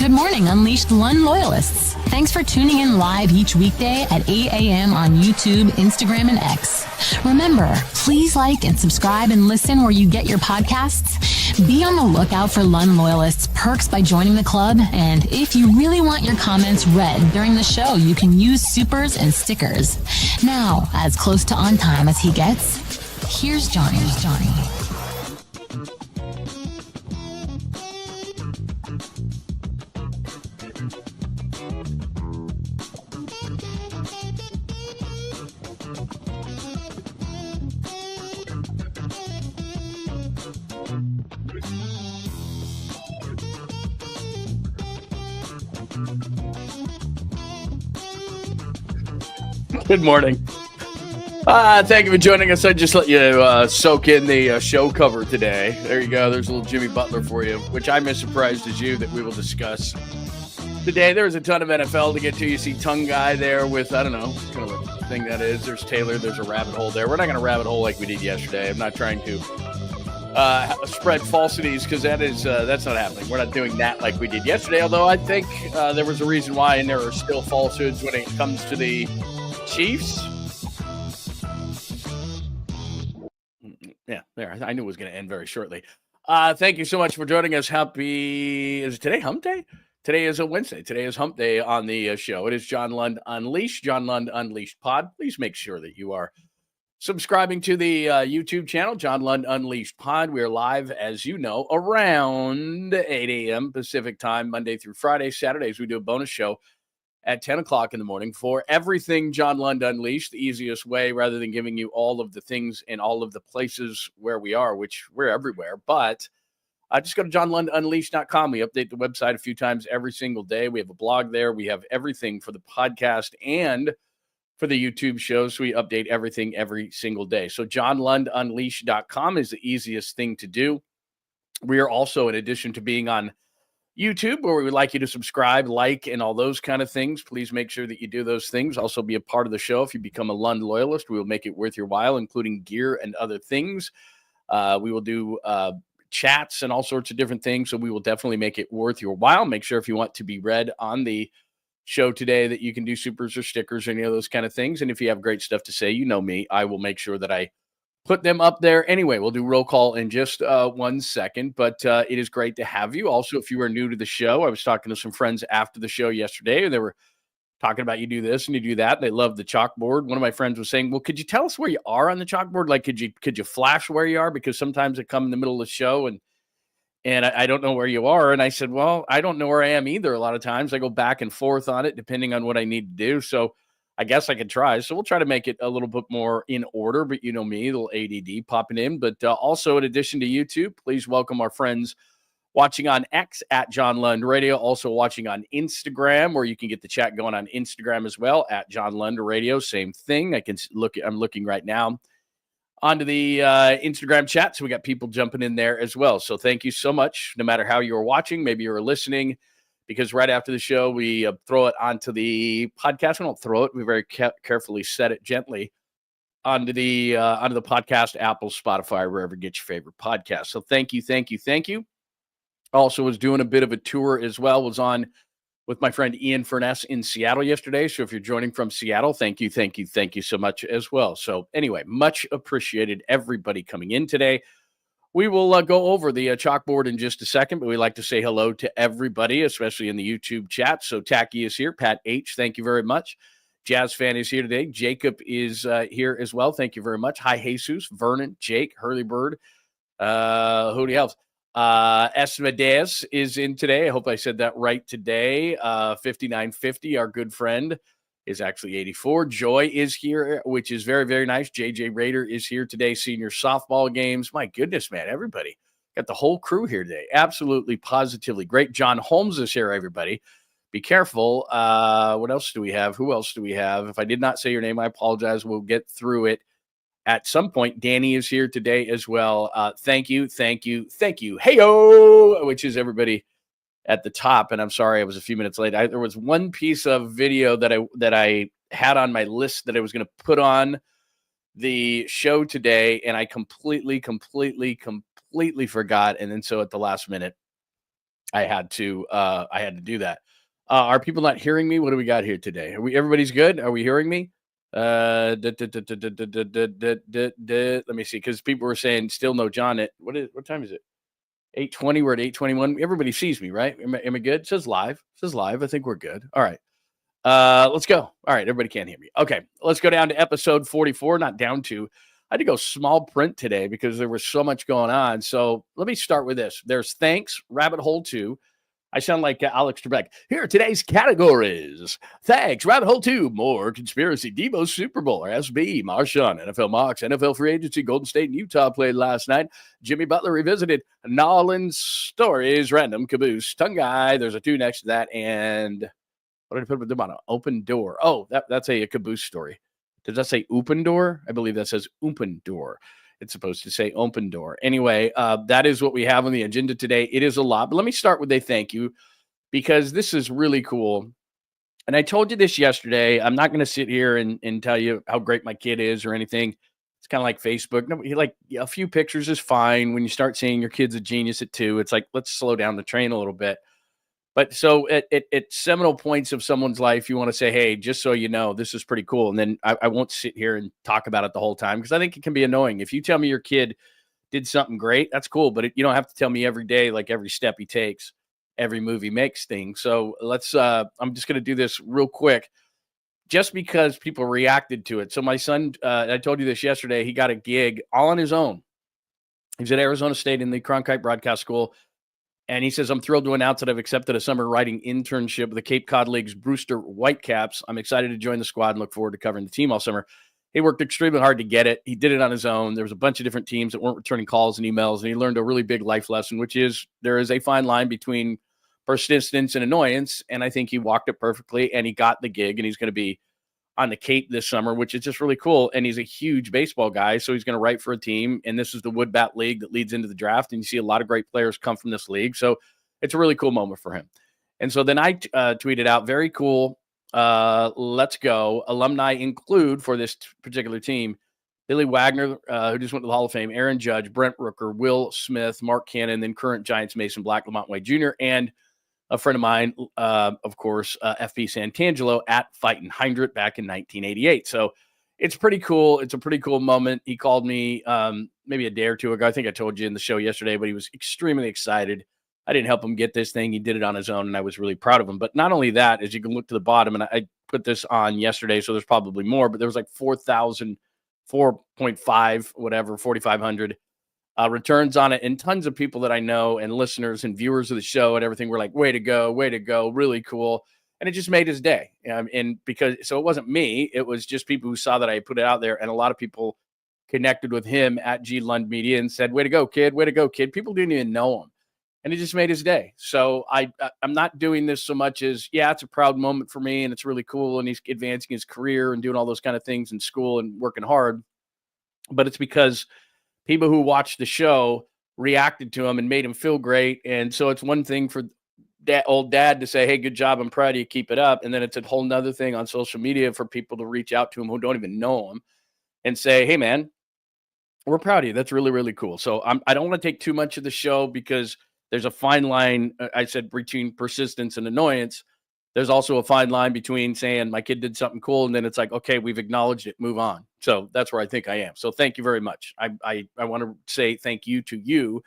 Good morning, Unleashed Lund loyalists. Thanks for tuning in live each weekday at 8 a.m. on YouTube, Instagram, and X. Remember, please like and subscribe and listen where you get your podcasts. Be on the lookout for Lund loyalists perks by joining the club. And if you really want your comments read during the show, you can use supers and stickers. Now, as close to on time as he gets, here's Johnny. Good morning. Thank you for joining us. I just let you soak in the show cover today. There you go. There's a little Jimmy Butler for you, which I'm as surprised as you that we will discuss today. There's a ton of NFL to get to. You see tongue guy there with, I don't know, what kind of a thing that is. There's Taylor. There's a rabbit hole there. We're not going to rabbit hole like we did yesterday. I'm not trying to spread falsities because that's not happening. We're not doing that like we did yesterday, although I think there was a reason why, and there are still falsehoods when it comes to the Chiefs. Yeah, there. I knew it was going to end very shortly. Thank you so much for joining us. Is it today Hump Day? Today is a Wednesday. Today is Hump Day on the show. It is John Lund Unleashed, John Lund Unleashed Pod. Please make sure that you are subscribing to the YouTube channel, John Lund Unleashed Pod. We are live, as you know, around 8 a.m. Pacific time, Monday through Friday. Saturdays, we do a bonus show at 10 o'clock in the morning for everything John Lund Unleashed, the easiest way, rather than giving you all of the things and all of the places where we are, which we're everywhere. But just go to johnlundunleashed.com. We update the website a few times every single day. We have a blog there. We have everything for the podcast and for the YouTube shows. So we update everything every single day. So johnlundunleashed.com is the easiest thing to do. We are also, in addition to being on YouTube, where we would like you to subscribe, like, and all those kind of things. Please make sure that you do those things. Also be a part of the show. If you become a Lund loyalist, we will make it worth your while, including gear and other things. We will do chats and all sorts of different things. So we will definitely make it worth your while. Make sure if you want to be read on the show today that you can do supers or stickers or any of those kind of things. And if you have great stuff to say, you know me, I will make sure that I put them up there. Anyway, we'll do roll call in just 1 second, but it is great to have you. Also, if you are new to the show, I was talking to some friends after the show yesterday, and they were talking about you do this and you do that. They love the chalkboard. One of my friends was saying, well, could you tell us where you are on the chalkboard? Like, could you flash where you are? Because sometimes I come in the middle of the show and I don't know where you are. And I said, well, I don't know where I am either. A lot of times I go back and forth on it, depending on what I need to do. So I guess I could try. So we'll try to make it a little bit more in order, but you know me, a little ADD popping in. But also, in addition to YouTube, please welcome our friends watching on X at John Lund Radio, also watching on Instagram, where you can get the chat going on Instagram as well, at John Lund Radio. Same thing. I'm looking right now onto the Instagram chat. So we got people jumping in there as well. So thank you so much, no matter how you're watching, maybe you're listening, because right after the show, we throw it onto the podcast. We don't throw it. We very carefully set it gently onto the podcast, Apple, Spotify, wherever you get your favorite podcast. So thank you. Also was doing a bit of a tour as well. Was on with my friend Ian Furness in Seattle yesterday. So if you're joining from Seattle, thank you so much as well. So anyway, much appreciated everybody coming in today. We will go over the chalkboard in just a second, but we'd like to say hello to everybody, especially in the YouTube chat. So Tacky is here. Pat H., thank you very much. Jazz Fan is here today. Jacob is here as well. Thank you very much. Hi, Jesus, Vernon, Jake, Hurley Bird. Who else? Esmedeus is in today. I hope I said that right today. 5950, our good friend, is actually 84. Joy is here, which is very, very nice. JJ Rader is here today. Senior softball games. My goodness, man, everybody. Got the whole crew here today. Absolutely, positively great. John Holmes is here, everybody. Be careful. What else do we have? Who else do we have? If I did not say your name, I apologize. We'll get through it at some point. Danny is here today as well. Thank you. Hey-o, which is everybody at the top. And I'm sorry I was a few minutes late. There was one piece of video that I had on my list that I was going to put on the show today, and I completely forgot. And then so at the last minute, I had to do that. Are people not hearing me? What do we got here today? Everybody's good? Are we hearing me? Let me see, because people were saying still no John. What time is it? 8:20. We're at 8:21. Everybody sees me, right? Am I good? It says live. I think we're good. All right. Let's go. All right. Everybody can't hear me. Okay. Let's go down to episode 44. Not down to. I had to go small print today because there was so much going on. So let me start with this. There's thanks, Rabbit Hole 2. I sound like Alex Trebek. Here are today's categories. Thanks, Rabbit Hole 2, more conspiracy. Debo Super Bowl, SB, Marshawn, NFL Mocks, NFL Free Agency, Golden State and Utah played last night. Jimmy Butler revisited Nolan's stories, random caboose. Tongue guy, there's a 2 next to that. And what did I put with them on? An open door. Oh, that's a caboose story. Does that say open door? I believe that says open door. It's supposed to say open door. Anyway, that is what we have on the agenda today. It is a lot, but let me start with a thank you because this is really cool. And I told you this yesterday. I'm not going to sit here and tell you how great my kid is or anything. It's kind of like Facebook. No, like a few pictures is fine. When you start seeing your kid's a genius at 2, it's like, let's slow down the train a little bit. But so at seminal points of someone's life, you want to say, hey, just so you know, this is pretty cool. And then I won't sit here and talk about it the whole time because I think it can be annoying. If you tell me your kid did something great, that's cool. But you don't have to tell me every day, like every step he takes, every move he makes thing. So I'm just going to do this real quick just because people reacted to it. So my son, I told you this yesterday, he got a gig all on his own. He's at Arizona State in the Cronkite Broadcast School. And he says, I'm thrilled to announce that I've accepted a summer writing internship with the Cape Cod League's Brewster Whitecaps. I'm excited to join the squad and look forward to covering the team all summer. He worked extremely hard to get it. He did it on his own. There was a bunch of different teams that weren't returning calls and emails, and he learned a really big life lesson, which is there is a fine line between persistence and annoyance, and I think he walked it perfectly, and he got the gig, and he's going to be on the Cape this summer, which is just really cool. And he's a huge baseball guy, so he's going to write for a team. And this is the Wood Bat League that leads into the draft, and you see a lot of great players come from this league. So it's a really cool moment for him. And so then I tweeted out, very cool. Let's go. Alumni include for this particular team, Billy Wagner, who just went to the Hall of Fame, Aaron Judge, Brent Rooker, Will Smith, Mark Cannon, then current Giants Mason Black, Lamont White Jr., and a friend of mine, of course, FP Santangelo at Fightin' Heinrich back in 1988. So it's pretty cool. It's a pretty cool moment. He called me maybe a day or two ago. I think I told you in the show yesterday, but he was extremely excited. I didn't help him get this thing. He did it on his own, and I was really proud of him. But not only that, as you can look to the bottom, and I put this on yesterday, so there's probably more, but there was like 4,000, 4.5, whatever, 4,500 returns on it, and tons of people that I know and listeners and viewers of the show and everything were like, way to go, really cool. And it just made his day. And because, so it wasn't me, it was just people who saw that I put it out there, and a lot of people connected with him at G Lund Media and said, way to go, kid. People didn't even know him. And it just made his day. So I'm not doing this so much as, yeah, it's a proud moment for me and it's really cool. And he's advancing his career and doing all those kind of things in school and working hard. But it's because people who watched the show reacted to him and made him feel great. And so it's one thing for old dad to say, hey, good job. I'm proud of you. Keep it up. And then it's a whole nother thing on social media for people to reach out to him who don't even know him and say, hey, man, we're proud of you. That's really, really cool. So I don't want to take too much of the show because there's a fine line, I said, between persistence and annoyance. There's also a fine line between saying my kid did something cool, and then it's like, okay, we've acknowledged it, move on. So that's where I think I am. So thank you very much. I want to say thank you to you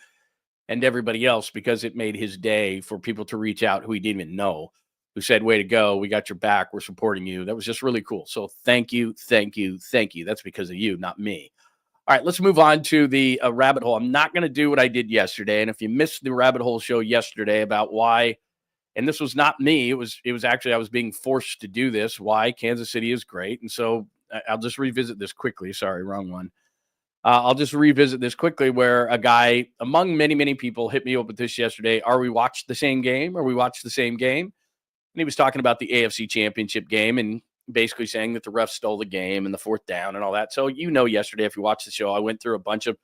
and everybody else because it made his day for people to reach out who he didn't even know, who said, way to go, we got your back, we're supporting you. That was just really cool. So thank you. That's because of you, not me. All right, let's move on to the rabbit hole. I'm not going to do what I did yesterday. And if you missed the rabbit hole show yesterday about why, and this was not me, it was actually, I was being forced to do this, why Kansas City is great. And so I'll just revisit this quickly. Sorry, wrong one. I'll just revisit this quickly where a guy among many, many people hit me up with this yesterday. Are we watched the same game? And he was talking about the AFC Championship game and basically saying that the refs stole the game and the fourth down and all that. So, yesterday, if you watched the show, I went through a bunch of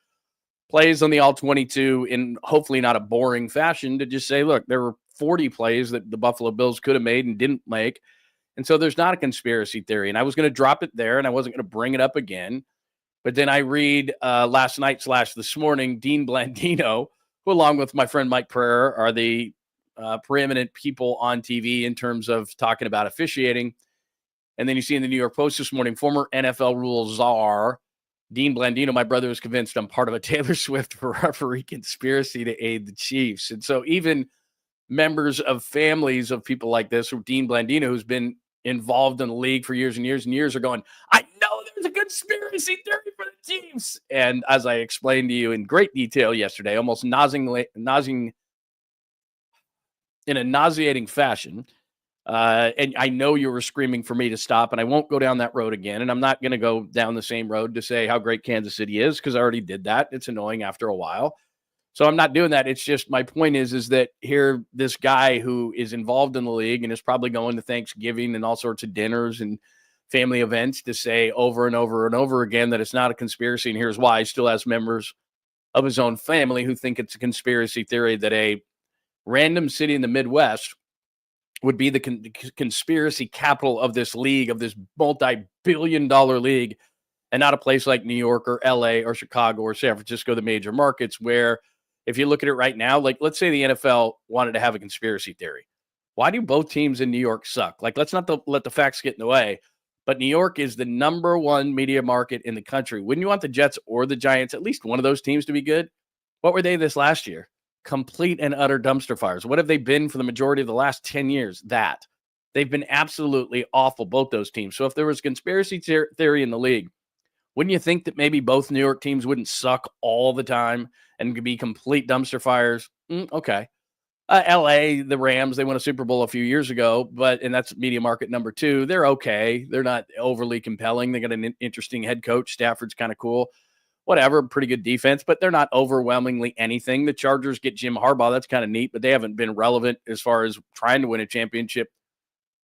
plays on the all 22 in hopefully not a boring fashion to just say, look, there were 40 plays that the Buffalo Bills could have made and didn't make. And so there's not a conspiracy theory. And I was going to drop it there and I wasn't going to bring it up again. But then I read last night / this morning, Dean Blandino, who along with my friend Mike Pereira are the preeminent people on TV in terms of talking about officiating. And then you see in the New York Post this morning, former NFL rule czar Dean Blandino, my brother, is convinced I'm part of a Taylor Swift referee conspiracy to aid the Chiefs. And so even members of families of people like this, or Dean Blandino, who's been involved in the league for years and years and years, are going, I know there's a conspiracy theory for the Chiefs. And as I explained to you in great detail yesterday, almost in a nauseating fashion, and I know you were screaming for me to stop, and I won't go down that road again. And I'm not going to go down the same road to say how great Kansas City is, because I already did that. It's annoying after a while. So I'm not doing that. It's just my point is that here, this guy who is involved in the league and is probably going to Thanksgiving and all sorts of dinners and family events to say over and over and over again that it's not a conspiracy. And here's why. He still has members of his own family who think it's a conspiracy theory that a random city in the Midwest would be the conspiracy capital of this league, of this multi-billion-dollar league, and not a place like New York or LA or Chicago or San Francisco, the major markets, where if you look at it right now, like let's say the NFL wanted to have a conspiracy theory. Why do both teams in New York suck? Like, let's not let the facts get in the way, but New York is the number one media market in the country. Wouldn't you want the Jets or the Giants, at least one of those teams, to be good? What were they this last year? Complete and utter dumpster fires. What have they been for the majority of the last 10 years? That. They've been absolutely awful, both those teams. So if there was conspiracy theory in the league, wouldn't you think that maybe both New York teams wouldn't suck all the time and could be complete dumpster fires? Okay. LA, the Rams, they won a Super Bowl a few years ago, and that's media market number 2. They're okay. They're not overly compelling. They got an interesting head coach. Stafford's kind of cool. Whatever, pretty good defense, but they're not overwhelmingly anything. The Chargers get Jim Harbaugh. That's kind of neat, but they haven't been relevant as far as trying to win a championship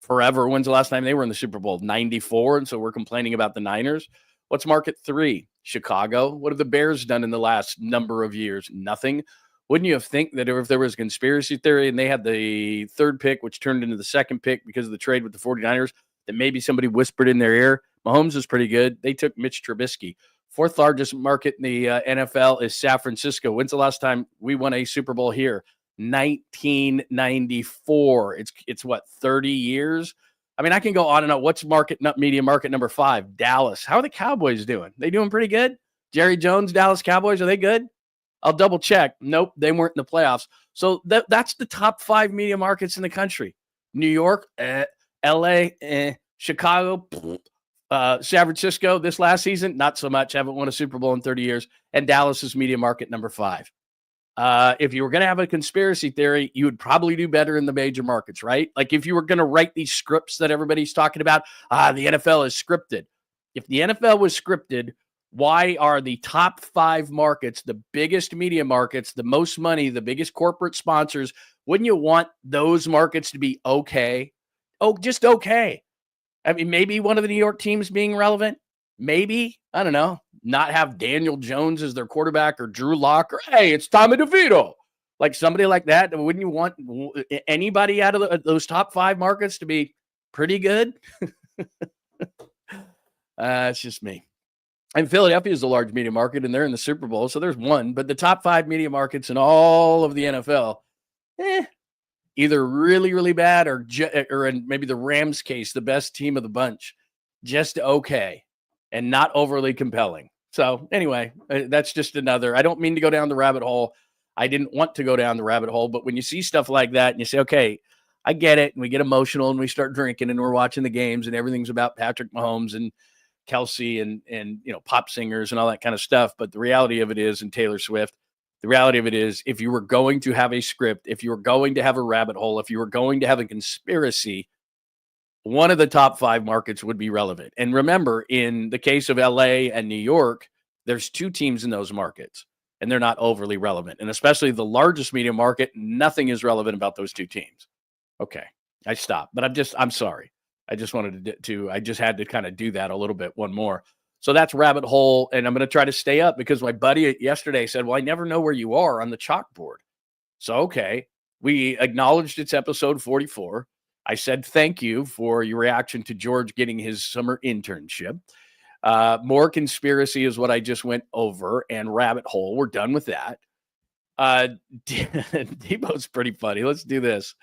forever. When's the last time they were in the Super Bowl? 94, and so we're complaining about the Niners. What's market 3? Chicago. What have the Bears done in the last number of years? Nothing. Wouldn't you have think that if there was a conspiracy theory and they had the 3rd pick, which turned into the 2nd pick because of the trade with the 49ers, that maybe somebody whispered in their ear, Mahomes is pretty good. They took Mitch Trubisky. 4th largest market in the NFL is San Francisco. When's the last time we won a Super Bowl here? 1994. It's what, 30 years? I mean, I can go on and on. What's media market number 5? Dallas. How are the Cowboys doing? They doing pretty good? Jerry Jones, Dallas Cowboys, are they good? I'll double check. Nope, they weren't in the playoffs. So that's the top 5 media markets in the country. New York, LA, Chicago, San Francisco this last season, not so much. Haven't won a Super Bowl in 30 years. And Dallas is media market number 5. If you were going to have a conspiracy theory, you would probably do better in the major markets, right? Like if you were going to write these scripts that everybody's talking about, the NFL is scripted. If the NFL was scripted, why are the top 5 markets, the biggest media markets, the most money, the biggest corporate sponsors, wouldn't you want those markets to be okay? Oh, just okay. I mean, maybe one of the New York teams being relevant. Maybe, I don't know, not have Daniel Jones as their quarterback or Drew Lock or, hey, it's Tommy DeVito. Like somebody like that. Wouldn't you want anybody out of those top 5 markets to be pretty good? It's just me. And Philadelphia is a large media market, and they're in the Super Bowl, so there's one. But the top 5 media markets in all of the NFL, either really, really bad or in maybe the Rams case, the best team of the bunch, just okay and not overly compelling. So anyway, that's just another. I don't mean to go down the rabbit hole. I didn't want to go down the rabbit hole, but when you see stuff like that and you say, okay, I get it, and we get emotional and we start drinking and we're watching the games and everything's about Patrick Mahomes and Kelsey and pop singers and all that kind of stuff. But the reality of it is, and Taylor Swift, the reality of it is, if you were going to have a script, if you were going to have a rabbit hole, if you were going to have a conspiracy, one of the top 5 markets would be relevant. And remember, in the case of LA and New York, there's 2 teams in those markets, and they're not overly relevant. And especially the largest media market, nothing is relevant about those 2 teams. Okay, I stopped, but I'm sorry. I just wanted I just had to kind of do that a little bit, one more. So that's rabbit hole, and I'm going to try to stay up because my buddy yesterday said, well, I never know where you are on the chalkboard. So, okay, we acknowledged it's episode 44. I said thank you for your reaction to George getting his summer internship. More conspiracy is what I just went over, and rabbit hole. We're done with that. Debo's pretty funny. Let's do this.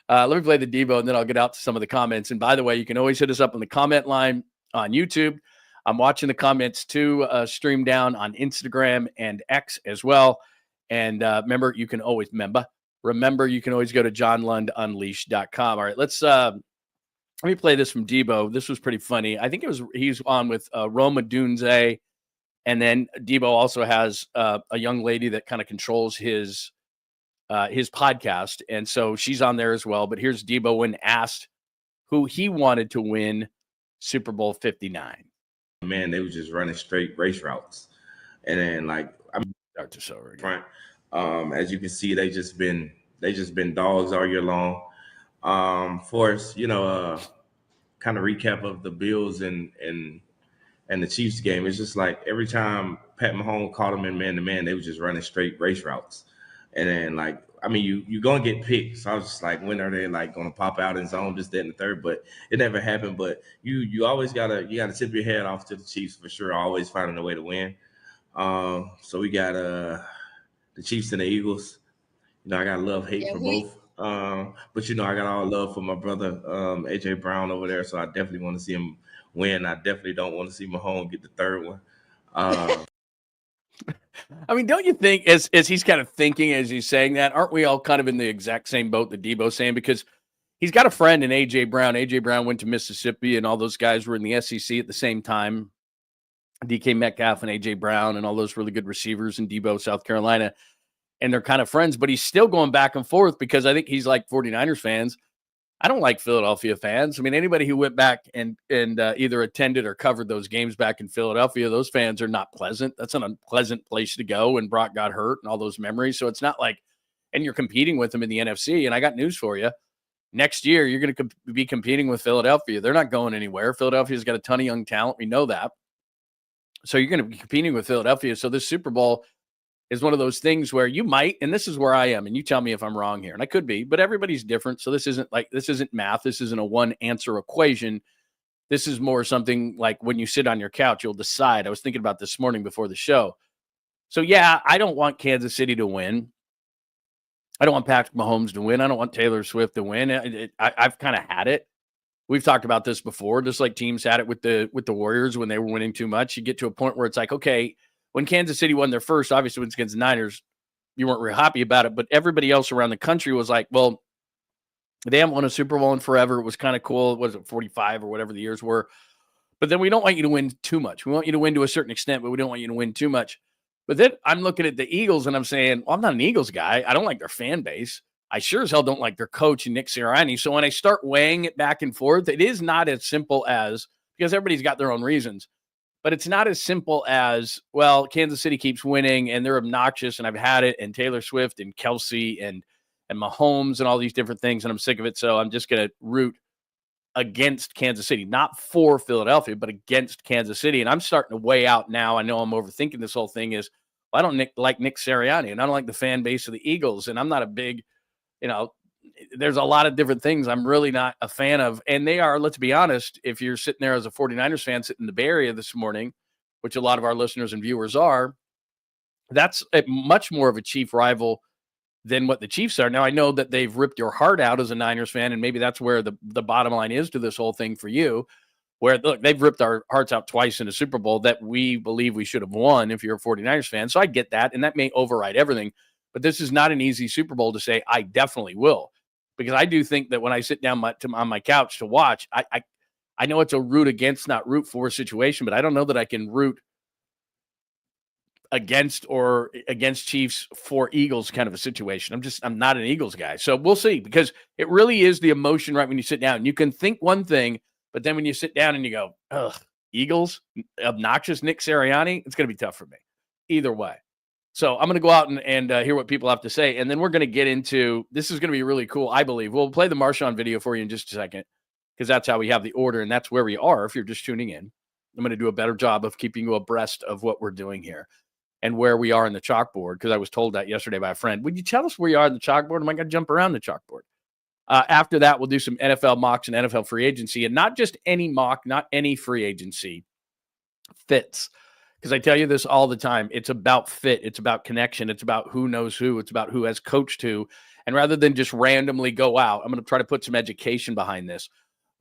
Let me play the Debo, and then I'll get out to some of the comments. And by the way, you can always hit us up on the comment line on YouTube. I'm watching the comments too, stream down on Instagram and X as well. And remember, you can always go to johnlundunleashed.com. All right, let me play this from Debo. This was pretty funny. I think he's on with Roma Dunze, and then Debo also has a young lady that kind of controls his podcast, and so she's on there as well. But here's Debo when asked who he wanted to win Super Bowl 59. Man, they were just running straight race routes, and then start to show front. As you can see, they just been dogs all year long. For us, kind of recap of the Bills and the Chiefs game. It's just like every time Pat Mahomes caught them in man-to-man, they were just running straight race routes. And then, you're going to get picked. So I was just like, when are they, going to pop out in zone, this, that, and the third? But it never happened. But you always got to tip your head off to the Chiefs for sure, always finding a way to win. So we got the Chiefs and the Eagles. I got love-hate for both. But, I got all love for my brother, A.J. Brown over there. So I definitely want to see him win. I definitely don't want to see Mahomes get the third one. I mean, don't you think as he's kind of thinking as he's saying that, aren't we all kind of in the exact same boat that Debo's saying? Because he's got a friend in A.J. Brown. A.J. Brown went to Mississippi, and all those guys were in the SEC at the same time. DK Metcalf and A.J. Brown and all those really good receivers in Debo, South Carolina. And they're kind of friends, but he's still going back and forth because I think he's like 49ers fans. I don't like Philadelphia fans. I mean, anybody who went back and either attended or covered those games back in Philadelphia, those fans are not pleasant. That's an unpleasant place to go when Brock got hurt and all those memories. So it's not like, and you're competing with them in the NFC. And I got news for you. Next year, you're going to be competing with Philadelphia. They're not going anywhere. Philadelphia's got a ton of young talent. We know that. So you're going to be competing with Philadelphia. So this Super Bowl is one of those things where you might, and this is where I am, and you tell me if I'm wrong here, and I could be, but everybody's different. So this isn't math. This isn't a one answer equation. This is more something like when you sit on your couch, you'll decide. I was thinking about this morning before the show. So yeah, I don't want Kansas City to win. I don't want Patrick Mahomes to win. I don't want Taylor Swift to win. I've kind of had it. We've talked about this before, just like teams had it with the Warriors when they were winning too much. You get to a point where it's like, okay, when Kansas City won their first, obviously when it's against the Niners, you weren't real happy about it. But everybody else around the country was like, well, they haven't won a Super Bowl in forever. It was kind of cool. Was it 45 or whatever the years were? But then we don't want you to win too much. We want you to win to a certain extent, but we don't want you to win too much. But then I'm looking at the Eagles and I'm saying, well, I'm not an Eagles guy. I don't like their fan base. I sure as hell don't like their coach, Nick Sirianni. So when I start weighing it back and forth, it is not as simple as, because everybody's got their own reasons. But it's not as simple as, well, Kansas City keeps winning and they're obnoxious and I've had it, and Taylor Swift and Kelsey and Mahomes and all these different things, and I'm sick of it. So I'm just going to root against Kansas City, not for Philadelphia, but against Kansas City. And I'm starting to weigh out now. I know I'm overthinking this whole thing is, well, I don't like Nick Sirianni and I don't like the fan base of the Eagles. And I'm not a big, there's a lot of different things I'm really not a fan of. And they are, let's be honest, if you're sitting there as a 49ers fan sitting in the Bay Area this morning, which a lot of our listeners and viewers are, that's a much more of a Chief rival than what the Chiefs are. Now, I know that they've ripped your heart out as a Niners fan, and maybe that's where the bottom line is to this whole thing for you, where, look, they've ripped our hearts out twice in a Super Bowl that we believe we should have won if you're a 49ers fan. So I get that, and that may override everything. But this is not an easy Super Bowl to say, I definitely will. Because I do think that when I sit down on my couch to watch, I know it's a root against, not root for situation, but I don't know that I can root against Chiefs for Eagles kind of a situation. I'm not an Eagles guy. So we'll see, because it really is the emotion right when you sit down. You can think one thing, but then when you sit down and you go, ugh, Eagles, obnoxious Nick Sirianni, it's going to be tough for me either way. So I'm going to go out and hear what people have to say. And then we're going to get into, this is going to be really cool, I believe. We'll play the Marshawn video for you in just a second, because that's how we have the order, and that's where we are if you're just tuning in. I'm going to do a better job of keeping you abreast of what we're doing here and where we are in the chalkboard, because I was told that yesterday by a friend. Would you tell us where you are in the chalkboard? Am I going to jump around the chalkboard? After that, we'll do some NFL mocks and NFL free agency, and not just any mock, not any free agency fits. because I tell you this all the time. It's about fit. It's about connection. It's about who knows who. It's about who has coached who. And rather than just randomly go out, I'm going to try to put some education behind this.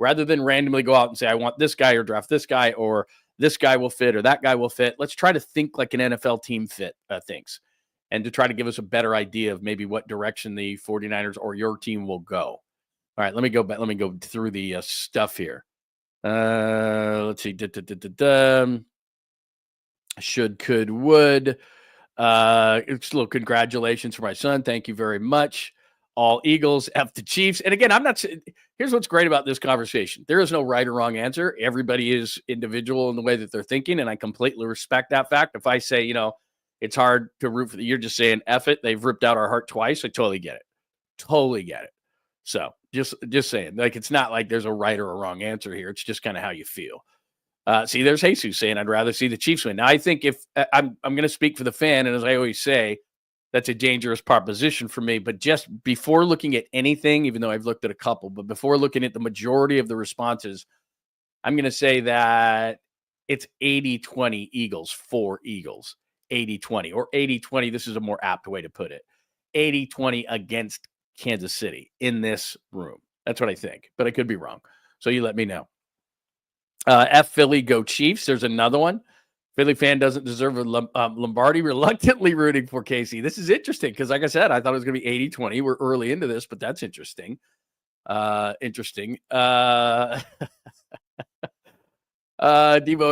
Rather than randomly go out and say, I want this guy or draft this guy or this guy will fit or that guy will fit. Let's try to think like an NFL team thinks, and to try to give us a better idea of maybe what direction the 49ers or your team will go. All right, let me go back. Let me go through the stuff here. Let's see. Should, could, would. It's a little congratulations for my son. Thank you very much. All Eagles, F the Chiefs. And again, here's what's great about this conversation. There is no right or wrong answer. Everybody is individual in the way that they're thinking, and I completely respect that fact. If I say, it's hard to root for you're just saying F it, they've ripped out our heart twice, I totally get it. Totally get it. So just saying, like, it's not like there's a right or a wrong answer here. It's just kind of how you feel. See, there's Jesus saying, I'd rather see the Chiefs win. Now, I think if I'm going to speak for the fan, and as I always say, that's a dangerous proposition for me. But just before looking at anything, even though I've looked at a couple, but before looking at the majority of the responses, I'm going to say that it's 80-20 Eagles for Eagles. 80-20 or 80-20. This is a more apt way to put it. 80-20 against Kansas City in this room. That's what I think, but I could be wrong. So you let me know. F Philly, go Chiefs. There's another one. Philly fan doesn't deserve a Lombardi, reluctantly rooting for KC. This is interesting because, like I said, I thought it was going to be 80-20. We're early into this, but that's interesting. Debo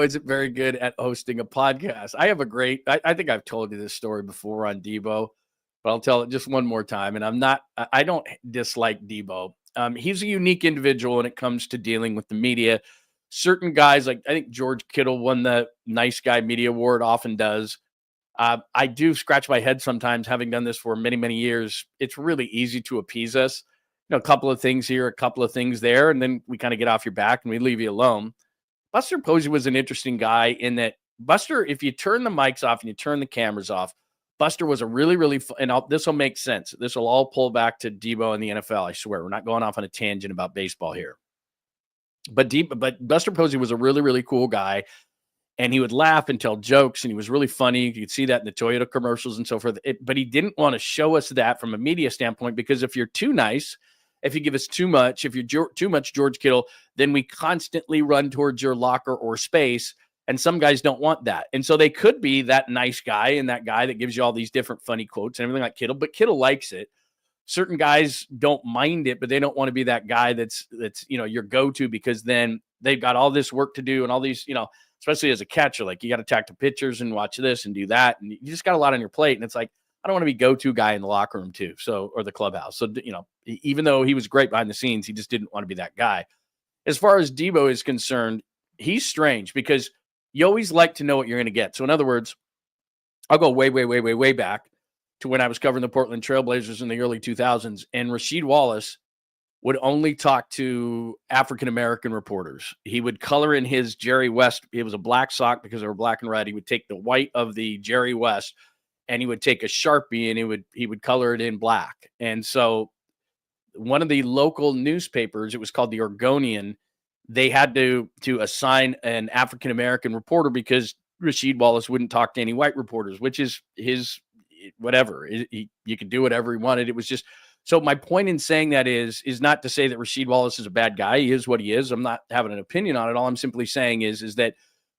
isn't very good at hosting a podcast. I have I think I've told you this story before on Debo, but I'll tell it just one more time. And I don't dislike Debo. He's a unique individual when it comes to dealing with the media. Certain guys, like I think George Kittle won the Nice Guy Media Award, often does. I do scratch my head sometimes, having done this for many, many years. It's really easy to appease us. A couple of things here, a couple of things there, and then we kind of get off your back and we leave you alone. Buster Posey was an interesting guy in that Buster, if you turn the mics off and you turn the cameras off, Buster was a really, really and this will make sense. This will all pull back to Debo and the NFL, I swear. We're not going off on a tangent about baseball here. But Buster Posey was a really, really cool guy, and he would laugh and tell jokes, and he was really funny. You could see that in the Toyota commercials and so forth. But he didn't want to show us that from a media standpoint, because if you're too nice, if you give us too much, if you're too much George Kittle, then we constantly run towards your locker or space, and some guys don't want that. And so they could be that nice guy and that guy that gives you all these different funny quotes and everything like Kittle, but Kittle likes it. Certain guys don't mind it, but they don't want to be that guy that's your go-to, because then they've got all this work to do and all these, especially as a catcher, like you got to talk to pitchers and watch this and do that. And you just got a lot on your plate. And it's like, I don't want to be go-to guy in the locker room too. So, or the clubhouse. So, even though he was great behind the scenes, he just didn't want to be that guy. As far as Debo is concerned, he's strange because you always like to know what you're going to get. So in other words, I'll go way back to when I was covering the Portland Trailblazers in the early 2000s, and Rasheed Wallace would only talk to African-American reporters. He would color in his Jerry West. It was a black sock because they were black and red. He would take the white of the Jerry West, and he would take a Sharpie and he would color it in black. And so one of the local newspapers, it was called the Oregonian, they had to assign an African-American reporter because Rasheed Wallace wouldn't talk to any white reporters, which is his whatever. You could do whatever he wanted. It was just, so my point in saying that is not to say that Rasheed Wallace is a bad guy. He is what he is. I'm not having an opinion on it. All I'm simply saying is that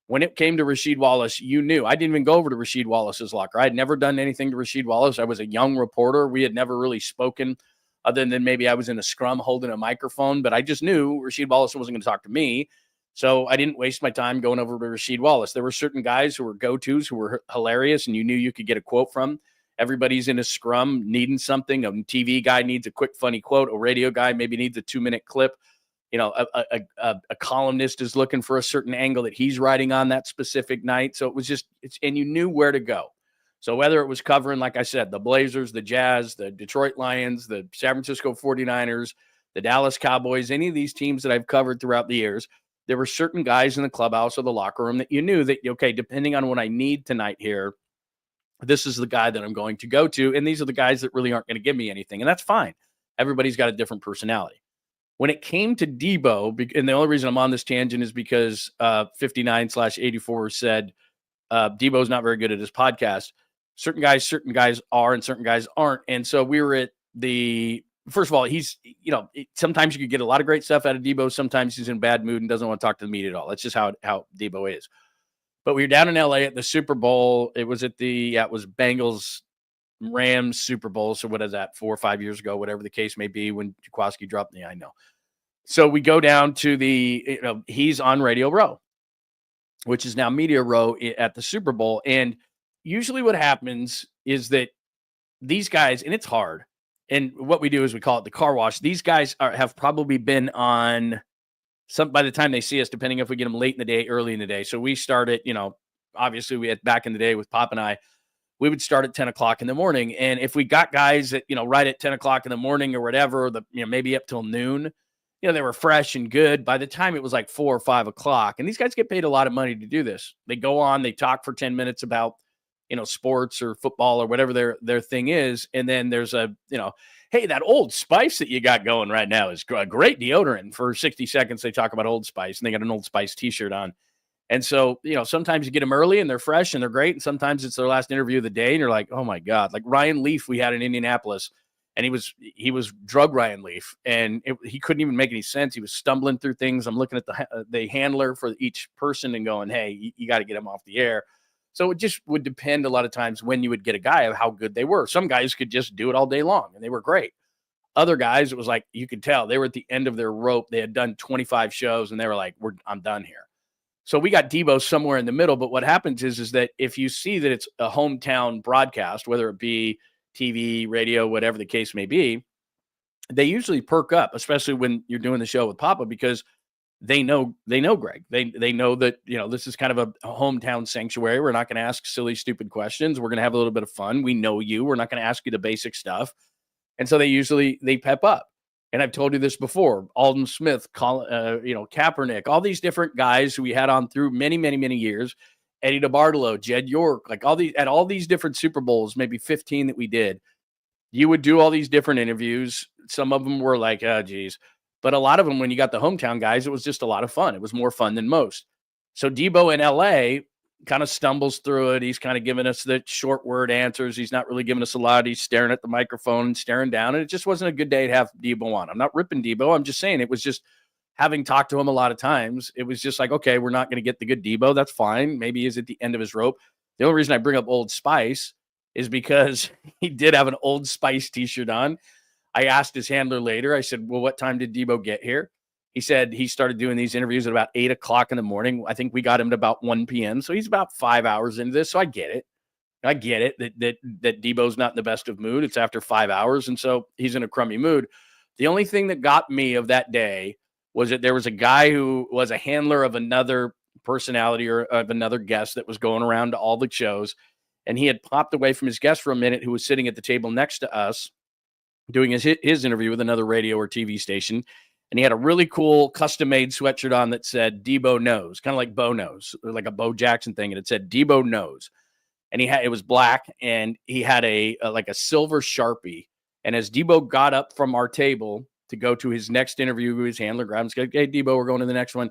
when it came to Rasheed Wallace, you knew. I didn't even go over to Rasheed Wallace's locker. I had never done anything to Rasheed Wallace. I was a young reporter. We had never really spoken, other than maybe I was in a scrum holding a microphone, but I just knew Rasheed Wallace wasn't going to talk to me. So I didn't waste my time going over to Rasheed Wallace. There were certain guys who were go-tos who were hilarious, and you knew you could get a quote from. Everybody's in a scrum needing something. A TV guy needs a quick, funny quote. A radio guy maybe needs a 2-minute clip. A columnist is looking for a certain angle that he's writing on that specific night. So it was just, and you knew where to go. So whether it was covering, like I said, the Blazers, the Jazz, the Detroit Lions, the San Francisco 49ers, the Dallas Cowboys, any of these teams that I've covered throughout the years, there were certain guys in the clubhouse or the locker room that you knew that, okay, depending on what I need tonight here, this is the guy that I'm going to go to. And these are the guys that really aren't going to give me anything. And that's fine. Everybody's got a different personality. When it came to Debo, and the only reason I'm on this tangent is because 59/84 said, Debo's not very good at his podcast. Certain guys are, and certain guys aren't. And so we were at first of all, he's, sometimes you could get a lot of great stuff out of Debo. Sometimes he's in a bad mood and doesn't want to talk to the media at all. That's just how Debo is. But we were down in LA at the Super Bowl. It was it was Bengals Rams Super Bowl. So what is that, 4 or 5 years ago, whatever the case may be, when 𝐃𝐨𝐧'𝐭 dropped I know. So we go down to he's on Radio Row, which is now Media Row at the Super Bowl. And usually what happens is that these guys, and it's hard, and what we do is we call it the car wash. These guys have probably been on by the time they see us, depending if we get them late in the day, early in the day. So we started, obviously we had back in the day with Pop and I, we would start at 10 o'clock in the morning. And if we got guys that, right at 10 o'clock in the morning or whatever, maybe up till noon, they were fresh and good. By the time it was like 4 or 5 o'clock, and these guys get paid a lot of money to do this. They go on, they talk for 10 minutes about, sports or football or whatever their thing is. And then there's hey, that Old Spice that you got going right now is a great deodorant. For 60 seconds, they talk about Old Spice, and they got an Old Spice t-shirt on. And so, sometimes you get them early and they're fresh and they're great. And sometimes it's their last interview of the day. And you're like, oh my God, like Ryan Leaf, we had in Indianapolis, and he was drug Ryan Leaf, and he couldn't even make any sense. He was stumbling through things. I'm looking at the handler for each person and going, hey, you got to get him off the air. So it just would depend a lot of times when you would get a guy of how good they were. Some guys could just do it all day long and they were great. Other guys, it was like, you could tell they were at the end of their rope. They had done 25 shows and they were like, I'm done here. So we got Debo somewhere in the middle. But what happens is that if you see that it's a hometown broadcast, whether it be TV, radio, whatever the case may be, they usually perk up, especially when you're doing the show with Papa, because they know Greg. They know that, this is kind of a hometown sanctuary. We're not going to ask silly, stupid questions. We're going to have a little bit of fun. We know you. We're not going to ask you the basic stuff. And so they pep up. And I've told you this before, Alden Smith, Kaepernick, all these different guys who we had on through many, many, many years, Eddie DeBartolo, Jed York, like at all these different Super Bowls, maybe 15 that we did, you would do all these different interviews. Some of them were like, oh, geez. But a lot of them, when you got the hometown guys, it was just a lot of fun. It was more fun than most. So Debo in LA kind of stumbles through it. He's kind of giving us the short word answers. He's not really giving us a lot. He's staring at the microphone and staring down. And it just wasn't a good day to have Debo on. I'm not ripping Debo. I'm just saying it was just, having talked to him a lot of times, it was just like, okay, we're not going to get the good Debo. That's fine. Maybe he's at the end of his rope. The only reason I bring up Old Spice is because he did have an Old Spice t-shirt on. I asked his handler later, I said, well, what time did Debo get here? He said he started doing these interviews at about 8 o'clock in the morning. I think we got him at about 1 p.m. So he's about 5 hours into this. So I get it. that Debo's not in the best of mood. It's after 5 hours. And so he's in a crummy mood. The only thing that got me of that day was that there was a guy who was a handler of another personality or of another guest that was going around to all the shows. And he had popped away from his guest for a minute, who was sitting at the table next to us doing his interview with another radio or TV station. And he had a really cool custom-made sweatshirt on that said Debo Knows, kind of like Bo Knows, like a Bo Jackson thing. And it said Debo Knows. And it was black, and he had a silver Sharpie. And as Debo got up from our table to go to his next interview, his handler grabbed him and said, hey, Debo, we're going to the next one.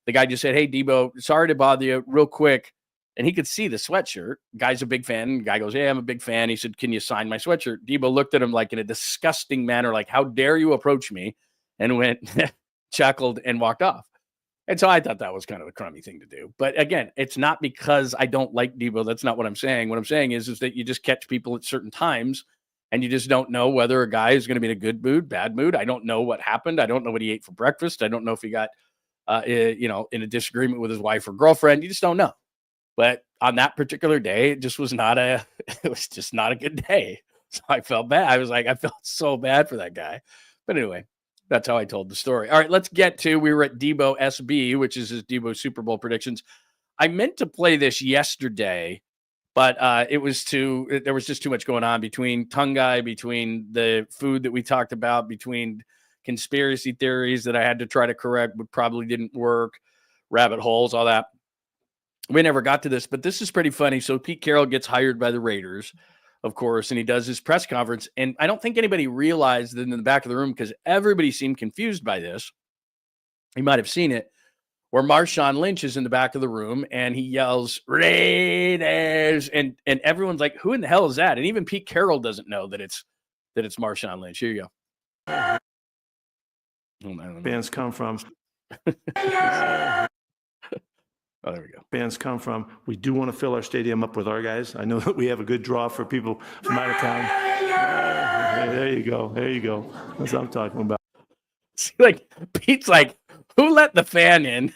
The guy just said, hey, Debo, sorry to bother you, real quick. And he could see the sweatshirt. Guy's a big fan. Guy goes, yeah, I'm a big fan. He said, can you sign my sweatshirt? Debo looked at him like in a disgusting manner, like, how dare you approach me? And went, chuckled, and walked off. And so I thought that was kind of a crummy thing to do. But again, it's not because I don't like Debo. That's not what I'm saying. What I'm saying is that you just catch people at certain times, and you just don't know whether a guy is going to be in a good mood, bad mood. I don't know what happened. I don't know what he ate for breakfast. I don't know if he got, in a disagreement with his wife or girlfriend. You just don't know. But on that particular day, it just was not it was just not a good day. So I felt bad. I felt so bad for that guy. But anyway, that's how I told the story. All right, let's get to, we were at Debo SB, which is his Debo Super Bowl predictions. I meant to play this yesterday, but there was just too much going on between tongue guy, between the food that we talked about, between conspiracy theories that I had to try to correct, but probably didn't work, rabbit holes, all that. We never got to this, but this is pretty funny. So Pete Carroll gets hired by the Raiders, of course, and he does his press conference. And I don't think anybody realized that in the back of the room, because everybody seemed confused by this. You might have seen it. where Marshawn Lynch is in the back of the room and he yells Raiders, and everyone's like, who in the hell is that? And even Pete Carroll doesn't know that it's Marshawn Lynch. Here you go. Fans come from. Oh, there we go. Fans come from. We do want to fill our stadium up with our guys. I know that we have a good draw for people from out of town. There you go. There you go. That's what I'm talking about. See, like, Pete's like, who let the fan in?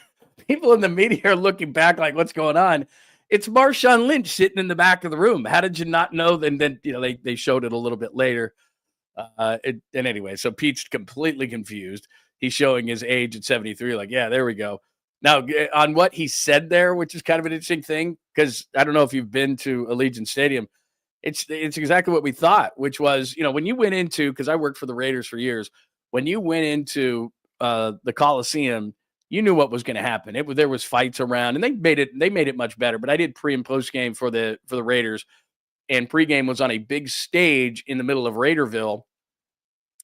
People in the media are looking back like, what's going on? It's Marshawn Lynch sitting in the back of the room. How did you not know? And then, they showed it a little bit later. And anyway, so Pete's completely confused. He's showing his age at 73. Like, yeah, there we go. Now, on what he said there, which is kind of an interesting thing, because I don't know if you've been to Allegiant Stadium, it's exactly what we thought, which was, when you went into, because I worked for the Raiders for years, when you went into the Coliseum, you knew what was going to happen. There was fights around, and they made it much better. But I did pre and post game for the Raiders, and pregame was on a big stage in the middle of Raiderville,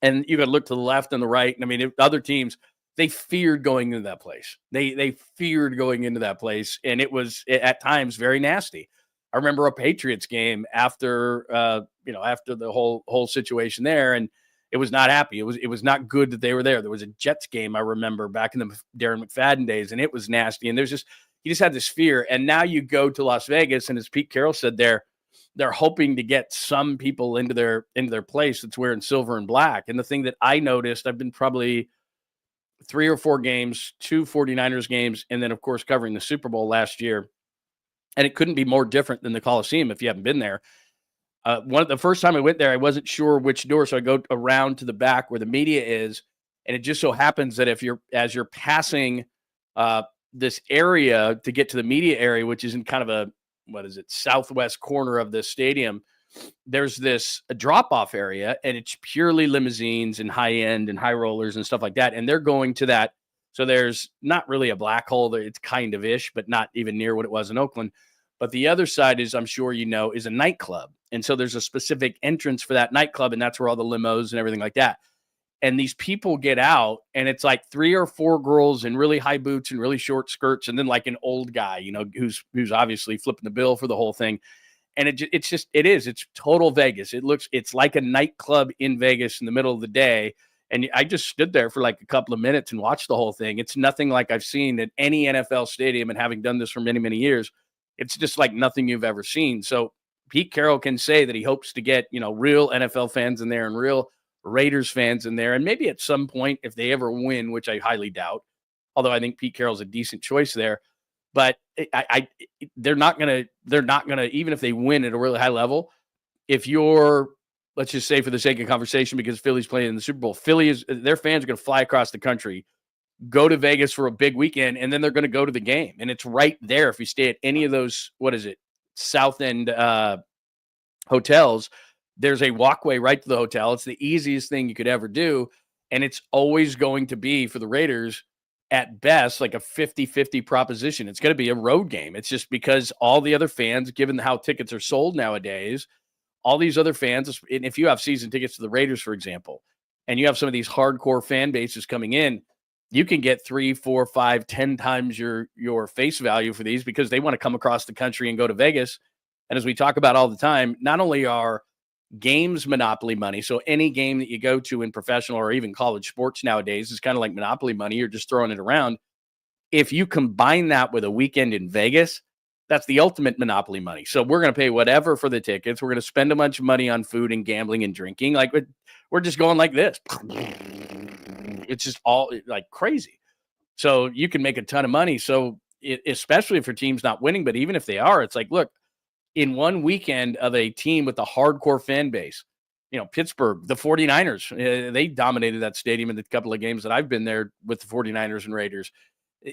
and you got to look to the left and the right. And I mean, other teams, they feared going into that place. They feared going into that place, and it was at times very nasty. I remember a Patriots game after after the whole situation there, and it was not happy. It was not good that they were there. There was a Jets game I remember back in the Darren McFadden days, and it was nasty. And you just had this fear. And now you go to Las Vegas, and as Pete Carroll said, they're hoping to get some people into their place that's wearing silver and black. And the thing that I noticed, I've been probably 3 or 4 games, 2 49ers games, and then of course covering the Super Bowl last year. And it couldn't be more different than the Coliseum if you haven't been there. The first time I went there, I wasn't sure which door, so I go around to the back where the media is, and it just so happens that as you're passing this area to get to the media area, which is in kind of southwest corner of the stadium, there's a drop-off area, and it's purely limousines and high-end and high rollers and stuff like that, and they're going to that. So there's not really a black hole there. It's kind of ish, but not even near what it was in Oakland. But the other side is, I'm sure is a nightclub. And so there's a specific entrance for that nightclub, and that's where all the limos and everything like that. And these people get out, and it's like 3 or 4 girls in really high boots and really short skirts, and then like an old guy, who's obviously flipping the bill for the whole thing. And it's total Vegas. It's like a nightclub in Vegas in the middle of the day. And I just stood there for like a couple of minutes and watched the whole thing. It's nothing like I've seen at any NFL stadium, and having done this for many, many years, it's just like nothing you've ever seen. So Pete Carroll can say that he hopes to get, real NFL fans in there and real Raiders fans in there. And maybe at some point, if they ever win, which I highly doubt, although I think Pete Carroll's a decent choice there, but they're not going to, even if they win at a really high level, if you're, let's just say for the sake of conversation, because Philly's playing in the Super Bowl, their fans are going to fly across the country, go to Vegas for a big weekend, and then they're going to go to the game. And it's right there. If you stay at any of those, South End hotels, there's a walkway right to the hotel. It's the easiest thing you could ever do. And it's always going to be, for the Raiders, at best, like a 50-50 proposition. It's going to be a road game. It's just because all the other fans, given how tickets are sold nowadays, all these other fans, and if you have season tickets to the Raiders, for example, and you have some of these hardcore fan bases coming in, you can get 3, 4, 5, 10 times your face value for these, because they want to come across the country and go to Vegas. And as we talk about all the time, not only are games monopoly money, so any game that you go to in professional or even college sports nowadays is kind of like monopoly money. You're just throwing it around. If you combine that with a weekend in Vegas, that's the ultimate monopoly money. So we're going to pay whatever for the tickets. We're going to spend a bunch of money on food and gambling and drinking. Like, we're just going like this. It's just all like crazy. So you can make a ton of money. So especially for teams not winning, but even if they are, it's like, look, in one weekend of a team with a hardcore fan base, Pittsburgh, the 49ers, they dominated that stadium in the couple of games that I've been there with the 49ers and Raiders.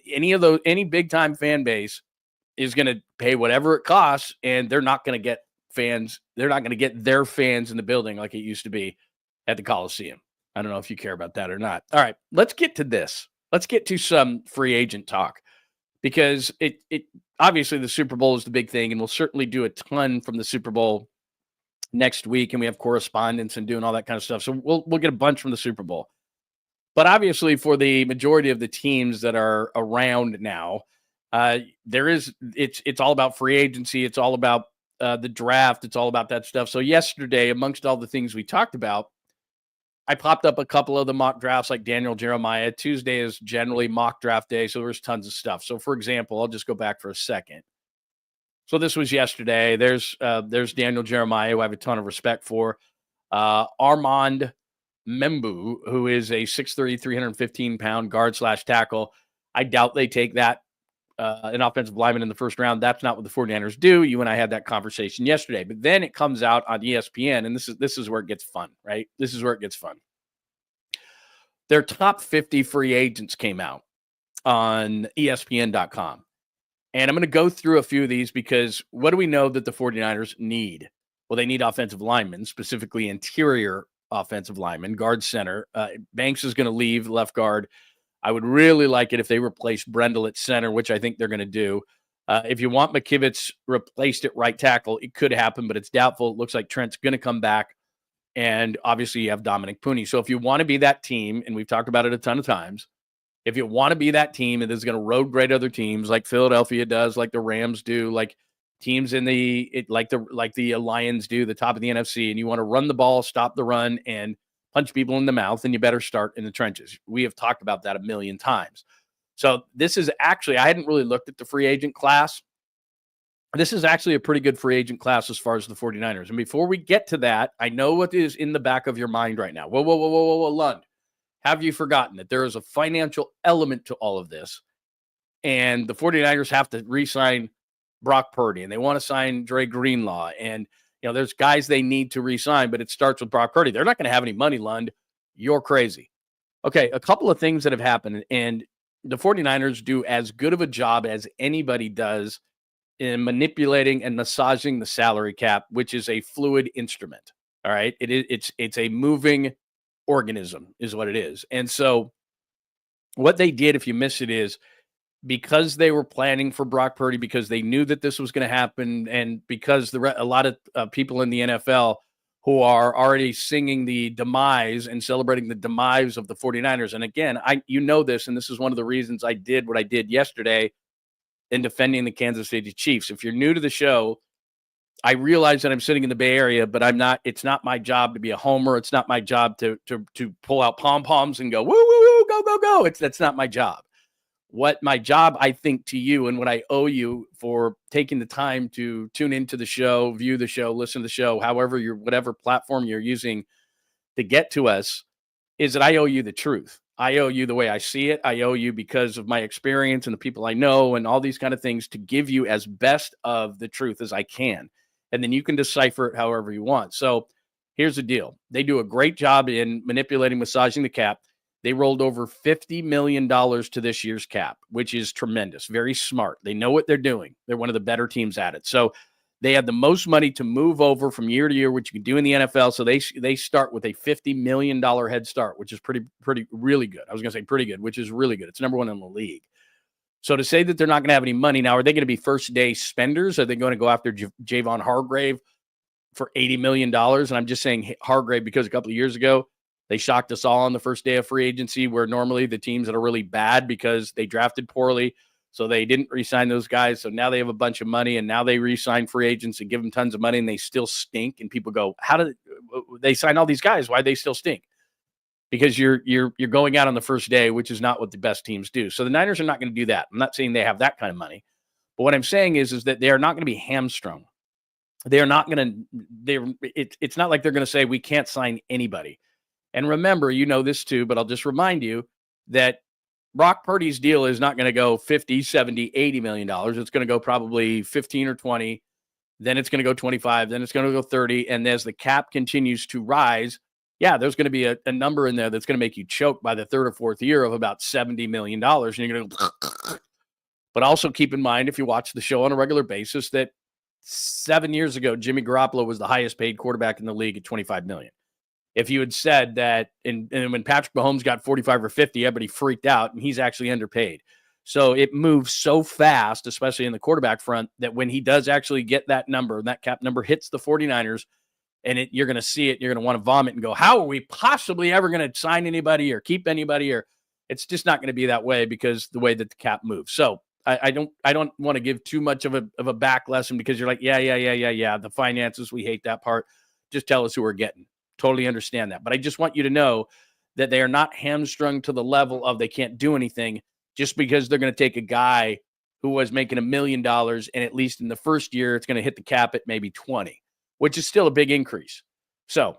Any big time fan base is going to pay whatever it costs, and they're not going to get fans. They're not going to get their fans in the building like it used to be at the Coliseum. I don't know if you care about that or not. All right, let's get to this. Let's get to some free agent talk, because it obviously the Super Bowl is the big thing, and we'll certainly do a ton from the Super Bowl next week, and we have correspondence and doing all that kind of stuff. So we'll get a bunch from the Super Bowl. But obviously, for the majority of the teams that are around now, it's all about free agency. It's all about the draft. It's all about that stuff. So yesterday, amongst all the things we talked about, I popped up a couple of the mock drafts like Daniel Jeremiah. Tuesday is generally mock draft day, so there's tons of stuff. So, for example, I'll just go back for a second. So this was yesterday. There's Daniel Jeremiah, who I have a ton of respect for. Armand Membu, who is a 6'3", 315-pound guard/tackle. I doubt they take that, an offensive lineman in the first round. That's not what the 49ers do. You and I had that conversation yesterday. But then it comes out on ESPN, and this is where it gets fun, right? This is where it gets fun. Their top 50 free agents came out on ESPN.com. And I'm going to go through a few of these because what do we know that the 49ers need? Well, they need offensive linemen, specifically interior offensive linemen, guard, center. Banks is going to leave left guard. I would really like it if they replace Brendel at center, which I think they're going to do. If you want McKivitz replaced at right tackle, it could happen, but it's doubtful. It looks like Trent's going to come back. And obviously you have Dominic Pooney. So if you want to be that team, and we've talked about it a ton of times, if you want to be that team that is going to road grade other teams like Philadelphia does, like the Rams do, like teams in like the Lions do, the top of the NFC, and you want to run the ball, stop the run, and punch people in the mouth, then you better start in the trenches. We have talked about that a million times. So this is actually, I hadn't really looked at the free agent class. This is actually a pretty good free agent class as far as the 49ers. And before we get to that, I know what is in the back of your mind right now. Whoa, Lund. Have you forgotten that there is a financial element to all of this? And the 49ers have to re-sign Brock Purdy, and they want to sign Dre Greenlaw. And, there's guys they need to re-sign, but it starts with Brock Purdy. They're not going to have any money, Lund. You're crazy. Okay, a couple of things that have happened, and the 49ers do as good of a job as anybody does in manipulating and massaging the salary cap, which is a fluid instrument. All right. It's a moving organism is what it is. And so what they did, if you miss it, is because they were planning for Brock Purdy, because they knew that this was going to happen, and because a lot of people in the NFL who are already singing the demise and celebrating the demise of the 49ers. And again, this, and this is one of the reasons I did what I did yesterday in defending the Kansas City Chiefs. If you're new to the show, I realize that I'm sitting in the Bay Area, but I'm not. It's not my job to be a homer. It's not my job to pull out pom-poms and go, woo, woo, woo, go, go, go. That's not my job. What my job, I think, to you, and what I owe you for taking the time to tune into the show, view the show, listen to the show, whatever platform you're using to get to us, is that I owe you the truth. I owe you the way I see it. I owe you, because of my experience and the people I know and all these kind of things, to give you as best of the truth as I can. And then you can decipher it however you want. So here's the deal. They do a great job in manipulating, massaging the cap. They rolled over $50 million to this year's cap, which is tremendous. Very smart. They know what they're doing. They're one of the better teams at it. So they have the most money to move over from year to year, which you can do in the NFL. So they start with a $50 million head start, which is really good. I was going to say pretty good, which is really good. It's number one in the league. So to say that they're not going to have any money now, are they going to be first-day spenders? Are they going to go after Javon Hargrave for $80 million? And I'm just saying Hargrave because a couple of years ago, they shocked us all on the first day of free agency, where normally the teams that are really bad because they drafted poorly, so they didn't re-sign those guys. So now they have a bunch of money, and now they re-sign free agents and give them tons of money, and they still stink. And people go, how did they sign all these guys? Why do they still stink? Because you're going out on the first day, which is not what the best teams do. So the Niners are not going to do that. I'm not saying they have that kind of money. But what I'm saying is that they are not going to be hamstrung. They are not going to – it's not like they're going to say we can't sign anybody. And remember, you know this too, but I'll just remind you that Brock Purdy's deal is not going to go 50, 70, $80 million. It's going to go probably 15 or 20. Then it's going to go 25. Then it's going to go 30. And as the cap continues to rise, yeah, there's going to be a number in there that's going to make you choke by the third or fourth year of about $70 million. And you're going to go, but also keep in mind, if you watch the show on a regular basis, that 7 years ago, Jimmy Garoppolo was the highest paid quarterback in the league at $25 million. If you had said that, and when Patrick Mahomes got 45 or 50, everybody freaked out, and he's actually underpaid. So it moves so fast, especially in the quarterback front, that when he does actually get that number, and that cap number hits the 49ers, And you're going to see it. You're going to want to vomit and go, how are we possibly ever going to sign anybody or keep anybody? Or it's just not going to be that way because the way that the cap moves. So I don't want to give too much of a back lesson because you're like, yeah. The finances, we hate that part. Just tell us who we're getting. Totally understand that. But I just want you to know that they are not hamstrung to the level of they can't do anything just because they're going to take a guy who was making $1 million. And at least in the first year, it's going to hit the cap at maybe 20, which is still a big increase. So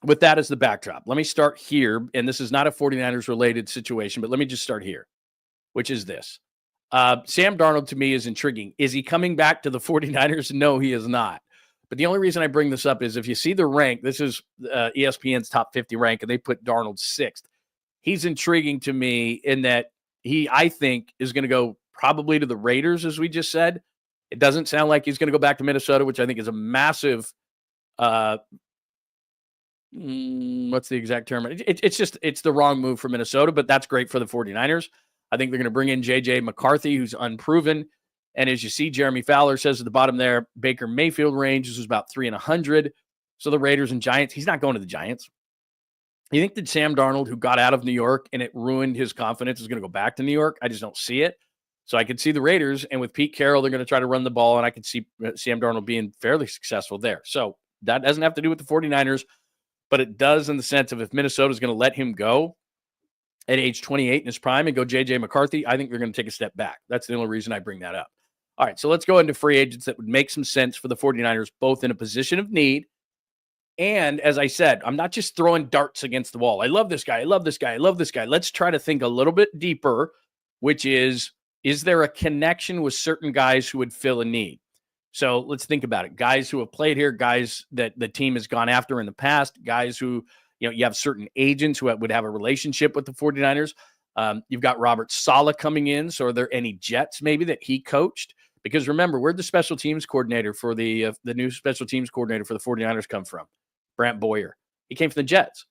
with that as the backdrop, let me start here. And this is not a 49ers related situation, but let me just start here, which is this. Sam Darnold to me is intriguing. Is he coming back to the 49ers? No, he is not. But the only reason I bring this up is if you see the rank, this is ESPN's top 50 rank, and they put Darnold 6th. He's intriguing to me in that he, I think, is going to go probably to the Raiders, as we just said. It doesn't sound like he's going to go back to Minnesota, which I think is a massive what's the exact term? It's the wrong move for Minnesota, but that's great for the 49ers. I think they're going to bring in J.J. McCarthy, who's unproven. And as you see, Jeremy Fowler says at the bottom there, Baker Mayfield range is about 300. So the Raiders and Giants, he's not going to the Giants. You think that Sam Darnold, who got out of New York and it ruined his confidence, is going to go back to New York? I just don't see it. So I could see the Raiders, and with Pete Carroll, they're going to try to run the ball, and I could see Sam Darnold being fairly successful there. So that doesn't have to do with the 49ers, but it does in the sense of if Minnesota is going to let him go at age 28 in his prime and go J.J. McCarthy, I think they're going to take a step back. That's the only reason I bring that up. All right, so let's go into free agents that would make some sense for the 49ers, both in a position of need. And as I said, I'm not just throwing darts against the wall. I love this guy. I love this guy. I love this guy. Let's try to think a little bit deeper, which is there a connection with certain guys who would fill a need? So let's think about it. Guys who have played here, guys that the team has gone after in the past, guys who, you have certain agents who would have a relationship with the 49ers. You've got Robert Saleh coming in. So are there any Jets maybe that he coached? Because remember, where'd the special teams coordinator for the new special teams coordinator for the 49ers come from? Brant Boyer. He came from the Jets.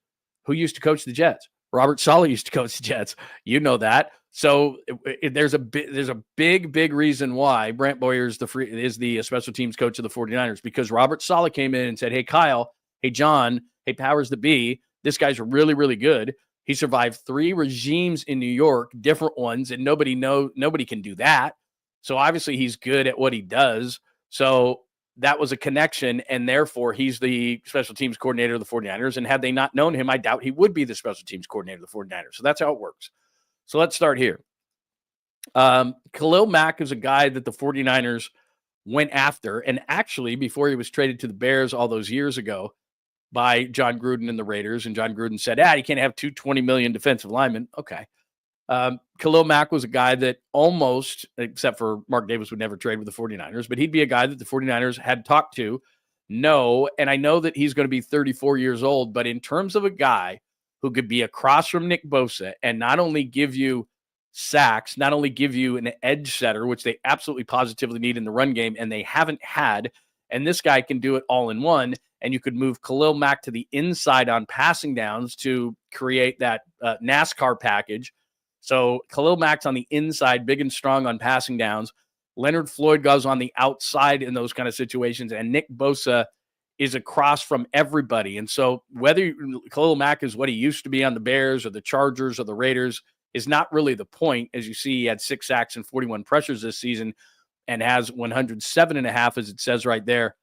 Who used to coach the Jets? Robert Saleh used to coach the Jets. You know that. So there's a big reason why Brant Boyer is the special teams coach of the 49ers, because Robert Saleh came in and said, hey, Kyle, hey, John, hey, powers that be, this guy's really, really good. He survived 3 regimes in New York, different ones, and nobody can do that. So obviously he's good at what he does. So that was a connection, and therefore he's the special teams coordinator of the 49ers. And had they not known him, I doubt he would be the special teams coordinator of the 49ers. So that's how it works. So let's start here. Khalil Mack is a guy that the 49ers went after. And actually, before he was traded to the Bears all those years ago by John Gruden and the Raiders, and John Gruden said, you can't have 2 $20 million defensive linemen. Okay. Khalil Mack was a guy that almost, except for Mark Davis, would never trade with the 49ers, but he'd be a guy that the 49ers had talked to. No, and I know that he's going to be 34 years old, but in terms of a guy who could be across from Nick Bosa and not only give you sacks, not only give you an edge setter, which they absolutely positively need in the run game, and they haven't had, and this guy can do it all in one, and you could move Khalil Mack to the inside on passing downs to create that NASCAR package. So Khalil Mack's on the inside, big and strong on passing downs. Leonard Floyd goes on the outside in those kind of situations, and Nick Bosa is across from everybody. And so whether Khalil Mack is what he used to be on the Bears or the Chargers or the Raiders is not really the point. As you see, he had 6 sacks and 41 pressures this season and has 107.5, as it says right there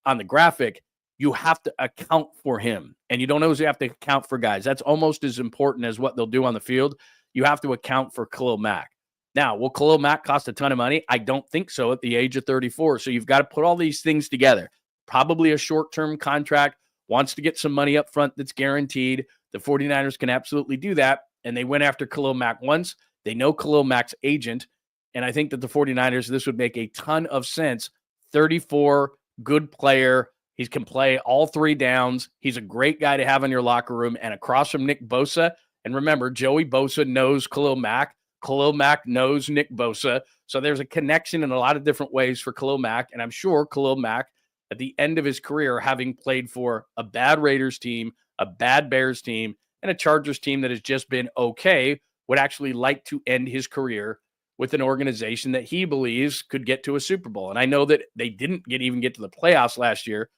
on the graphic. You have to account for him, and you don't always have to account for guys. That's almost as important as what they'll do on the field. You have to account for Khalil Mack. Now, will Khalil Mack cost a ton of money? I don't think so at the age of 34. So you've got to put all these things together. Probably a short-term contract, wants to get some money up front that's guaranteed. The 49ers can absolutely do that, and they went after Khalil Mack once. They know Khalil Mack's agent, and I think that the 49ers, this would make a ton of sense. 34, good player. He can play all 3 downs. He's a great guy to have in your locker room, and across from Nick Bosa. And remember, Joey Bosa knows Khalil Mack. Khalil Mack knows Nick Bosa. So there's a connection in a lot of different ways for Khalil Mack. And I'm sure Khalil Mack, at the end of his career, having played for a bad Raiders team, a bad Bears team, and a Chargers team that has just been okay, would actually like to end his career with an organization that he believes could get to a Super Bowl. And I know that they didn't even get to the playoffs last year,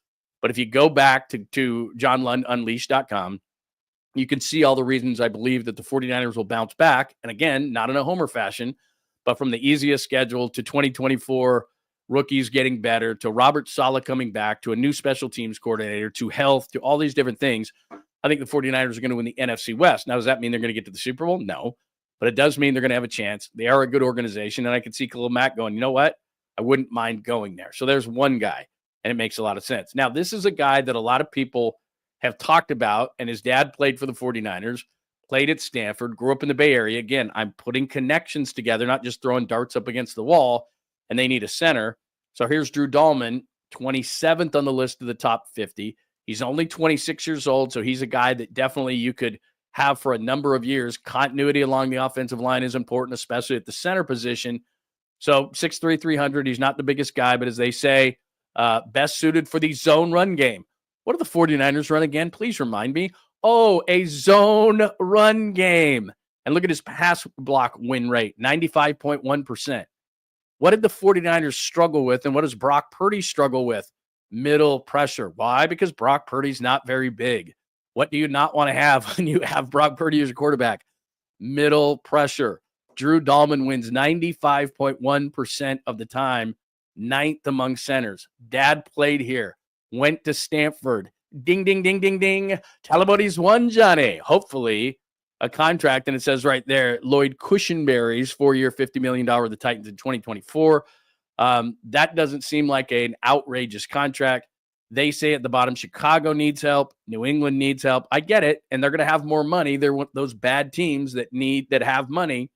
But if you go back to JohnLundUnleashed.com, you can see all the reasons I believe that the 49ers will bounce back. And again, not in a homer fashion, but from the easiest schedule to 2024 rookies getting better, to Robert Saleh coming back, to a new special teams coordinator, to health, to all these different things, I think the 49ers are going to win the NFC West. Now, does that mean they're going to get to the Super Bowl? No. But it does mean they're going to have a chance. They are a good organization, and I can see Khalil Mack going, you know what? I wouldn't mind going there. So there's one guy, and it makes a lot of sense. Now, this is a guy that a lot of people have talked about, and his dad played for the 49ers, played at Stanford, grew up in the Bay Area. Again, I'm putting connections together, not just throwing darts up against the wall, and they need a center. So here's Drew Dalman, 27th on the list of the top 50. He's only 26 years old, so he's a guy that definitely you could have for a number of years. Continuity along the offensive line is important, especially at the center position. So 6'3", 300, he's not the biggest guy, but as they say, best suited for the zone run game. What do the 49ers run again? Please remind me. Oh, a zone run game. And look at his pass block win rate, 95.1%. What did the 49ers struggle with, and what does Brock Purdy struggle with? Middle pressure. Why? Because Brock Purdy's not very big. What do you not want to have when you have Brock Purdy as your quarterback? Middle pressure. Drew Dalman wins 95.1% of the time, 9th among centers. Dad played here, went to Stanford. Ding, ding, ding, ding, ding. Talibodi's won, Johnny. Hopefully a contract, and it says right there, Lloyd Cushenberry's 4-year, $50 million with the Titans in 2024. That doesn't seem like an outrageous contract. They say at the bottom, Chicago needs help. New England needs help. I get it, and they're going to have more money. They're those bad teams that have money,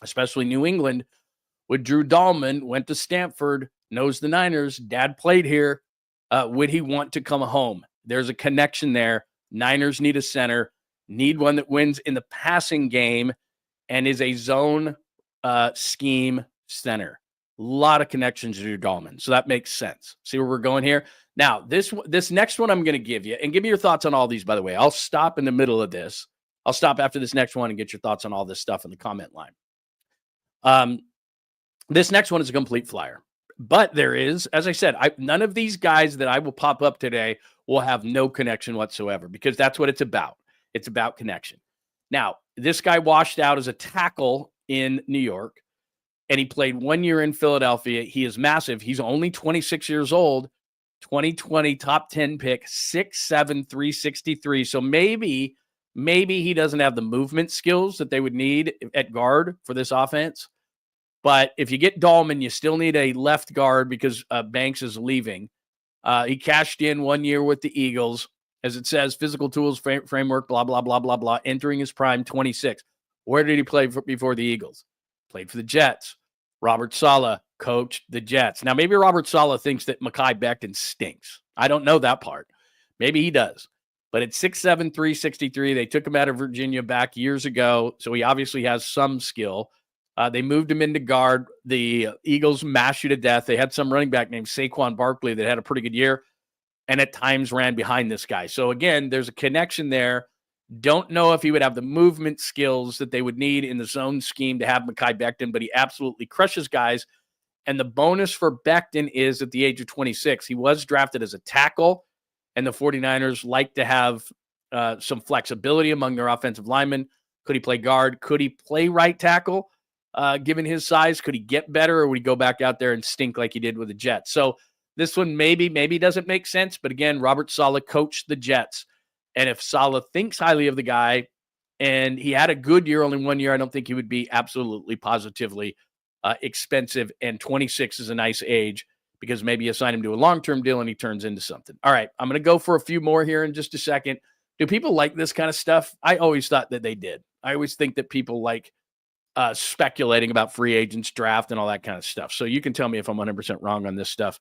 especially New England. With Drew Dalman, went to Stanford, knows the Niners. Dad played here. Would he want to come home? There's a connection there. Niners need a center, need one that wins in the passing game and is a zone scheme center. A lot of connections to Drew Dalman. So that makes sense. See where we're going here? Now, this next one I'm going to give you, and give me your thoughts on all these, by the way. I'll stop in the middle of this. I'll stop after this next one and get your thoughts on all this stuff in the comment line. This next one is a complete flyer. But there is, as I said, none of these guys that I will pop up today will have no connection whatsoever, because that's what it's about. It's about connection. Now, this guy washed out as a tackle in New York, and he played 1 year in Philadelphia. He is massive. He's only 26 years old, 2020 top 10 pick, 6'7", 363. So maybe he doesn't have the movement skills that they would need at guard for this offense. But if you get Dalman, you still need a left guard because Banks is leaving. He cashed in 1 year with the Eagles. As it says, physical tools, framework, blah, blah, blah, blah, blah, entering his prime, 26. Where did he play before the Eagles? Played for the Jets. Robert Saleh coached the Jets. Now, maybe Robert Saleh thinks that Mekhi Becton stinks. I don't know that part. Maybe he does. But at 6'7", 363, they took him out of Virginia back years ago, so he obviously has some skill. They moved him into guard. The Eagles mashed you to death. They had some running back named Saquon Barkley that had a pretty good year and at times ran behind this guy. So, again, there's a connection there. Don't know if he would have the movement skills that they would need in the zone scheme to have Mekhi Becton, but he absolutely crushes guys. And the bonus for Becton is at the age of 26. He was drafted as a tackle, and the 49ers like to have some flexibility among their offensive linemen. Could he play guard? Could he play right tackle? Given his size, could he get better, or would he go back out there and stink like he did with the Jets? So this one maybe doesn't make sense. But again, Robert Saleh coached the Jets. And if Saleh thinks highly of the guy and he had a good year, only 1 year, I don't think he would be absolutely positively expensive. And 26 is a nice age because maybe you assign him to a long-term deal and he turns into something. All right, I'm going to go for a few more here in just a second. Do people like this kind of stuff? I always thought that they did. I always think that people like speculating about free agents, draft, and all that kind of stuff. So you can tell me if I'm 100% wrong on this stuff.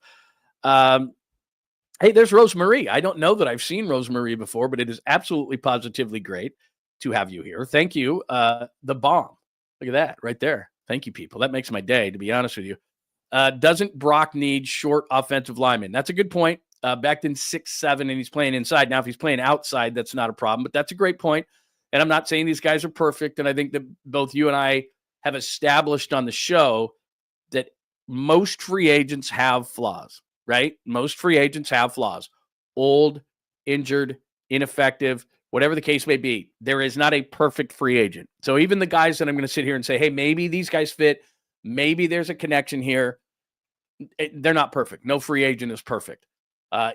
Hey, there's Rosemarie. I don't know that I've seen Rosemarie before, but it is absolutely positively great to have you here. Thank you. The bomb. Look at that right there. Thank you, people. That makes my day, to be honest with you. Doesn't Brock need short offensive linemen? That's a good point. Becton 6'7", and he's playing inside. Now, if he's playing outside, that's not a problem, but that's a great point. And I'm not saying these guys are perfect, and I think that both you and I have established on the show that most free agents have flaws, right? Most free agents have flaws. old, injured, ineffective, whatever the case may be. There is not a perfect free agent. So even the guys that I'm going to sit here and say, hey, maybe these guys fit, maybe there's a connection here, they're not perfect. No free agent is perfect.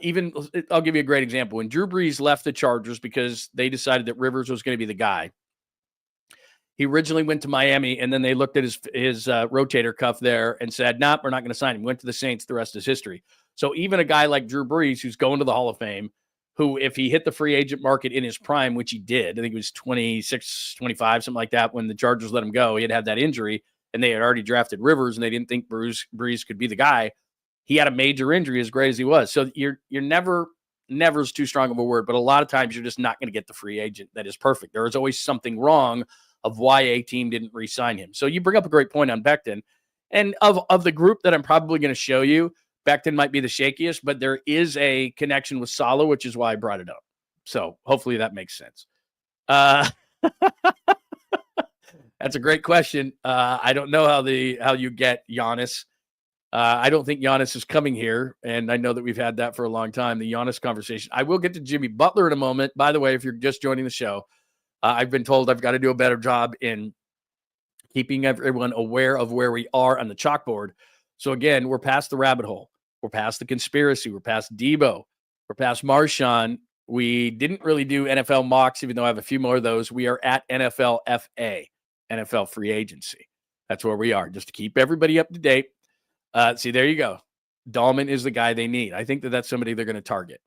Even I'll give you a great example. When Drew Brees left the Chargers because they decided that Rivers was going to be the guy, he originally went to Miami, and then they looked at his rotator cuff there and said, nope, we're not going to sign him. Went to the Saints. The rest is history. So even a guy like Drew Brees, who's going to the Hall of Fame, who, if he hit the free agent market in his prime, which he did, I think it was 26, 25, something like that, when the Chargers let him go, he had that injury, and they had already drafted Rivers, and they didn't think Brees could be the guy. He had a major injury, as great as he was. So you're never is too strong of a word, but a lot of times you're just not going to get the free agent that is perfect. There is always something wrong of why a team didn't re-sign him. So you bring up a great point on Becton. And of the group that I'm probably going to show you, Becton might be the shakiest, but there is a connection with Saleh, which is why I brought it up. So hopefully that makes sense. That's a great question. I don't know how you get Giannis. I don't think Giannis is coming here, and I know that we've had that for a long time, the Giannis conversation. I will get to Jimmy Butler in a moment. By the way, if you're just joining the show, I've been told I've got to do a better job in keeping everyone aware of where we are on the chalkboard. So again, we're past the rabbit hole. We're past the conspiracy. We're past Debo. We're past Marshawn. We didn't really do NFL mocks, even though I have a few more of those. We are at NFL FA, NFL free agency. That's where we are, just to keep everybody up to date. See, there you go. Dahlman is the guy they need. I think that's somebody they're going to target.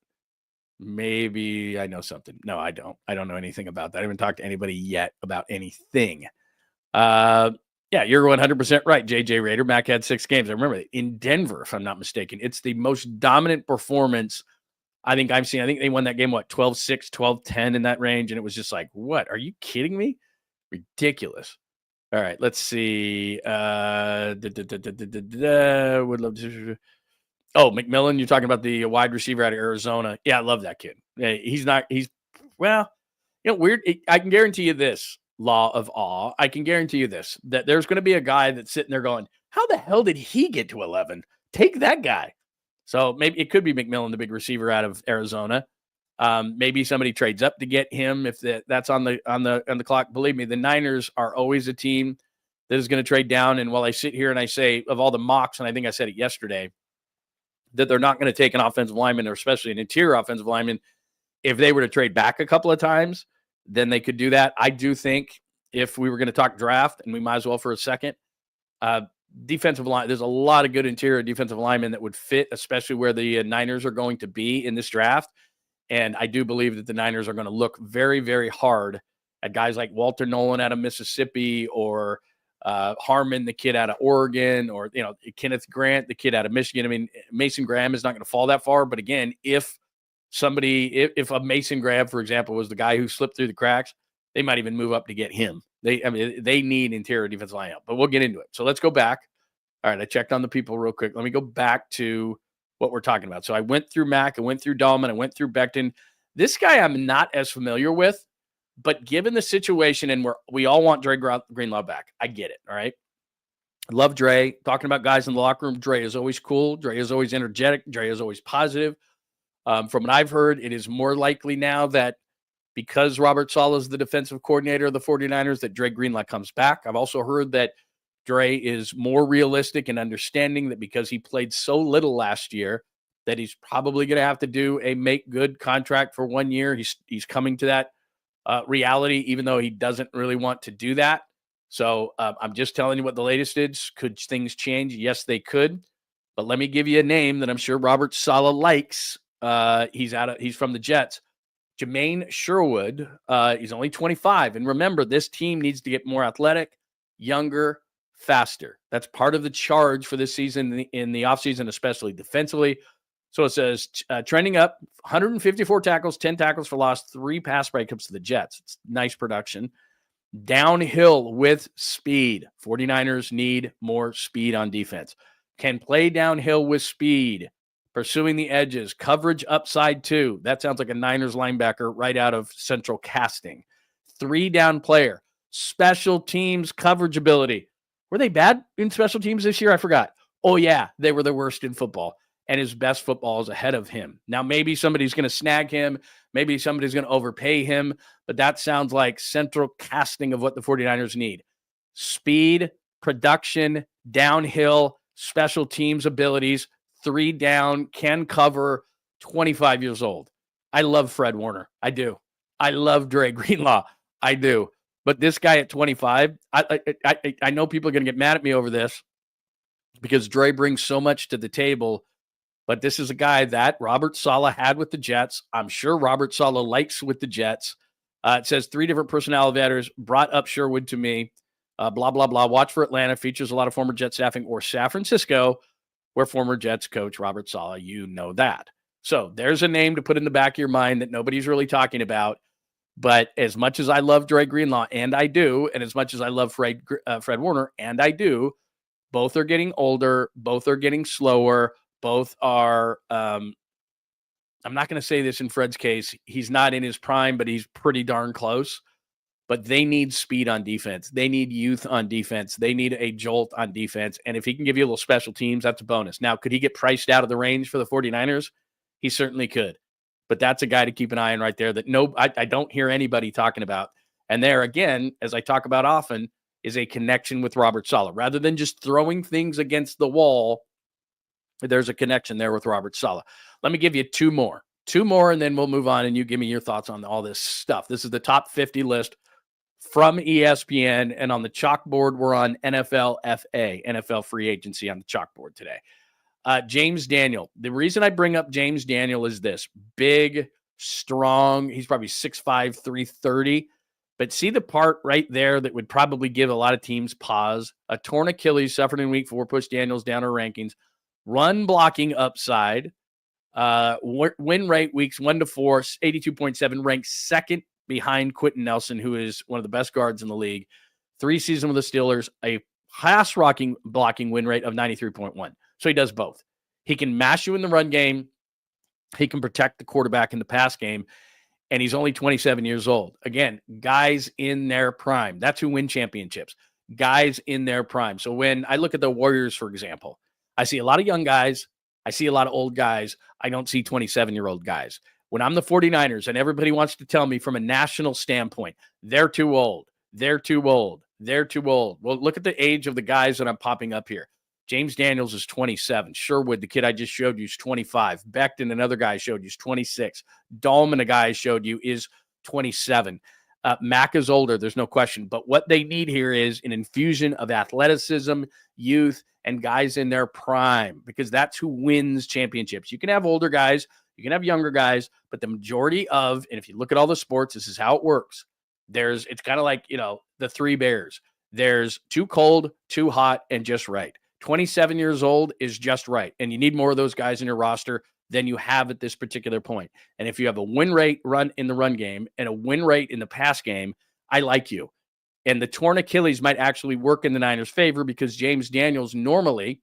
Maybe I know something. No, I don't. I don't know anything about that. I haven't talked to anybody yet about anything. Yeah, you're 100% right, JJ Raider. Mac had 6 games. I remember it in Denver, if I'm not mistaken. It's the most dominant performance I think I've seen. I think they won that game, 12-6, 12-10 in that range. And it was just like, what? Are you kidding me? Ridiculous. All right, let's see. Would love to. Oh, McMillan, you're talking about the wide receiver out of Arizona. Yeah, I love that kid. Well, weird. I can guarantee you this, law of awe. I can guarantee you this, that there's going to be a guy that's sitting there going, how the hell did he get to 11? Take that guy. So maybe it could be McMillan, the big receiver out of Arizona. Maybe somebody trades up to get him if that's on the clock. Believe me, the Niners are always a team that is going to trade down. And while I sit here and I say of all the mocks, and I think I said it yesterday, that they're not going to take an offensive lineman, or especially an interior offensive lineman, if they were to trade back a couple of times, then they could do that. I do think if we were going to talk draft, and we might as well for a second, defensive line, there's a lot of good interior defensive linemen that would fit, especially where the Niners are going to be in this draft. And I do believe that the Niners are going to look very, very hard at guys like Walter Nolan out of Mississippi, or Harmon, the kid out of Oregon, or Kenneth Grant, the kid out of Michigan. I mean, Mason Graham is not going to fall that far. But again, if a Mason Graham, for example, was the guy who slipped through the cracks, they might even move up to get him. They need interior defensive line help. But we'll get into it. So let's go back. All right, I checked on the people real quick. Let me go back to what we're talking about. So I went through Mac, I went through Dahlman, I went through Becton. This guy I'm not as familiar with, but given the situation, and we all want Dre Greenlaw back. I get it, all right? I love Dre. Talking about guys in the locker room, Dre is always cool. Dre is always energetic. Dre is always positive. From what I've heard, it is more likely now that because Robert Saleh is the defensive coordinator of the 49ers, that Dre Greenlaw comes back. I've also heard that Dre is more realistic and understanding that because he played so little last year, that he's probably going to have to do a make good contract for 1 year. He's coming to that reality, even though he doesn't really want to do that. So I'm just telling you what the latest is. Could things change? Yes, they could. But let me give you a name that I'm sure Robert Saleh likes. He's from the Jets. Jermaine Sherwood. He's only 25. And remember, this team needs to get more athletic, younger, faster. That's part of the charge for this season in the offseason, especially defensively. So it says trending up, 154 tackles, 10 tackles for loss, 3 pass breakups to the Jets. It's nice production. Downhill with speed. 49ers need more speed on defense. Can play downhill with speed. Pursuing the edges. Coverage upside too. That sounds like a Niners linebacker right out of Central Casting. 3-down player. Special teams coverage ability. Were they bad in special teams this year? I forgot. Oh, yeah, they were the worst in football. and his best football is ahead of him. Now, maybe somebody's going to snag him. Maybe somebody's going to overpay him, but that sounds like central casting of what the 49ers need. Speed, production, downhill, special teams abilities, 3 down, can cover, 25 years old. I love Fred Warner. I do. I love Dre Greenlaw. I do. But this guy at 25, I know people are going to get mad at me over this because Dre brings so much to the table. But this is a guy that Robert Saleh had with the Jets. I'm sure Robert Saleh likes with the Jets. It says 3 different personnel evaluators brought up Sherwood to me. Blah, blah, blah. Watch for Atlanta. Features a lot of former Jet staffing, or San Francisco, where former Jets coach Robert Saleh. You know that. So there's a name to put in the back of your mind that nobody's really talking about. But as much as I love Dre Greenlaw, and I do, and as much as I love Fred Warner, and I do, both are getting older. Both are getting slower. Both are, I'm not going to say this in Fred's case. He's not in his prime, but he's pretty darn close. But they need speed on defense. They need youth on defense. They need a jolt on defense. And if he can give you a little special teams, that's a bonus. Now, could he get priced out of the range for the 49ers? He certainly could. But that's a guy to keep an eye on right there that I don't hear anybody talking about. And there, again, as I talk about often, is a connection with Robert Saleh. Rather than just throwing things against the wall, there's a connection there with Robert Saleh. Let me give you 2 more. 2 more, and then we'll move on, and you give me your thoughts on all this stuff. This is the top 50 list from ESPN, and on the chalkboard, we're on NFL FA, NFL free agency on the chalkboard today. James Daniel. The reason I bring up James Daniel is this. Big, strong. He's probably 6'5", 330. But see the part right there that would probably give a lot of teams pause. A torn Achilles suffered in week 4, pushed Daniels down our rankings. Run blocking upside. Win rate weeks 1 to 4, 82.7, ranked second behind Quentin Nelson, who is one of the best guards in the league. 3 seasons with the Steelers, a pass blocking win rate of 93.1. So he does both. He can mash you in the run game. He can protect the quarterback in the pass game. And he's only 27 years old. Again, guys in their prime. That's who win championships. Guys in their prime. So when I look at the Warriors, for example, I see a lot of young guys. I see a lot of old guys. I don't see 27-year-old guys. When I'm the 49ers and everybody wants to tell me from a national standpoint, they're too old. They're too old. They're too old. Well, look at the age of the guys that I'm popping up here. James Daniels is 27. Sherwood, the kid I just showed you, is 25. Becton, another guy I showed you, is 26. Dahlman, a guy I showed you, is 27. Mack is older, there's no question. But what they need here is an infusion of athleticism, youth, and guys in their prime, because that's who wins championships. You can have older guys, you can have younger guys, but the majority of, and if you look at all the sports, this is how it works. It's kind of like, the 3 bears. There's too cold, too hot, and just right. 27 years old is just right. And you need more of those guys in your roster than you have at this particular point. And if you have a win rate run in the run game and a win rate in the pass game, I like you. And the torn Achilles might actually work in the Niners' favor, because James Daniels normally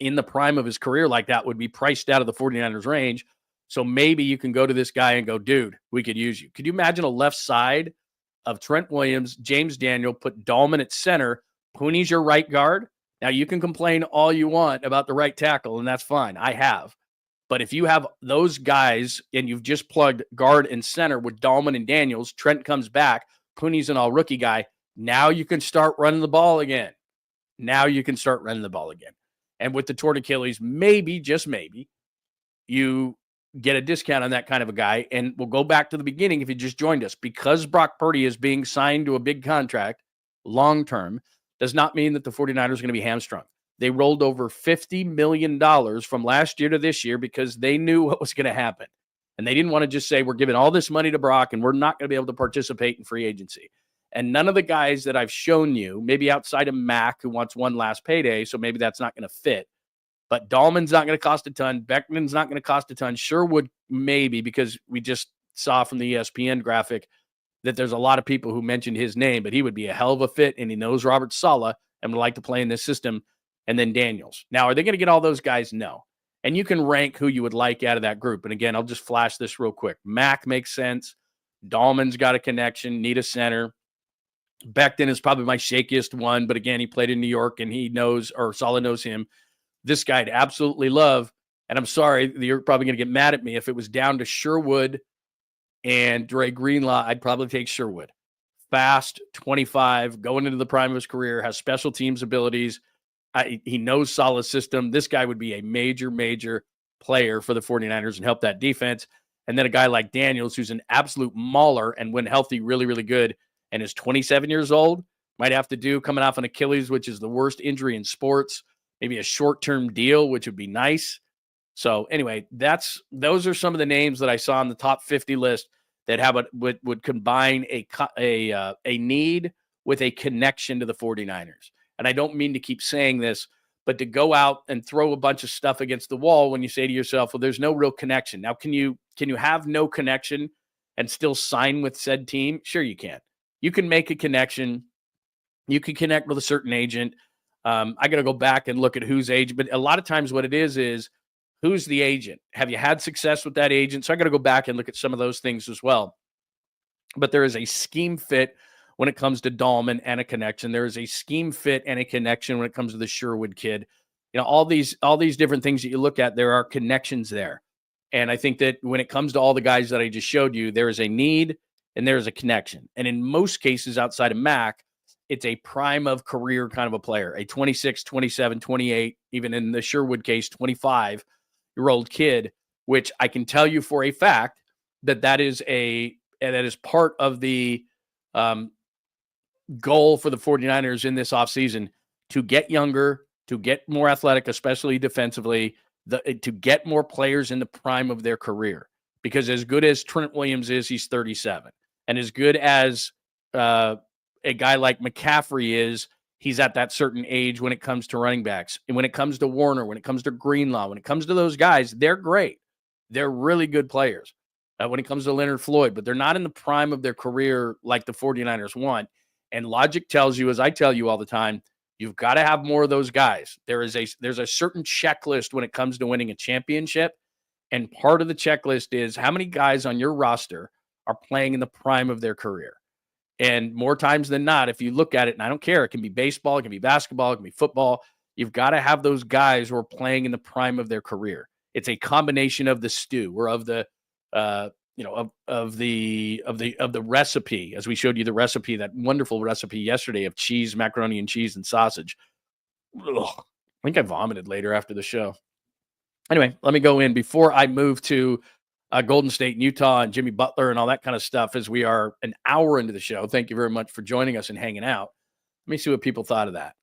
in the prime of his career like that would be priced out of the 49ers range. So maybe you can go to this guy and go, dude, we could use you. Could you imagine a left side of Trent Williams, James Daniel, put Dahlman at center, Pooney's your right guard? Now, you can complain all you want about the right tackle, and that's fine. I have. But if you have those guys and you've just plugged guard and center with Dahlman and Daniels, Trent comes back, Pooney's an all-rookie guy, now you can start running the ball again. And with the torn Achilles, maybe, just maybe, you get a discount on that kind of a guy. And we'll go back to the beginning if you just joined us. Because Brock Purdy is being signed to a big contract long-term, does not mean that the 49ers are going to be hamstrung. They rolled over $50 million from last year to this year because they knew what was going to happen. And they didn't want to just say, we're giving all this money to Brock and we're not going to be able to participate in free agency. And none of the guys that I've shown you, maybe outside of Mack, who wants one last payday, so maybe that's not going to fit. But Dahlman's not going to cost a ton. Beckman's not going to cost a ton. Sherwood maybe, because we just saw from the ESPN graphic that there's a lot of people who mentioned his name, but he would be a hell of a fit, and he knows Robert Saleh and would like to play in this system. And then Daniels. Now, are they going to get all those guys? No. And you can rank who you would like out of that group. And again, I'll just flash this real quick. Mack makes sense. Dahlman's got a connection, need a center. Becton is probably my shakiest one, but again, he played in New York and he knows, or Saleh knows him. this guy I'd absolutely love. And I'm sorry, you're probably going to get mad at me. If it was down to Sherwood and Dre Greenlaw, I'd probably take Sherwood. Fast, 25, going into the prime of his career, has special teams abilities. He knows solid system. This guy would be a major, major player for the 49ers and help that defense. And then a guy like Daniels, who's an absolute mauler and when healthy, really, really good, and is 27 years old, might have to do coming off an Achilles, which is the worst injury in sports, maybe a short-term deal, which would be nice. So anyway, those are some of the names that I saw on the top 50 list that would combine a need with a connection to the 49ers. And I don't mean to keep saying this, but to go out and throw a bunch of stuff against the wall when you say to yourself, well, there's no real connection. Now, can you have no connection and still sign with said team? Sure, you can. You can make a connection. You can connect with a certain agent. I got to go back and look at whose agent, but a lot of times what it is who's the agent? Have you had success with that agent? So I got to go back and look at some of those things as well. But there is a scheme fit when it comes to Dahlman and a connection. There is a scheme fit and a connection when it comes to the Sherwood kid. You know, all these different things that you look at, there are connections there. And I think that when it comes to all the guys that I just showed you, there is a need and there is a connection. And in most cases outside of Mac, it's a prime of career kind of a player, a 26, 27, 28, even in the Sherwood case, 25-year-old kid, which I can tell you for a fact that is part of the goal for the 49ers in this offseason, to get younger, to get more athletic, especially defensively, to get more players in the prime of their career. Because as good as Trent Williams is, he's 37. And as good as a guy like McCaffrey is, he's at that certain age when it comes to running backs. And when it comes to Warner, when it comes to Greenlaw, when it comes to those guys, they're great. They're really good players. When it comes to Leonard Floyd, but they're not in the prime of their career like the 49ers want. And logic tells you, as I tell you all the time, you've got to have more of those guys. There's a certain checklist when it comes to winning a championship. And part of the checklist is how many guys on your roster are playing in the prime of their career. And more times than not, if you look at it, and I don't care, it can be baseball, it can be basketball, it can be football. You've got to have those guys who are playing in the prime of their career. It's a combination of the stew or of the, of the recipe, as we showed you the recipe, that wonderful recipe yesterday of cheese, macaroni and cheese and sausage. Ugh, I think I vomited later after the show. Anyway, let me go in before I move to Golden State and Utah and Jimmy Butler and all that kind of stuff, as we are an hour into the show. Thank you very much for joining us and hanging out. Let me see what people thought of that,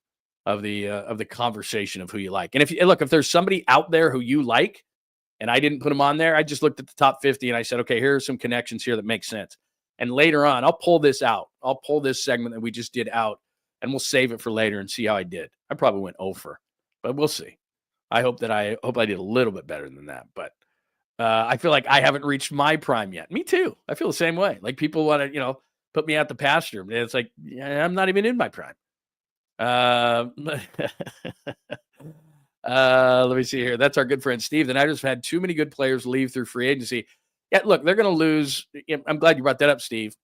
of the conversation of who you like. And if there's somebody out there who you like, and I didn't put them on there, I just looked at the top 50 and I said, okay, here are some connections here that make sense. And later on, I'll pull this out. I'll pull this segment that we just did out, and we'll save it for later and see how I did. I probably went over, but we'll see. I hope I did a little bit better than that, but I feel like I haven't reached my prime yet. Me too. I feel the same way. Like people want to, put me out the pasture. It's like, I'm not even in my prime. Let me see here. That's our good friend Steve. The Niners have had too many good players leave through free agency. Yeah, look, they're going to lose. I'm glad you brought that up, Steve.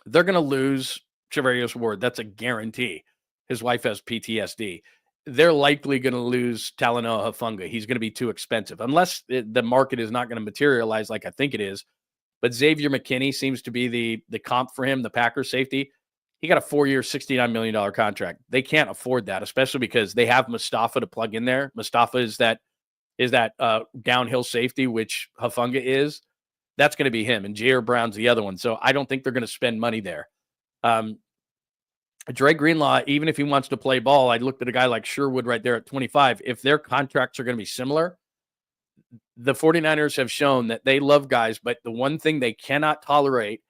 They're going to lose Charvarius Ward. That's a guarantee. His wife has PTSD. They're likely going to lose Talanoa Hufanga. He's going to be too expensive, unless the market is not going to materialize like I think it is. But Xavier McKinney seems to be the comp for him, the Packers safety. He got a 4-year, $69 million contract. They can't afford that, especially because they have Mustafa to plug in there. Mustafa is that downhill safety, which Hufanga is. That's going to be him, and Jair Brown's the other one. So I don't think they're going to spend money there. Dre Greenlaw, even if he wants to play ball, I looked at a guy like Sherwood right there at 25. If their contracts are going to be similar, the 49ers have shown that they love guys, but the one thing they cannot tolerate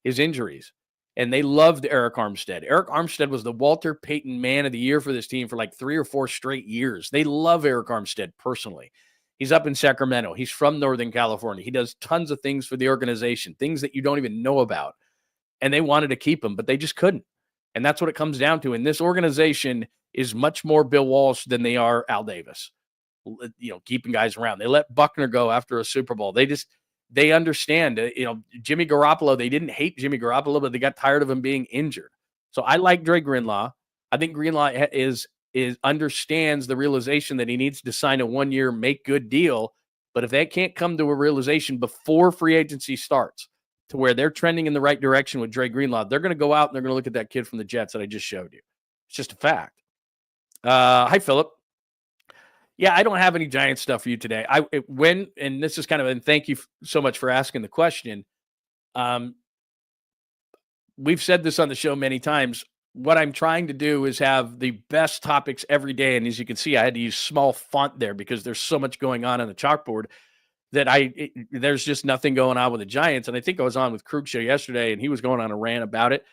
is injuries. And they loved Eric Armstead. Eric Armstead was the Walter Payton Man of the Year for this team for like 3 or 4 straight years. They love Eric Armstead personally. He's up in Sacramento. He's from Northern California. He does tons of things for the organization, things that you don't even know about. And they wanted to keep him, but they just couldn't. And that's what it comes down to. And this organization is much more Bill Walsh than they are Al Davis, keeping guys around. They let Buckner go after a Super Bowl. They understand, Jimmy Garoppolo, they didn't hate Jimmy Garoppolo, but they got tired of him being injured. So I like Dre Greenlaw. I think Greenlaw is understands the realization that he needs to sign a 1-year make good deal. But if they can't come to a realization before free agency starts to where they're trending in the right direction with Dre Greenlaw, they're going to go out and they're going to look at that kid from the Jets that I just showed you. It's just a fact. Hi, Philip. Yeah, I don't have any Giant stuff for you today. And this is and thank you so much for asking the question. We've said this on the show many times. What I'm trying to do is have the best topics every day. And as you can see, I had to use small font there because there's so much going on the chalkboard that there's just nothing going on with the Giants. And I think I was on with Krug Show yesterday and he was going on a rant about it.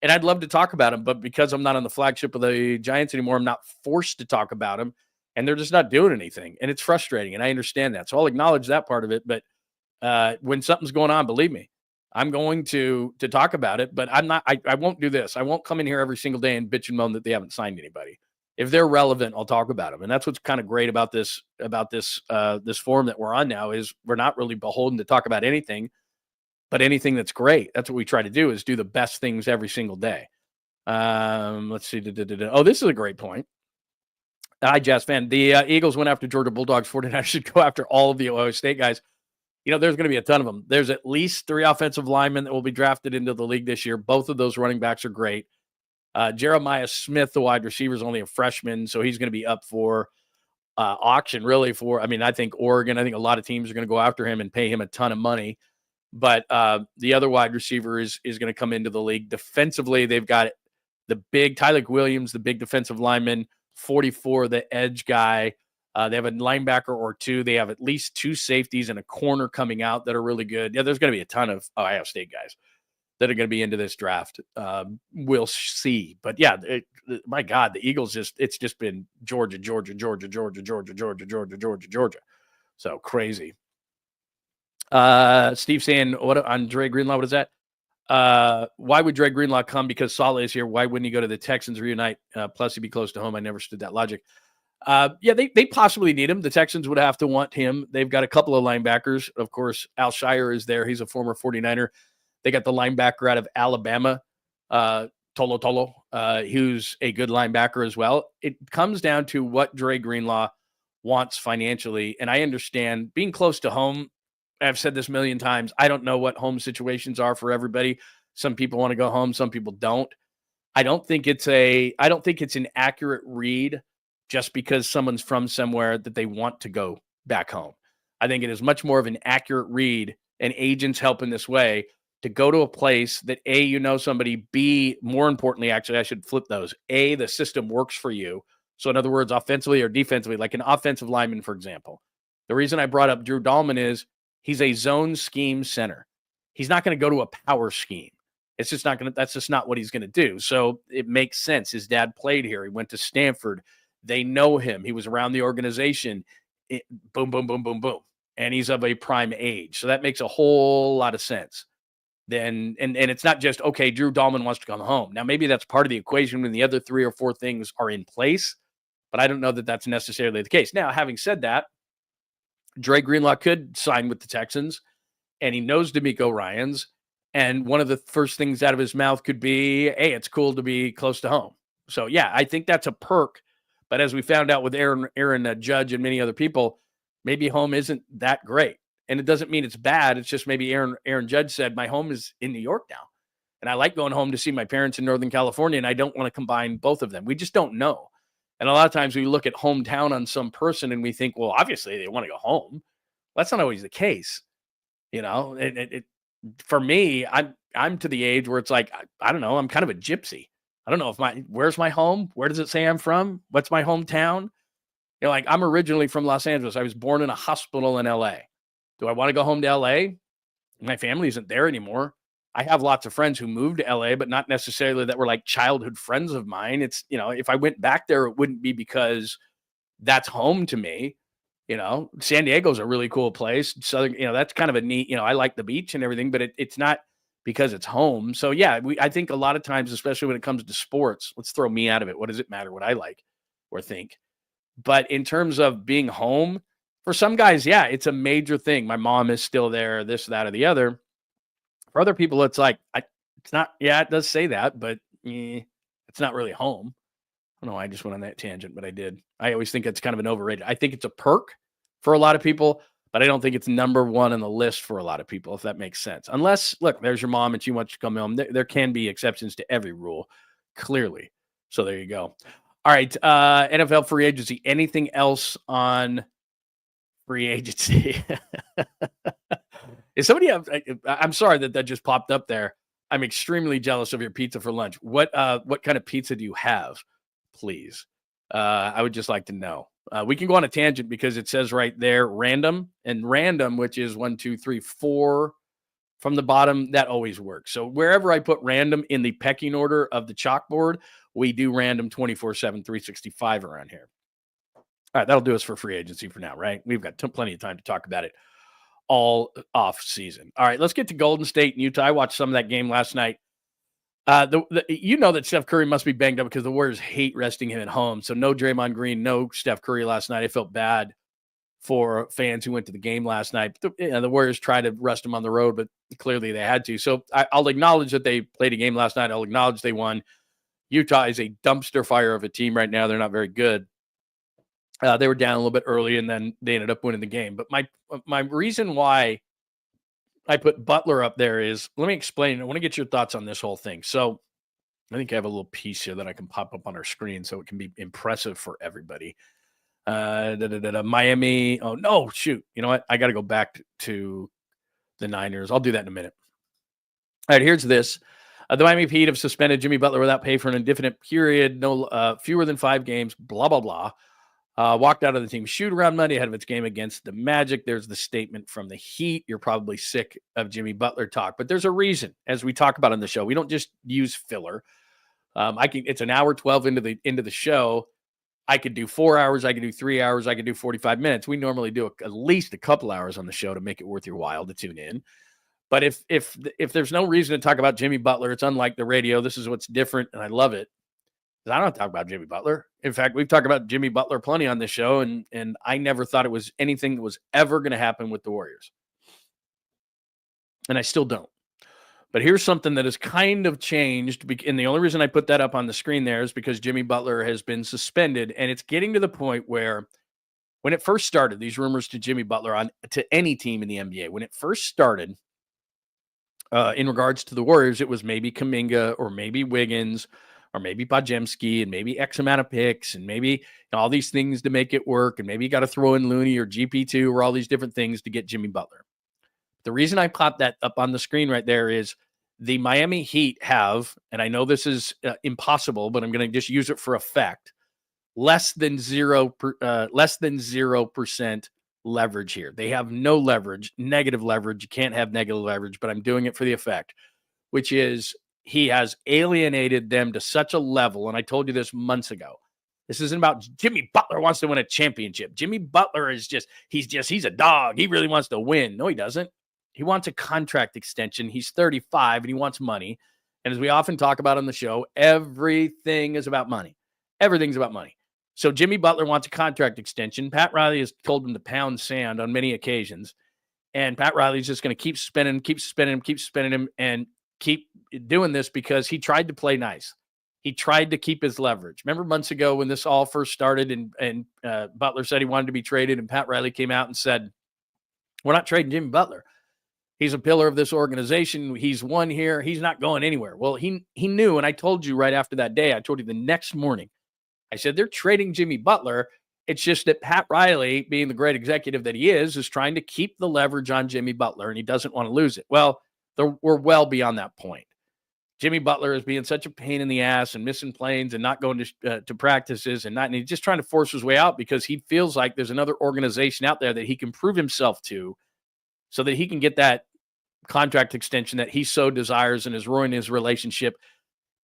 And I'd love to talk about him, but because I'm not on the flagship of the Giants anymore, I'm not forced to talk about him. And they're just not doing anything. And it's frustrating. And I understand that. So I'll acknowledge that part of it. But when something's going on, believe me, I'm going to talk about it. But I won't do this. I won't come in here every single day and bitch and moan that they haven't signed anybody. If they're relevant, I'll talk about them. And that's what's kind of great about this forum that we're on now is we're not really beholden to talk about anything, but anything that's great. That's what we try to do is do the best things every single day. Let's see. Oh, this is a great point. Hi, Jazz fan. The Eagles went after Georgia Bulldogs. 49ers should go after all of the Ohio State guys. There's going to be a ton of them. There's at least 3 offensive linemen that will be drafted into the league this year. Both of those running backs are great. Jeremiah Smith, the wide receiver, is only a freshman, so he's going to be up for auction, really, I think Oregon, I think a lot of teams are going to go after him and pay him a ton of money. But the other wide receiver is going to come into the league. Defensively, they've got the big Tyler Williams, the big defensive lineman, 44, the edge guy. They have a linebacker or 2. They have at least 2 safeties and a corner coming out that are really good. Yeah, there's going to be a ton of Ohio State guys that are going to be into this draft. We'll see. But yeah, my God, the Eagles it's just been Georgia. So crazy. Steve saying, what on Dre Greenlaw? What is that? Why would Dre Greenlaw come? Because Saleh is here. Why wouldn't he go to the Texans reunite? Plus he'd be close to home. I never stood that logic. Yeah, they possibly need him. The Texans would have to want him. They've got a couple of linebackers. Of course, Al Shire is there. He's a former 49er. They got the linebacker out of Alabama, Tolo, who's a good linebacker as well. It comes down to what Dre Greenlaw wants financially. And I understand being close to home. I've said this a million times. I don't know what home situations are for everybody. Some people want to go home. Some people don't. I don't think it's an accurate read just because someone's from somewhere that they want to go back home. I think it is much more of an accurate read, and agents help in this way, to go to a place that A, somebody, B, more importantly, actually, I should flip those. A, the system works for you. So in other words, offensively or defensively, like an offensive lineman, for example. The reason I brought up Drew Dalman is he's a zone scheme center. He's not going to go to a power scheme. It's just not going to, that's just not what he's going to do. So it makes sense. His dad played here. He went to Stanford. They know him. He was around the organization. Boom, boom, boom, boom, boom. And he's of a prime age. So that makes a whole lot of sense. Then, and it's not just, okay, Drew Dalman wants to come home. Now, maybe that's part of the equation when the other 3 or 4 things are in place, but I don't know that that's necessarily the case. Now, having said that, Dre Greenlaw could sign with the Texans, and he knows DeMeco Ryans. And one of the first things out of his mouth could be, hey, it's cool to be close to home. So, yeah, I think that's a perk. But as we found out with Aaron Judge and many other people, maybe home isn't that great. And it doesn't mean it's bad. It's just maybe Aaron Judge said, my home is in New York now. And I like going home to see my parents in Northern California, and I don't want to combine both of them. We just don't know. And a lot of times we look at hometown on some person and we think, well, obviously they want to go home. That's not always the case. For me, I'm to the age where it's like, I don't know, I'm kind of a gypsy. I don't know where's my home? Where does it say I'm from? What's my hometown? Like I'm originally from Los Angeles. I was born in a hospital in LA. Do I want to go home to LA? My family isn't there anymore. I have lots of friends who moved to LA, but not necessarily that were like childhood friends of mine. It's, if I went back there, it wouldn't be because that's home to me. San Diego's a really cool place. Southern, that's kind of a neat, I like the beach and everything, but it's not because it's home. So yeah, I think a lot of times, especially when it comes to sports, let's throw me out of it. What does it matter what I like or think? But in terms of being home, for some guys, yeah, it's a major thing. My mom is still there, this, that, or the other. For other people, it's like, it's not, yeah, it does say that, but it's not really home. don't know why I just went on that tangent, but I did. I always think it's kind of an overrated. I think it's a perk for a lot of people, but I don't think it's number one on the list for a lot of people, if that makes sense. Unless, look, there's your mom and she wants to come home. There can be exceptions to every rule, clearly. So there you go. All right, NFL free agency. Anything else on free agency? Is somebody? I'm sorry that just popped up there. I'm extremely jealous of your pizza for lunch. What kind of pizza do you have, please? I would just like to know. We can go on a tangent because it says right there random, and random, which is 1, 2, 3, 4 from the bottom, that always works. So wherever I put random in the pecking order of the chalkboard, we do random 24/7, 365 around here. All right, that'll do us for free agency for now, right? We've got plenty of time to talk about it all off season. All right, let's get to Golden State and Utah. I watched some of that game last night. You know that Steph Curry must be banged up because the Warriors hate resting him at home. So no Draymond Green, no Steph Curry last night. I felt bad for fans who went to the game last night. The Warriors tried to rest him on the road, but clearly they had to. So I'll acknowledge that they played a game last night. I'll acknowledge they won. Utah is a dumpster fire of a team right now. They're not very good. They were down a little bit early, and then they ended up winning the game. But my reason why I put Butler up there is, let me explain. I want to get your thoughts on this whole thing. So I think I have a little piece here that I can pop up on our screen so it can be impressive for everybody. Miami. Oh, no, shoot. You know what? I got to go back to the Niners. I'll do that in a minute. All right, here's this. The Miami Heat have suspended Jimmy Butler without pay for an indefinite period, fewer than 5 games, blah, blah, blah. Walked out of the team shoot around Monday ahead of its game against the Magic. There's the statement from the Heat. You're probably sick of Jimmy Butler talk, but there's a reason, as we talk about on the show. We don't just use filler. It's an hour 12 into the show. I could do 4 hours. I could do 3 hours. I could do 45 minutes. We normally do at least a couple hours on the show to make it worth your while to tune in. But if there's no reason to talk about Jimmy Butler, it's unlike the radio. This is what's different, and I love it. I don't talk about Jimmy Butler. In fact, we've talked about Jimmy Butler plenty on this show, and I never thought it was anything that was ever going to happen with the Warriors. And I still don't. But here's something that has kind of changed, and the only reason I put that up on the screen there is because Jimmy Butler has been suspended, and it's getting to the point where when it first started, these rumors to Jimmy Butler to any team in the NBA, when it first started, in regards to the Warriors, it was maybe Kuminga or maybe Wiggins or maybe Podziemski and maybe X amount of picks and maybe all these things to make it work. And maybe you got to throw in Looney or GP2 or all these different things to get Jimmy Butler. The reason I popped that up on the screen right there is the Miami Heat have, and I know this is impossible, but I'm going to just use it for effect, less than 0% leverage here. They have no leverage, negative leverage. You can't have negative leverage, but I'm doing it for the effect, which is he has alienated them to such a level. And I told you this months ago. This isn't about Jimmy Butler wants to win a championship. Jimmy Butler is he's a dog. He really wants to win. No, he doesn't. He wants a contract extension. He's 35 and he wants money. And as we often talk about on the show, everything is about money. Everything's about money. So Jimmy Butler wants a contract extension. Pat Riley has told him to pound sand on many occasions. And Pat Riley's just going to keep spending him, and keep doing this because he tried to play nice. He tried to keep his leverage. Remember months ago when this all first started and Butler said he wanted to be traded, and Pat Riley came out and said, we're not trading Jimmy Butler. He's a pillar of this organization. He's won here. He's not going anywhere. Well, he knew, and I told you right after that day, I told you the next morning, I said, they're trading Jimmy Butler. It's just that Pat Riley, being the great executive that he is trying to keep the leverage on Jimmy Butler, and he doesn't want to lose it. Well, we're well beyond that point. Jimmy Butler is being such a pain in the ass and missing planes and not going to practices and he's just trying to force his way out because he feels like there's another organization out there that he can prove himself to so that he can get that contract extension that he so desires and is ruining his relationship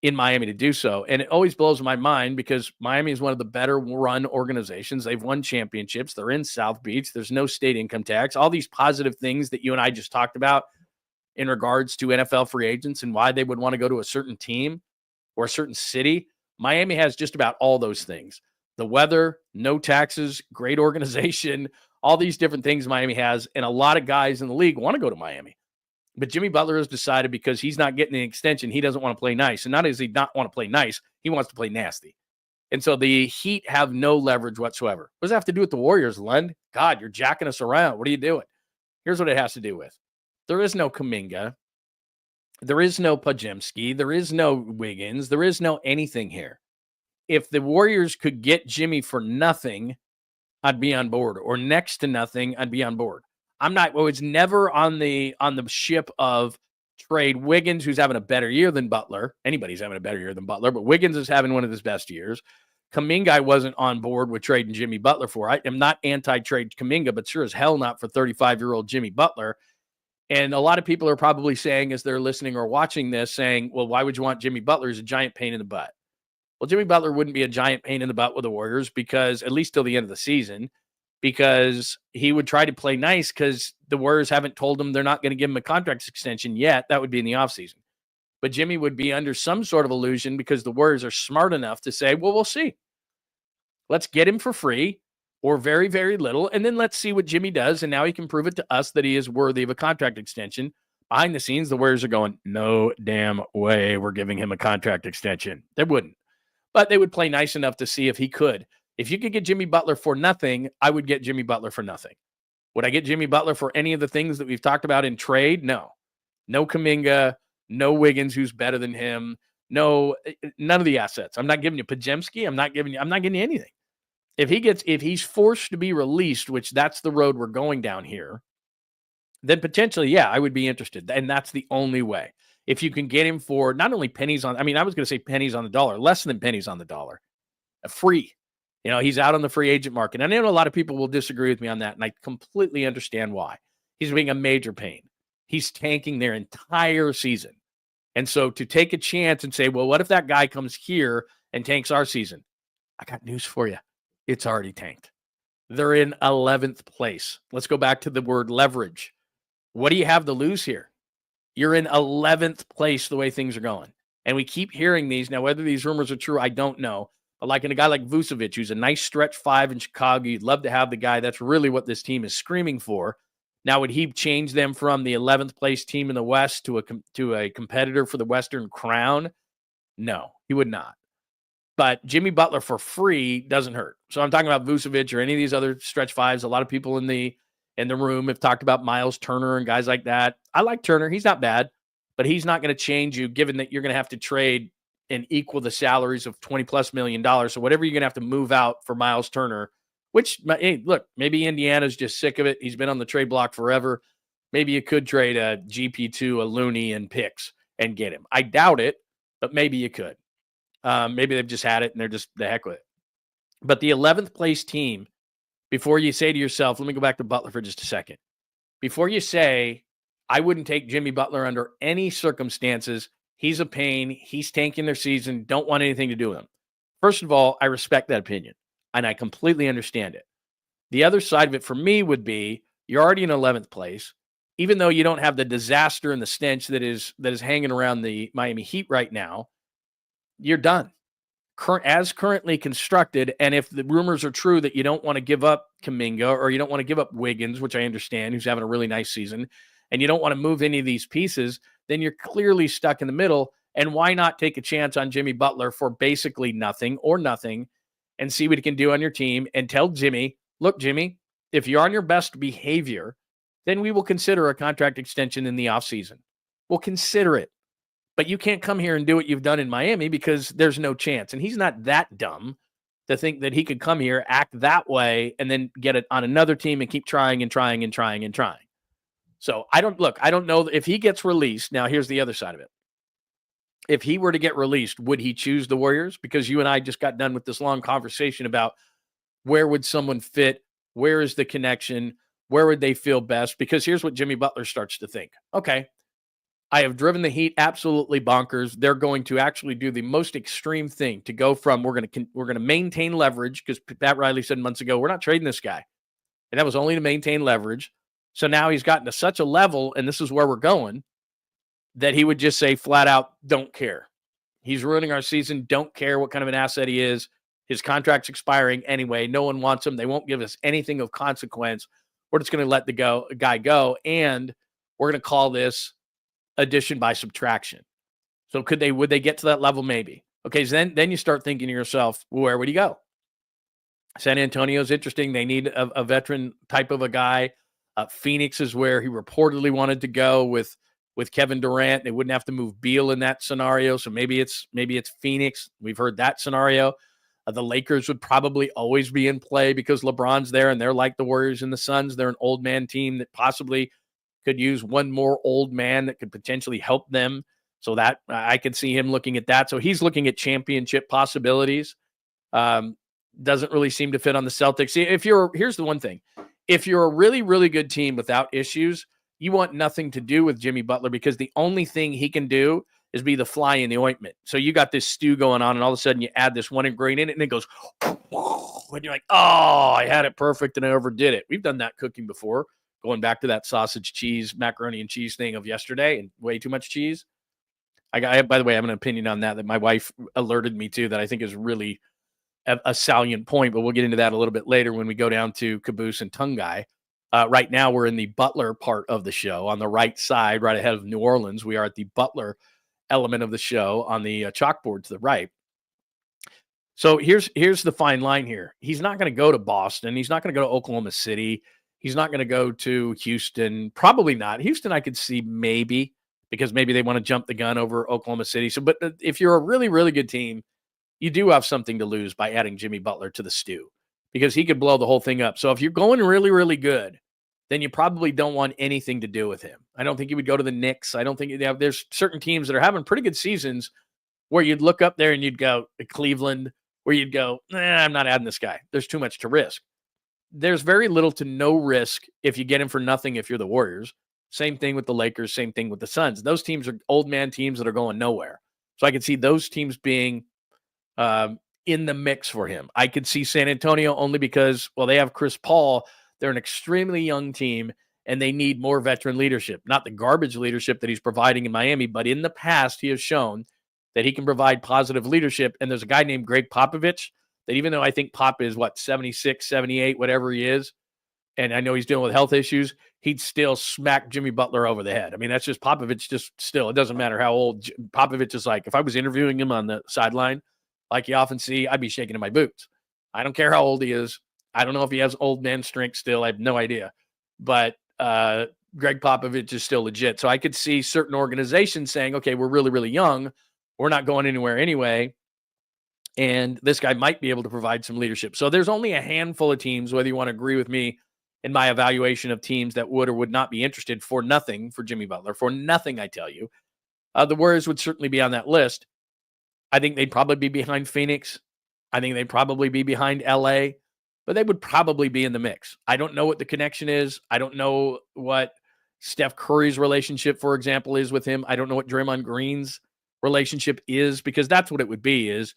in Miami to do so. And it always blows my mind because Miami is one of the better run organizations. They've won championships. They're in South Beach. There's no state income tax. All these positive things that you and I just talked about in regards to NFL free agents and why they would want to go to a certain team or a certain city. Miami has just about all those things. The weather, no taxes, great organization, all these different things Miami has. And a lot of guys in the league want to go to Miami. But Jimmy Butler has decided because he's not getting an extension, he doesn't want to play nice. And not only does he not want to play nice, he wants to play nasty. And so the Heat have no leverage whatsoever. What does that have to do with the Warriors, Lund? God, you're jacking us around. What are you doing? Here's what it has to do with. There is no Kuminga. There is no Podziemski. There is no Wiggins. There is no anything here. If the Warriors could get Jimmy for nothing, I'd be on board. Or next to nothing, I'd be on board. It's never on the ship of trade Wiggins, who's having a better year than Butler. Anybody's having a better year than Butler, but Wiggins is having one of his best years. Kuminga, I wasn't on board with trading Jimmy Butler for. I am not anti-trade Kuminga, but sure as hell not for 35-year-old Jimmy Butler. And a lot of people are probably saying, as they're listening or watching this, saying, well, why would you want Jimmy Butler? He's a giant pain in the butt. Well, Jimmy Butler wouldn't be a giant pain in the butt with the Warriors because, at least till the end of the season, because he would try to play nice because the Warriors haven't told him they're not going to give him a contract extension yet. That would be in the offseason. But Jimmy would be under some sort of illusion because the Warriors are smart enough to say, well, we'll see. Let's get him for free or very, very little, and then let's see what Jimmy does, and now he can prove it to us that he is worthy of a contract extension. Behind the scenes, the Warriors are going, no damn way we're giving him a contract extension. They wouldn't. But they would play nice enough to see if he could. If you could get Jimmy Butler for nothing, I would get Jimmy Butler for nothing. Would I get Jimmy Butler for any of the things that we've talked about in trade? No. No Kuminga, no Wiggins, who's better than him. No, none of the assets. I'm not giving you Podziemski. I'm not giving you anything. If he's forced to be released, which that's the road we're going down here, then potentially, yeah, I would be interested. And that's the only way. If you can get him for not only pennies on, I was going to say pennies on the dollar, less than pennies on the dollar, free. He's out on the free agent market. And I know a lot of people will disagree with me on that, and I completely understand why. He's being a major pain. He's tanking their entire season. And so to take a chance and say, well, what if that guy comes here and tanks our season? I got news for you. It's already tanked. They're in 11th place. Let's go back to the word leverage. What do you have to lose here? You're in 11th place the way things are going. And we keep hearing these. Now, whether these rumors are true, I don't know. But like in a guy like Vucevic, who's a nice stretch 5 in Chicago, you'd love to have the guy. That's really what this team is screaming for. Now, would he change them from the 11th place team in the West to a competitor for the Western crown? No, he would not. But Jimmy Butler for free doesn't hurt. So I'm talking about Vucevic or any of these other stretch 5s. A lot of people in the room have talked about Miles Turner and guys like that. I like Turner. He's not bad, but he's not going to change you given that you're going to have to trade and equal the salaries of $20+ million. So whatever you're going to have to move out for Miles Turner, which, hey, look, maybe Indiana's just sick of it. He's been on the trade block forever. Maybe you could trade a GP2, a Looney, and picks and get him. I doubt it, but maybe you could. Maybe they've just had it and they're just the heck with it. But the 11th place team, before you say to yourself, let me go back to Butler for just a second. Before you say, I wouldn't take Jimmy Butler under any circumstances. He's a pain. He's tanking their season. Don't want anything to do with him. First of all, I respect that opinion, and I completely understand it. The other side of it for me would be you're already in 11th place, even though you don't have the disaster and the stench that is hanging around the Miami Heat right now. You're done. As currently constructed, and if the rumors are true that you don't want to give up Kuminga or you don't want to give up Wiggins, which I understand, who's having a really nice season, and you don't want to move any of these pieces, then you're clearly stuck in the middle. And why not take a chance on Jimmy Butler for basically nothing and see what he can do on your team and tell Jimmy, look, Jimmy, if you're on your best behavior, then we will consider a contract extension in the offseason. We'll consider it. But you can't come here and do what you've done in Miami because there's no chance. And he's not that dumb to think that he could come here, act that way, and then get it on another team and keep trying and trying and trying and trying. So I don't know if he gets released. Now, here's the other side of it. If he were to get released, would he choose the Warriors? Because you and I just got done with this long conversation about where would someone fit? Where is the connection? Where would they feel best? Because here's what Jimmy Butler starts to think. Okay, I have driven the Heat absolutely bonkers. They're going to actually do the most extreme thing to go from we're going to maintain leverage, because Pat Riley said months ago, we're not trading this guy. And that was only to maintain leverage. So now he's gotten to such a level, and this is where we're going, that he would just say flat out, don't care. He's ruining our season. Don't care what kind of an asset he is. His contract's expiring anyway. No one wants him. They won't give us anything of consequence. We're just going to let the guy go, and we're going to call this addition by subtraction. So would they get to that level? Maybe. Okay, so then you start thinking to yourself, well, where would he go? San Antonio's interesting. They need a veteran type of a guy. Phoenix is where he reportedly wanted to go with Kevin Durant. They wouldn't have to move Beal in that scenario. So maybe it's Phoenix. We've heard that scenario. The Lakers would probably always be in play because LeBron's there and they're like the Warriors and the Suns. They're an old man team that possibly could use one more old man that could potentially help them. So that I could see him looking at that. So he's looking at championship possibilities. Doesn't really seem to fit on the Celtics. Here's the one thing. If you're a really, really good team without issues, you want nothing to do with Jimmy Butler because the only thing he can do is be the fly in the ointment. So you got this stew going on, and all of a sudden you add this one ingredient, and it goes, and you're like, oh, I had it perfect, and I overdid it. We've done that cooking before, going back to that sausage, cheese, macaroni and cheese thing of yesterday, and way too much cheese. By the way, I have an opinion on that my wife alerted me to that I think is really a salient point, but we'll get into that a little bit later when we go down to 𝐬𝐮𝐬𝐫𝐤 and 𝐸𝐻𝐽. Right now, we're in the Butler part of the show on the right side, right ahead of New Orleans. We are at the Butler element of the show on the chalkboard to the right. So here's the fine line here. He's not going to go to Boston. He's not going to go to Oklahoma City. He's not going to go to Houston. Probably not. Houston, I could see maybe because maybe they want to jump the gun over Oklahoma City. So, but if you're a really, really good team, you do have something to lose by adding Jimmy Butler to the stew because he could blow the whole thing up. So if you're going really, really good, then you probably don't want anything to do with him. I don't think he would go to the Knicks. I don't think there's certain teams that are having pretty good seasons where you'd look up there and you'd go Cleveland, where you'd go, I'm not adding this guy. There's too much to risk. There's very little to no risk if you get him for nothing if you're the Warriors. Same thing with the Lakers, same thing with the Suns. Those teams are old man teams that are going nowhere. So I could see those teams being in the mix for him. I could see San Antonio only because, well, they have Chris Paul. They're an extremely young team, and they need more veteran leadership. Not the garbage leadership that he's providing in Miami, but in the past, he has shown that he can provide positive leadership. And there's a guy named Greg Popovich that even though I think Pop is, 76, 78, whatever he is, and I know he's dealing with health issues, he'd still smack Jimmy Butler over the head. I mean, that's just Popovich it doesn't matter how old. Popovich is like, if I was interviewing him on the sideline, like you often see, I'd be shaking in my boots. I don't care how old he is. I don't know if he has old man strength still. I have no idea. But Greg Popovich is still legit. So I could see certain organizations saying, okay, we're really, really young. We're not going anywhere anyway. And this guy might be able to provide some leadership. So there's only a handful of teams, whether you want to agree with me in my evaluation of teams that would or would not be interested for nothing for Jimmy Butler. For nothing, I tell you. The Warriors would certainly be on that list. I think they'd probably be behind Phoenix. I think they'd probably be behind LA, but they would probably be in the mix. I don't know what the connection is. I don't know what Steph Curry's relationship, for example, is with him. I don't know what Draymond Green's relationship is, because that's what it would be, is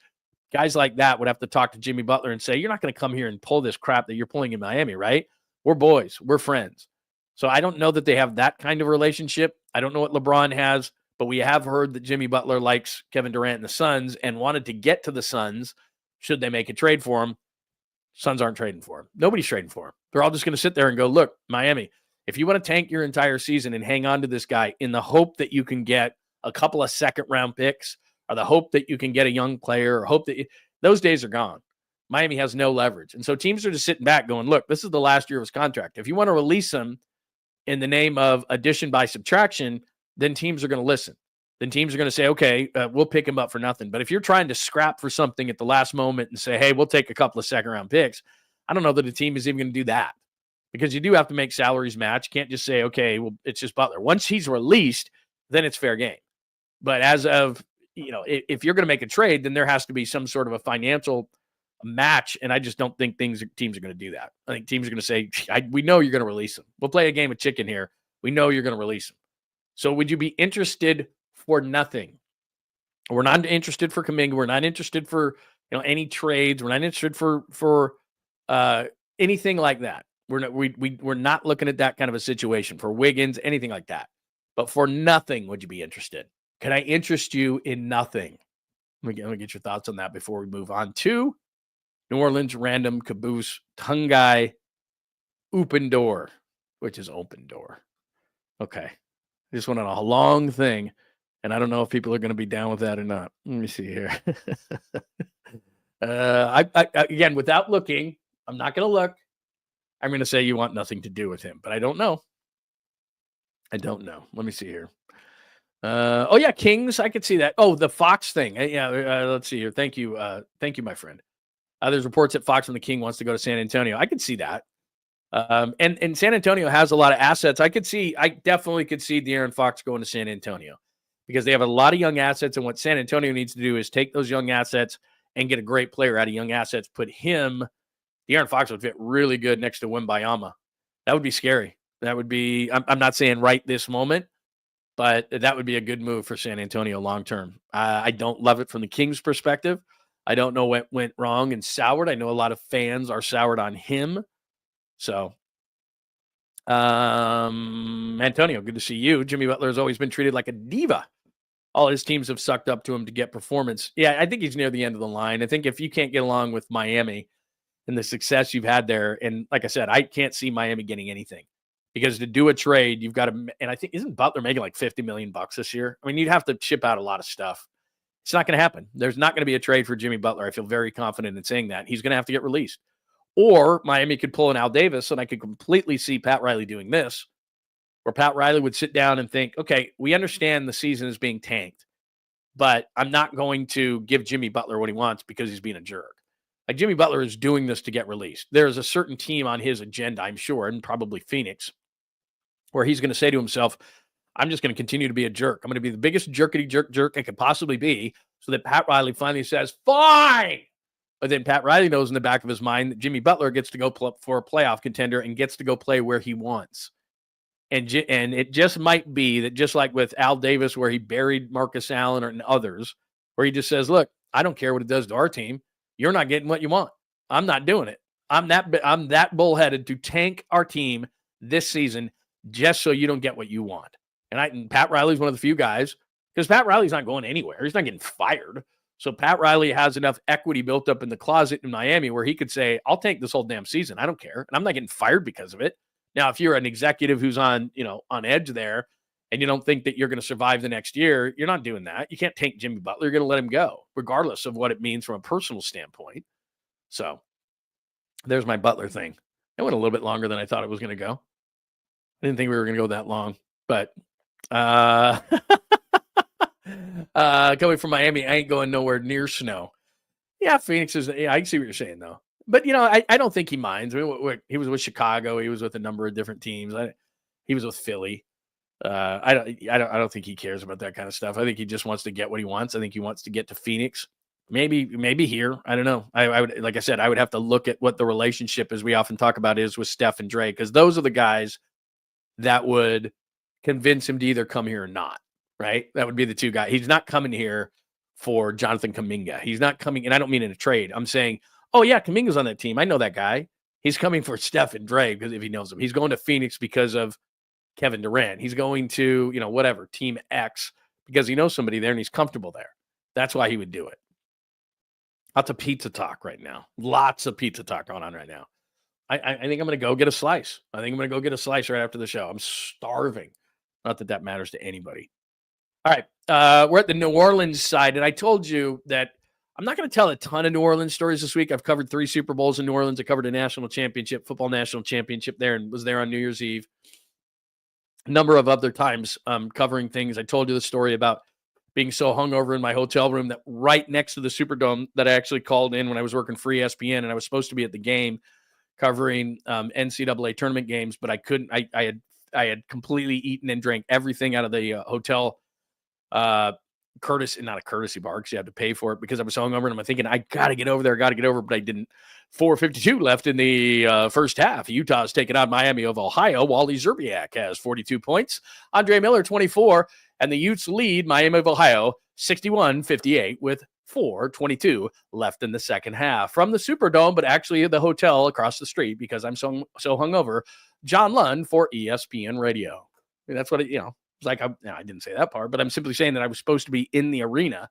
guys like that would have to talk to Jimmy Butler and say, you're not going to come here and pull this crap that you're pulling in Miami, right? We're boys. We're friends. So I don't know that they have that kind of relationship. I don't know what LeBron has. But we have heard that Jimmy Butler likes Kevin Durant and the Suns and wanted to get to the Suns should they make a trade for him. Suns aren't trading for him. Nobody's trading for him. They're all just going to sit there and go, look, Miami, if you want to tank your entire season and hang on to this guy in the hope that you can get a couple of second-round picks or the hope that you can get a young player or hope that those days are gone. Miami has no leverage. And so teams are just sitting back going, look, this is the last year of his contract. If you want to release him in the name of addition by subtraction, then teams are going to listen. Then teams are going to say, okay, we'll pick him up for nothing. But if you're trying to scrap for something at the last moment and say, hey, we'll take a couple of second-round picks, I don't know that a team is even going to do that, because you do have to make salaries match. You can't just say, okay, well, it's just Butler. Once he's released, then it's fair game. But as of, if you're going to make a trade, then there has to be some sort of a financial match, and I just don't think teams are going to do that. I think teams are going to say, we know you're going to release him. We'll play a game of chicken here. We know you're going to release him. So would you be interested for nothing? We're not interested for Kuminga. We're not interested for any trades. We're not interested for anything like that. We're not looking at that kind of a situation for Wiggins, anything like that. But for nothing, would you be interested? Can I interest you in nothing? Let me get your thoughts on that before we move on to New Orleans random caboose 𝐸𝐽 open door, which is open door. Okay. Just went on a long thing And I don't know if people are going to be down with that or not. Let me see here. Again, without looking, I'm not going to look. I'm going to say you want nothing to do with him, but I don't know. I don't know. Let me see here. Oh yeah, Kings. I could see that. Oh, the Fox thing. Yeah. Let's see here. Thank you. Thank you, my friend. There's reports that Fox from the King wants to go to San Antonio. I could see that. And San Antonio has a lot of assets. I definitely could see De'Aaron Fox going to San Antonio because they have a lot of young assets. And what San Antonio needs to do is take those young assets and get a great player out of young assets. De'Aaron Fox would fit really good next to Wembanyama. That would be scary. That would be, I'm not saying right this moment, but that would be a good move for San Antonio long term. I don't love it from the Kings' perspective. I don't know what went wrong and soured. I know a lot of fans are soured on him. So, Antonio, good to see you. Jimmy Butler has always been treated like a diva. All his teams have sucked up to him to get performance. Yeah, I think he's near the end of the line. I think if you can't get along with Miami and the success you've had there, and like I said, I can't see Miami getting anything. Because to do a trade, you've got to, and I think, isn't Butler making like $50 million this year? I mean, you'd have to ship out a lot of stuff. It's not going to happen. There's not going to be a trade for Jimmy Butler. I feel very confident in saying that. He's going to have to get released. Or Miami could pull an Al Davis, and I could completely see Pat Riley doing this, where Pat Riley would sit down and think, okay, we understand the season is being tanked, but I'm not going to give Jimmy Butler what he wants because he's being a jerk. Like Jimmy Butler is doing this to get released. There's a certain team on his agenda, I'm sure, and probably Phoenix, where he's going to say to himself, I'm just going to continue to be a jerk. I'm going to be the biggest jerkety jerk I could possibly be so that Pat Riley finally says, fine. But then Pat Riley knows in the back of his mind that Jimmy Butler gets to go for a playoff contender and gets to go play where he wants. And it just might be that just like with Al Davis, where he buried Marcus Allen and others, where he just says, look, I don't care what it does to our team. You're not getting what you want. I'm not doing it. I'm that bullheaded to tank our team this season just so you don't get what you want. And Pat Riley's one of the few guys, because Pat Riley's not going anywhere. He's not getting fired. So Pat Riley has enough equity built up in the closet in Miami where he could say, I'll tank this whole damn season. I don't care. And I'm not getting fired because of it. Now, if you're an executive who's on edge there and you don't think that you're going to survive the next year, you're not doing that. You can't tank Jimmy Butler. You're going to let him go, regardless of what it means from a personal standpoint. So there's my Butler thing. It went a little bit longer than I thought it was going to go. I didn't think we were going to go that long, but coming from Miami, I ain't going nowhere near snow. Yeah, Phoenix is. Yeah, I can see what you're saying though. But I don't think he minds. I mean, he was with Chicago. He was with a number of different teams. He was with Philly. I don't think he cares about that kind of stuff. I think he just wants to get what he wants. I think he wants to get to Phoenix. Maybe here. I don't know. I would, like I said, I would have to look at what the relationship, as we often talk about, is with Steph and Dre, because those are the guys that would convince him to either come here or not, right? That would be the two guys. He's not coming here for Jonathan Kuminga. He's not coming, and I don't mean in a trade. I'm saying, oh yeah, Kuminga's on that team. I know that guy. He's coming for Steph and Dre because if he knows them. He's going to Phoenix because of Kevin Durant. He's going to, whatever, Team X because he knows somebody there and he's comfortable there. That's why he would do it. Lots of pizza talk right now. Lots of pizza talk going on right now. I think I'm going to go get a slice. I think I'm going to go get a slice right after the show. I'm starving. Not that matters to anybody. All right. We're at the New Orleans side, and I told you that I'm not going to tell a ton of New Orleans stories this week. I've covered 3 Super Bowls in New Orleans. I covered a national championship, football national championship there, and was there on New Year's Eve. A number of other times covering things. I told you the story about being so hungover in my hotel room that right next to the Superdome that I actually called in when I was working for ESPN, and I was supposed to be at the game covering NCAA tournament games, but I couldn't. I had completely eaten and drank everything out of the hotel not a courtesy bar because you have to pay for it because I was so hungover, and I'm thinking I got to get over there, but I didn't. 4:52 left in the first half. Utah's taking on Miami of Ohio. 𝐬𝐮𝐬𝐫𝐞 has 42 points. Andre Miller 24, and the Utes lead Miami of Ohio 61-58 with 4:22 left in the second half. From the Superdome, but actually at the hotel across the street because I'm so hungover. John Lund for ESPN Radio. I mean, that's what it's like. I didn't say that part, but I'm simply saying that I was supposed to be in the arena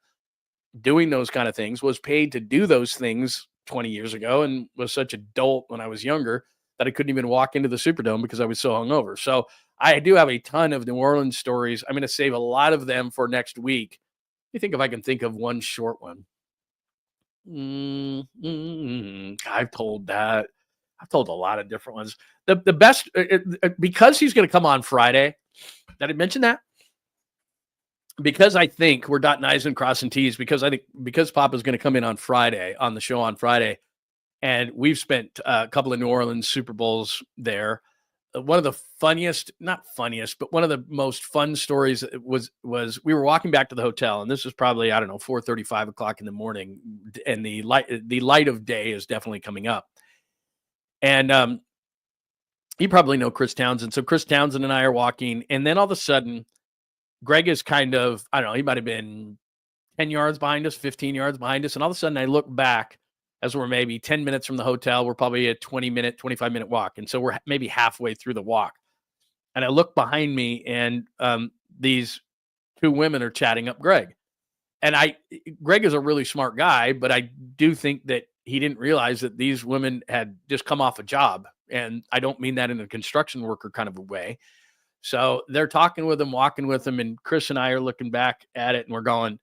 doing those kind of things, was paid to do those things 20 years ago, and was such a dolt when I was younger that I couldn't even walk into the Superdome because I was so hungover. So I do have a ton of New Orleans stories. I'm going to save a lot of them for next week. Let me think if I can think of one short one. I've told that. I've told a lot of different ones. The best, because he's going to come on Friday. Did I mention that? Because I think we're dotting I's and crossing T's, because Papa's going to come in on Friday, on the show on Friday, and we've spent a couple of New Orleans Super Bowls there. One of the funniest, not funniest, but one of the most fun stories was we were walking back to the hotel, and this was probably, 4:30, 5 o'clock in the morning, and the light of day is definitely coming up. And you probably know Chris Townsend. So Chris Townsend and I are walking, and then all of a sudden, Greg is kind of, he might have been 10 yards behind us, 15 yards behind us. And all of a sudden I look back as we're maybe 10 minutes from the hotel. We're probably a 25-minute walk. And so we're maybe halfway through the walk. And I look behind me, and these two women are chatting up Greg. And Greg is a really smart guy, but I do think that he didn't realize that these women had just come off a job. And I don't mean that in a construction worker kind of a way. So they're talking with him, walking with him, and Chris and I are looking back at it, and we're going,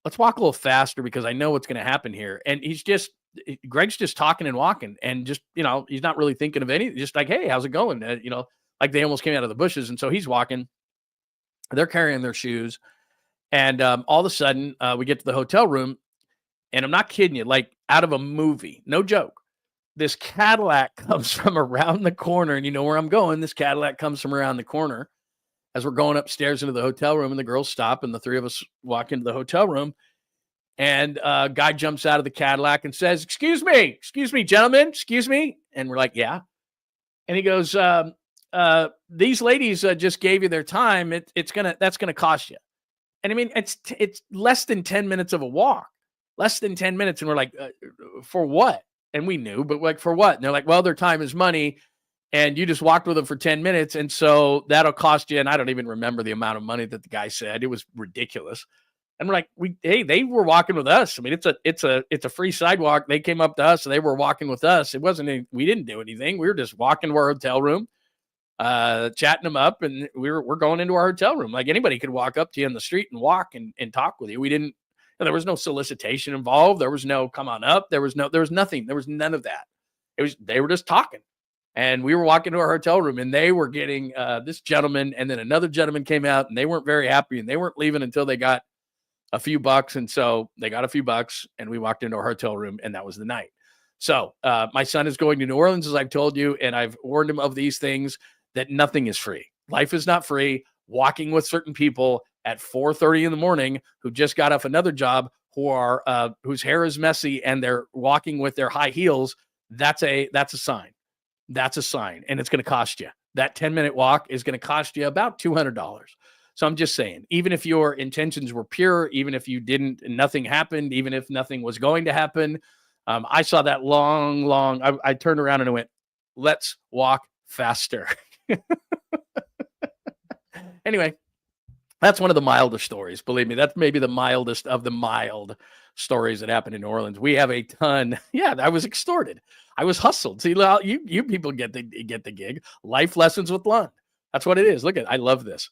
let's walk a little faster because I know what's going to happen here. And Greg's just talking and walking, and just, he's not really thinking of anything, just like, hey, how's it going? Like they almost came out of the bushes. And so he's walking, they're carrying their shoes. And all of a sudden we get to the hotel room, and I'm not kidding you, like out of a movie, no joke. This Cadillac comes from around the corner, and you know where I'm going. This Cadillac comes from around the corner as we're going upstairs into the hotel room, and the girls stop, and the three of us walk into the hotel room, and a guy jumps out of the Cadillac and says, excuse me, gentlemen, excuse me. And we're like, yeah. And he goes, these ladies just gave you their time. That's going to cost you. And I mean, it's less than 10 minutes of a walk, less than 10 minutes. And we're like, for what? And we knew, but like, for what? And they're like, well, their time is money, and you just walked with them for 10 minutes. And so that'll cost you. And I don't even remember the amount of money that the guy said. It was ridiculous. And we're like, they were walking with us. I mean, it's a free sidewalk. They came up to us, and they were walking with us. It wasn't, we didn't do anything. We were just walking to our hotel room, chatting them up, and we're going into our hotel room. Like anybody could walk up to you in the street and walk and talk with you. There was no solicitation involved. There was no come on up. There was nothing. There was none of that. They were just talking, and we were walking to our hotel room, and they were getting this gentleman, and then another gentleman came out, and they weren't very happy, and they weren't leaving until they got a few bucks. And so they got a few bucks, and we walked into our hotel room, and that was the night. So my son is going to New Orleans, as I've told you, and I've warned him of these things, that nothing is free. Life is not free. Walking with certain people at 4:30 in the morning who just got off another job, whose hair is messy, and they're walking with their high heels, that's a sign. That's a sign, and it's going to cost you. That 10-minute walk is going to cost you about $200. So I'm just saying, even if your intentions were pure, even if you didn't, nothing happened, even if nothing was going to happen, I saw that long, I turned around and I went, let's walk faster. Anyway, that's one of the milder stories. Believe me, that's maybe the mildest of the mild stories that happened in New Orleans. We have a ton. Yeah, I was extorted. I was hustled. See, you people get the gig. Life lessons with Lund. That's what it is. Look I love this.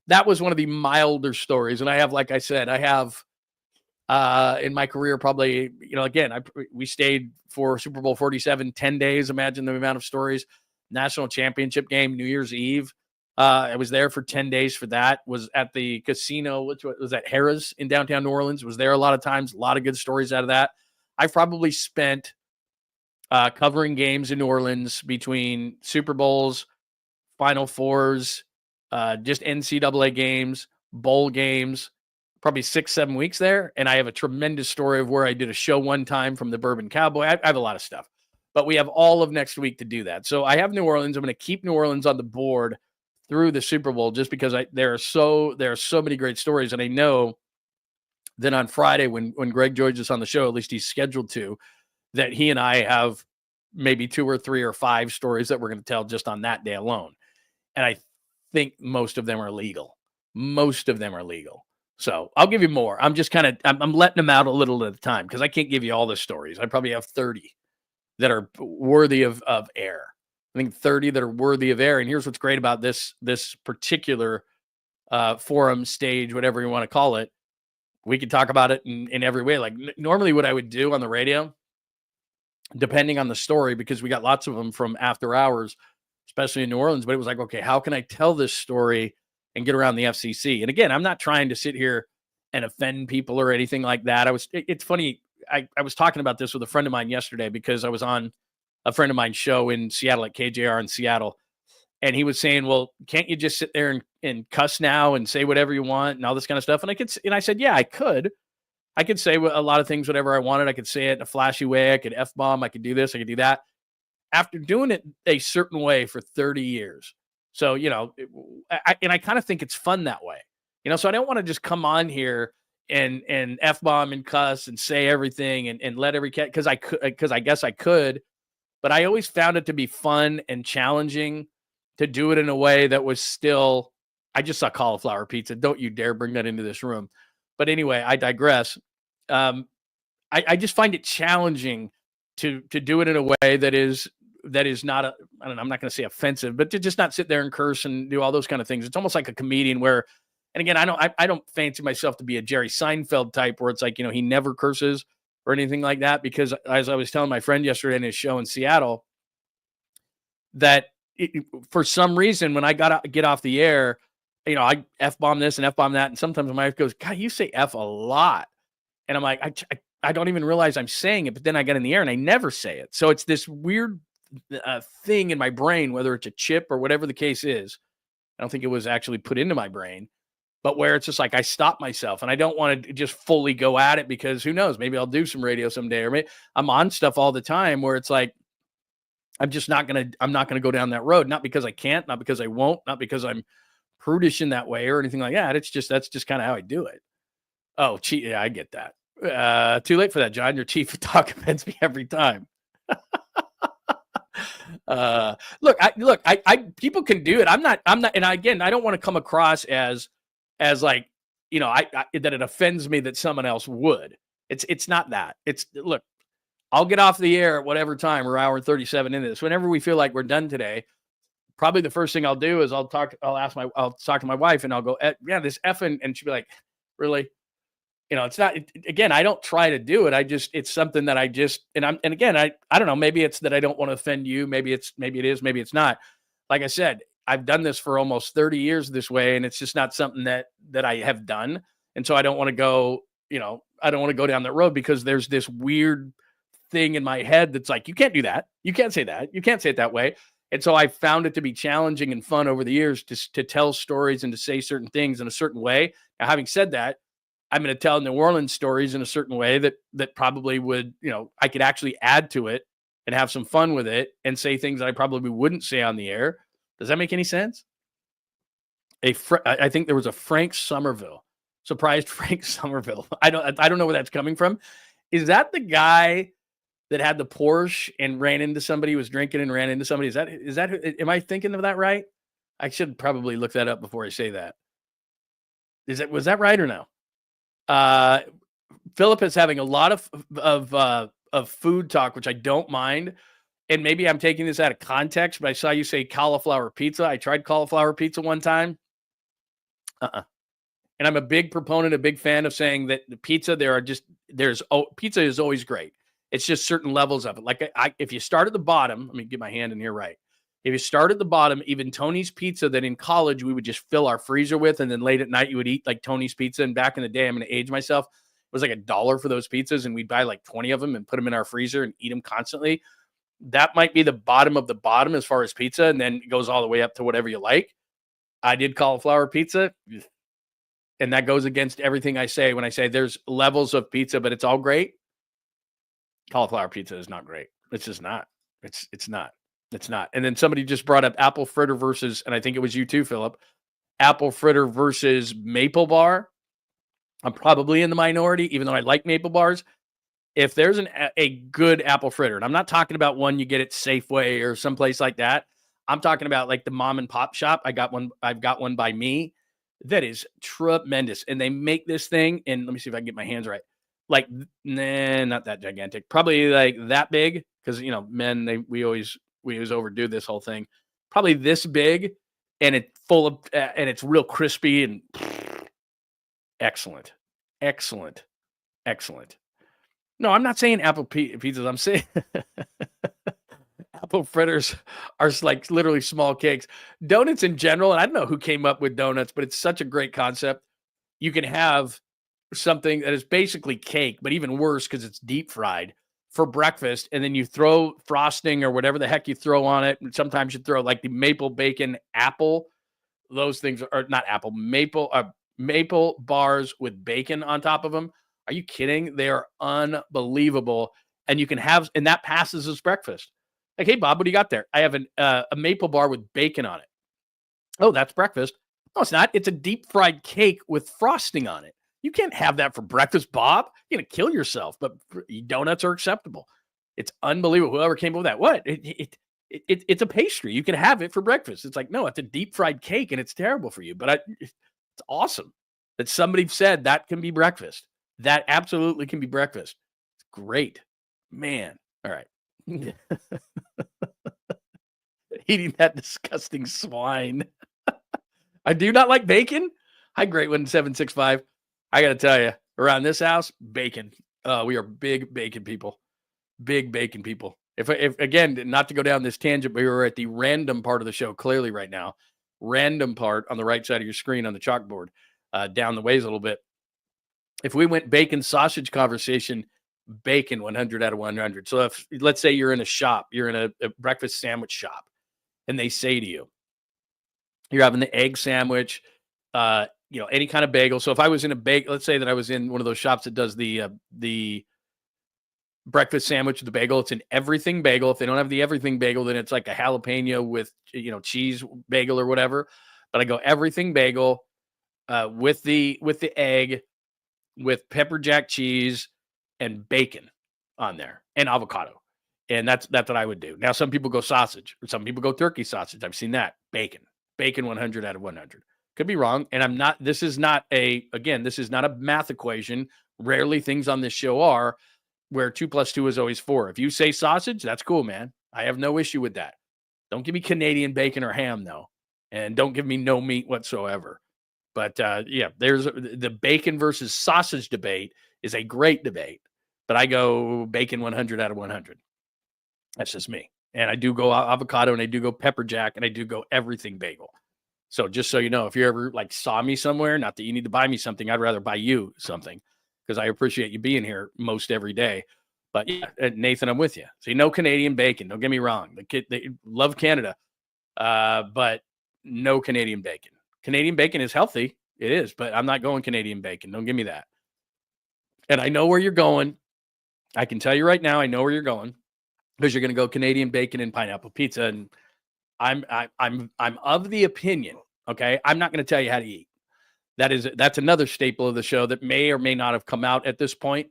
That was one of the milder stories. And I have, like I said, in my career, probably, again, we stayed for Super Bowl 47, 10 days. Imagine the amount of stories. National championship game, New Year's Eve. I was there for 10 days for that. Was at the casino, which was at 𝐸Z's in downtown New Orleans. Was there a lot of times. A lot of good stories out of that. I've probably spent covering games in New Orleans between Super Bowls, Final Fours, just NCAA games, bowl games, probably 6-7 weeks there. And I have a tremendous story of where I did a show one time from the Bourbon Cowboy. I have a lot of stuff, but we have all of next week to do that. So I have New Orleans. I'm going to keep New Orleans on the board through the Super Bowl, just because there are so many great stories. And I know that on Friday, when Greg joins us on the show, at least he's scheduled to, that he and I have maybe 2 or 3 or 5 stories that we're going to tell just on that day alone. And I think most of them are legal. So I'll give you more. I'm just I'm letting them out a little at a time, because I can't give you all the stories. I probably have 30 that are worthy of air. I think 30 that are worthy of air. And here's what's great about this particular forum, stage, whatever you want to call it. We could talk about it in every way. Like normally what I would do on the radio, depending on the story, because we got lots of them from after hours, especially in New Orleans, but it was like, okay, how can I tell this story and get around the FCC? And again, I'm not trying to sit here and offend people or anything like that. It's funny. I was talking about this with a friend of mine yesterday because I was on a friend of mine's show in Seattle at KJR in Seattle. And he was saying, well, can't you just sit there and cuss now and say whatever you want and all this kind of stuff? And I said, yeah, I could. I could say a lot of things, whatever I wanted. I could say it in a flashy way. I could F-bomb. I could do this. I could do that. After doing it a certain way for 30 years. So, I kind of think it's fun that way. So I don't want to just come on here and F-bomb and cuss and say everything and let every cat, because I guess I could. But I always found it to be fun and challenging to do it in a way that was still, I just saw cauliflower pizza. Don't you dare bring that into this room. But anyway, I digress. I just find it challenging to do it in a way that is not I don't know, I'm not going to say offensive, but to just not sit there and curse and do all those kind of things. It's almost like a comedian where, and again, I don't fancy myself to be a Jerry Seinfeld type where it's like, he never curses or anything like that, because as I was telling my friend yesterday in his show in Seattle, that for some reason, when I get off the air, I F-bomb this and F-bomb that. And sometimes my wife goes, God, you say F a lot. And I'm like, I don't even realize I'm saying it. But then I get in the air and I never say it. So it's this weird thing in my brain, whether it's a chip or whatever the case is. I don't think it was actually put into my brain, but where it's just like I stop myself and I don't want to just fully go at it, because who knows, maybe I'll do some radio someday, or maybe I'm on stuff all the time where it's like, I'm not going to go down that road. Not because I can't, not because I won't, not because I'm prudish in that way or anything like that. That's just kind of how I do it. Oh, yeah, I get that. Too late for that, John. Your chief of talk offends me every time. Look, people can do it. I'm not, and again, I don't want to come across as like, that it offends me that someone else would. It's not that. Look, I'll get off the air at whatever time. We're hour 37 into this. Whenever we feel like we're done today, probably the first thing I'll do is I'll talk to my wife and I'll go, yeah, this effing, and she'll be like, really? It's not, again, I don't try to do it. It's something that I don't know, maybe it's that I don't want to offend you. Maybe it is, maybe it's not. Like I said, I've done this for almost 30 years this way, and it's just not something that I have done. And so I don't want to go, I don't want to go down that road, because there's this weird thing in my head that's like, you can't do that. You can't say that. You can't say it that way. And so I found it to be challenging and fun over the years to tell stories and to say certain things in a certain way. Now, having said that, I'm going to tell New Orleans stories in a certain way that probably would, I could actually add to it and have some fun with it and say things that I probably wouldn't say on the air. Does that make any sense? I think there was a Frank Somerville, surprised Frank Somerville. I don't know where that's coming from. Is that the guy that had the Porsche and ran into somebody who was drinking and ran into somebody? Is that, am I thinking of that right? I should probably look that up before I say that. Was that right or no? Philip is having a lot of food talk, which I don't mind. And maybe I'm taking this out of context, but I saw you say cauliflower pizza. I tried cauliflower pizza one time. And I'm a big proponent, a big fan of saying that the pizza, pizza is always great. It's just certain levels of it. Like if you start at the bottom, let me get my hand in here right. If you start at the bottom, even Tony's Pizza that in college we would just fill our freezer with, and then late at night you would eat like Tony's Pizza. And back in the day, I'm going to age myself, it was like $1 for those pizzas, and we'd buy like 20 of them and put them in our freezer and eat them constantly. That might be the bottom of the bottom as far as pizza, and then it goes all the way up to whatever you like. I did cauliflower pizza, and that goes against everything I say when I say there's levels of pizza, but it's all great. Cauliflower pizza is not great. It's just not. It's not. It's not. And then somebody just brought up apple fritter versus, and I think it was you too, Philip, apple fritter versus maple bar. I'm probably in the minority, even though I like maple bars. If there's a good apple fritter, and I'm not talking about one you get at Safeway or someplace like that. I'm talking about like the mom and pop shop. I've got one by me that is tremendous. And they make this thing, and let me see if I can get my hands right. Like, nah, not that gigantic. Probably like that big, because, men, we always we always overdo this whole thing. Probably this big, and it's full of, and it's real crispy and excellent. No, I'm not saying apple pizzas. I'm saying apple fritters are like literally small cakes. Donuts in general, and I don't know who came up with donuts, but it's such a great concept. You can have something that is basically cake, but even worse because it's deep fried for breakfast, and then you throw frosting or whatever the heck you throw on it. And sometimes you throw like the maple bacon apple. Those things are not apple, maple bars with bacon on top of them. Are you kidding? They are unbelievable. And you can have, and that passes as breakfast. Like, hey, Bob, what do you got there? I have a maple bar with bacon on it. Oh, that's breakfast. No, it's not. It's a deep fried cake with frosting on it. You can't have that for breakfast, Bob. You're going to kill yourself, but donuts are acceptable. It's unbelievable. Whoever came up with that. What? It's a pastry. You can have it for breakfast. It's like, no, it's a deep fried cake and it's terrible for you. But it's awesome that somebody said that can be breakfast. That absolutely can be breakfast. It's great. Man. All right. Eating that disgusting swine. I do not like bacon. Hi, Great One 765. I got to tell you, around this house, bacon. We are big bacon people. Big bacon people. If again, not to go down this tangent, but we were at the random part of the show clearly right now. Random part on the right side of your screen on the chalkboard, down the ways a little bit. If we went bacon sausage conversation, bacon 100 out of 100. So if let's say you're in a shop, you're in a breakfast sandwich shop, and they say to you, you're having the egg sandwich, any kind of bagel. So if I was in a bagel, let's say that I was in one of those shops that does the breakfast sandwich with the bagel. It's an everything bagel. If they don't have the everything bagel, then it's like a jalapeno with, cheese bagel or whatever. But I go everything bagel with the egg, with pepper jack cheese and bacon on there and avocado. And that's what I would do. Now, some people go sausage or some people go turkey sausage. I've seen that. Bacon 100 out of 100. Could be wrong. And this is not a math equation. Rarely things on this show are where 2 + 2 is always 4. If you say sausage, that's cool, man. I have no issue with that. Don't give me Canadian bacon or ham though. And don't give me no meat whatsoever. But there's the bacon versus sausage debate is a great debate. But I go bacon 100 out of 100. That's just me. And I do go avocado and I do go pepper jack and I do go everything bagel. So just so you know, if you ever saw me somewhere, not that you need to buy me something, I'd rather buy you something because I appreciate you being here most every day. But yeah, Nathan, I'm with you. See, no Canadian bacon. Don't get me wrong. They love Canada, but no Canadian bacon. Canadian bacon is healthy. It is, but I'm not going Canadian bacon. Don't give me that. And I know where you're going. I can tell you right now, I know where you're going because you're going to go Canadian bacon and pineapple pizza. And I'm of the opinion. Okay, I'm not going to tell you how to eat. That's another staple of the show that may or may not have come out at this point.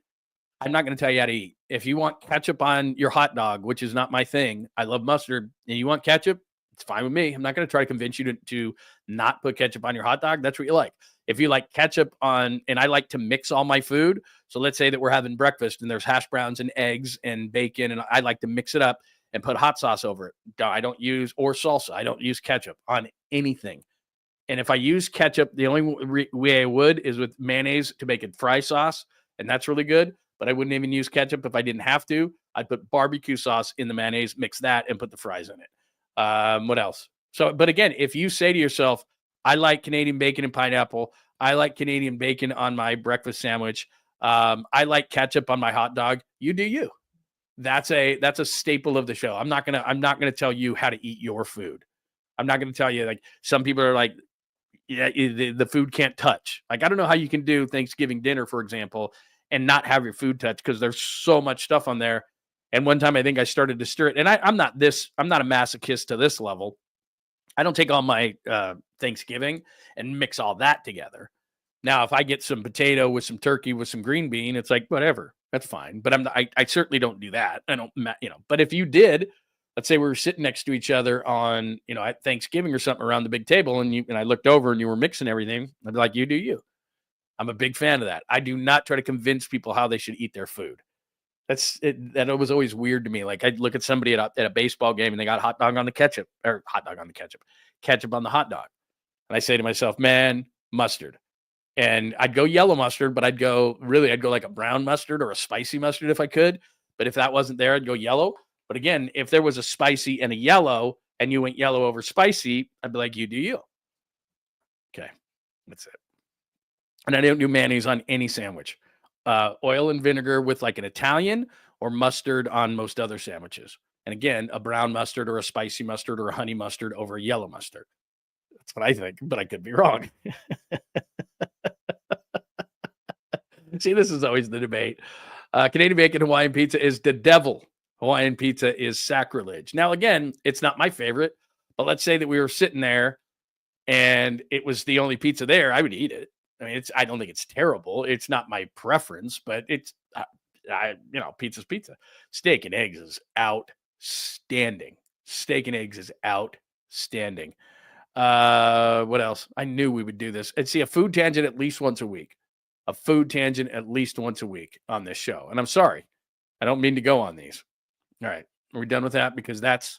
I'm not going to tell you how to eat. If you want ketchup on your hot dog, which is not my thing, I love mustard, and you want ketchup, it's fine with me. I'm not going to try to convince you to not put ketchup on your hot dog. That's what you like. If you like ketchup on, and I like to mix all my food. So let's say that we're having breakfast and there's hash browns and eggs and bacon, and I like to mix it up and put hot sauce over it. I don't use, or salsa. I don't use ketchup on anything. And if I use ketchup, the only way I would is with mayonnaise to make it fry sauce. And that's really good. But I wouldn't even use ketchup if I didn't have to. I'd put barbecue sauce in the mayonnaise, mix that, and put the fries in it. What else? So, but again, if you say to yourself, I like Canadian bacon and pineapple. I like Canadian bacon on my breakfast sandwich. I like ketchup on my hot dog. You do you. That's a staple of the show. I'm not gonna tell you how to eat your food. I'm not gonna tell you, like, some people are like, yeah, the food can't touch. Like, I don't know how you can do Thanksgiving dinner, for example, and not have your food touch because there's so much stuff on there. And one time I think I started to stir it, and I'm not a masochist to this level. I don't take all my Thanksgiving and mix all that together. Now, if I get some potato with some turkey with some green bean, it's like, whatever, that's fine. But I certainly don't do that. I don't, but if you did, let's say we were sitting next to each other on, at Thanksgiving or something around the big table, and I looked over and you were mixing everything, I'd be like, you do you. I'm a big fan of that. I do not try to convince people how they should eat their food. That was always weird to me. Like I'd look at somebody at a baseball game and they got hot dog on the ketchup, or hot dog on the ketchup on the hot dog. And I say to myself, man, mustard. And I'd go yellow mustard, but I'd go like a brown mustard or a spicy mustard if I could. But if that wasn't there, I'd go yellow. But again, if there was a spicy and a yellow and you went yellow over spicy, I'd be like, you do you. Okay. That's it. And I don't do mayonnaise on any sandwich. Oil and vinegar with like an Italian, or mustard on most other sandwiches. And again, a brown mustard or a spicy mustard or a honey mustard over a yellow mustard. That's what I think, but I could be wrong. See, this is always the debate. Canadian bacon Hawaiian pizza is the devil. Hawaiian pizza is sacrilege. Now, again, it's not my favorite, but let's say that we were sitting there and it was the only pizza there, I would eat it. I mean, I don't think it's terrible. It's not my preference, but it's, pizza's pizza. Steak and eggs is outstanding. Steak and eggs is outstanding. What else? I knew we would do this. And see, a food tangent at least once a week. A food tangent at least once a week on this show. And I'm sorry, I don't mean to go on these. All right, are we done with that? Because that's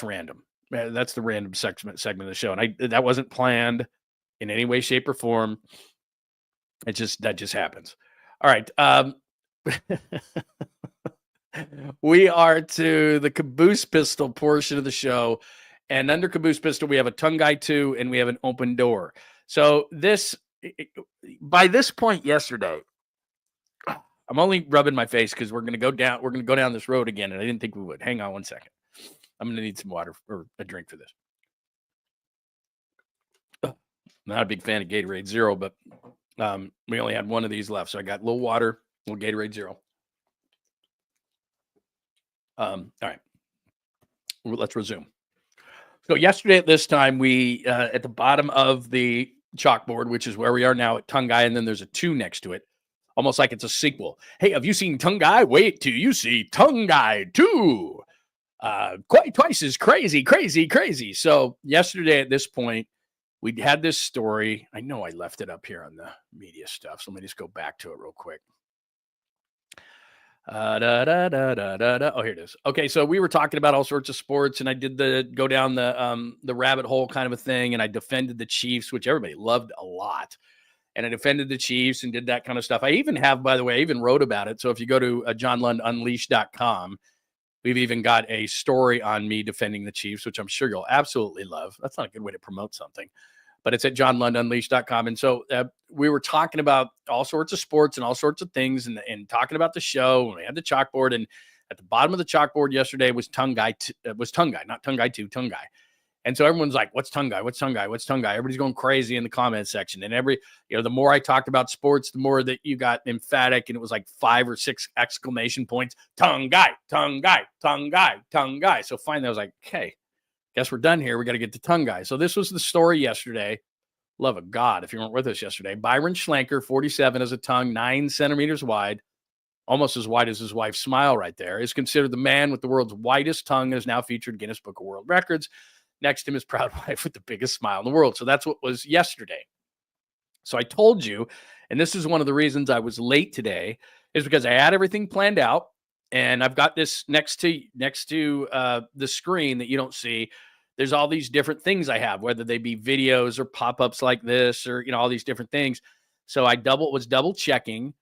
random. That's the random segment of the show, and that wasn't planned in any way, shape, or form. That just happens. All right. We are to the Caboose Pistol portion of the show. And under Caboose Pistol, we have a tongue guy 2 and we have an open door. So by this point yesterday, I'm only rubbing my face because we're going to go down this road again. And I didn't think we would. Hang on one second. I'm going to need some water or a drink for this. Not a big fan of Gatorade Zero, but we only had one of these left. So I got a little water, a little Gatorade Zero. All right. Let's resume. So yesterday at this time, we at the bottom of the chalkboard, which is where we are now at Tongue Guy, and then there's a 2 next to it, almost like it's a sequel. Hey, have you seen Tongue Guy? Wait till you see Tongue Guy 2. Quite twice as crazy. So yesterday at this point, we had this story. I know I left it up here on the media stuff, so let me just go back to it real quick. Oh, here it is. Okay, so we were talking about all sorts of sports, and I did go down the rabbit hole kind of a thing, and I defended the Chiefs, which everybody loved a lot. And I defended the Chiefs and did that kind of stuff. I even have, by the way, I even wrote about it. So if you go to JohnLundUnleashed.com, we've even got a story on me defending the Chiefs, which I'm sure you'll absolutely love. That's not a good way to promote something, but it's at JohnLundUnleashed.com. And so we were talking about all sorts of sports and all sorts of things and talking about the show. And we had the chalkboard, and at the bottom of the chalkboard yesterday was Tongue Guy, not Tongue Guy 2, Tongue Guy. And so everyone's like, what's Tongue Guy? What's Tongue Guy? What's Tongue Guy? Everybody's going crazy in the comment section. And the more I talked about sports, the more that you got emphatic. And it was like 5 or 6 exclamation points. Tongue Guy, Tongue Guy, Tongue Guy, Tongue Guy. So finally I was like, okay, guess we're done here. We got to get to Tongue Guy. So this was the story yesterday. Love of God, if you weren't with us yesterday. Byron Schlenker, 47, has a tongue 9 centimeters wide, almost as wide as his wife's smile right there, is considered the man with the world's widest tongue and is now featured Guinness Book of World Records. Next to him, his proud wife with the biggest smile in the world. So that's what was yesterday. So I told you, and this is one of the reasons I was late today, is because I had everything planned out, and I've got this next to the screen that you don't see. There's all these different things I have, whether they be videos or pop-ups like this or, all these different things. So I was double checking,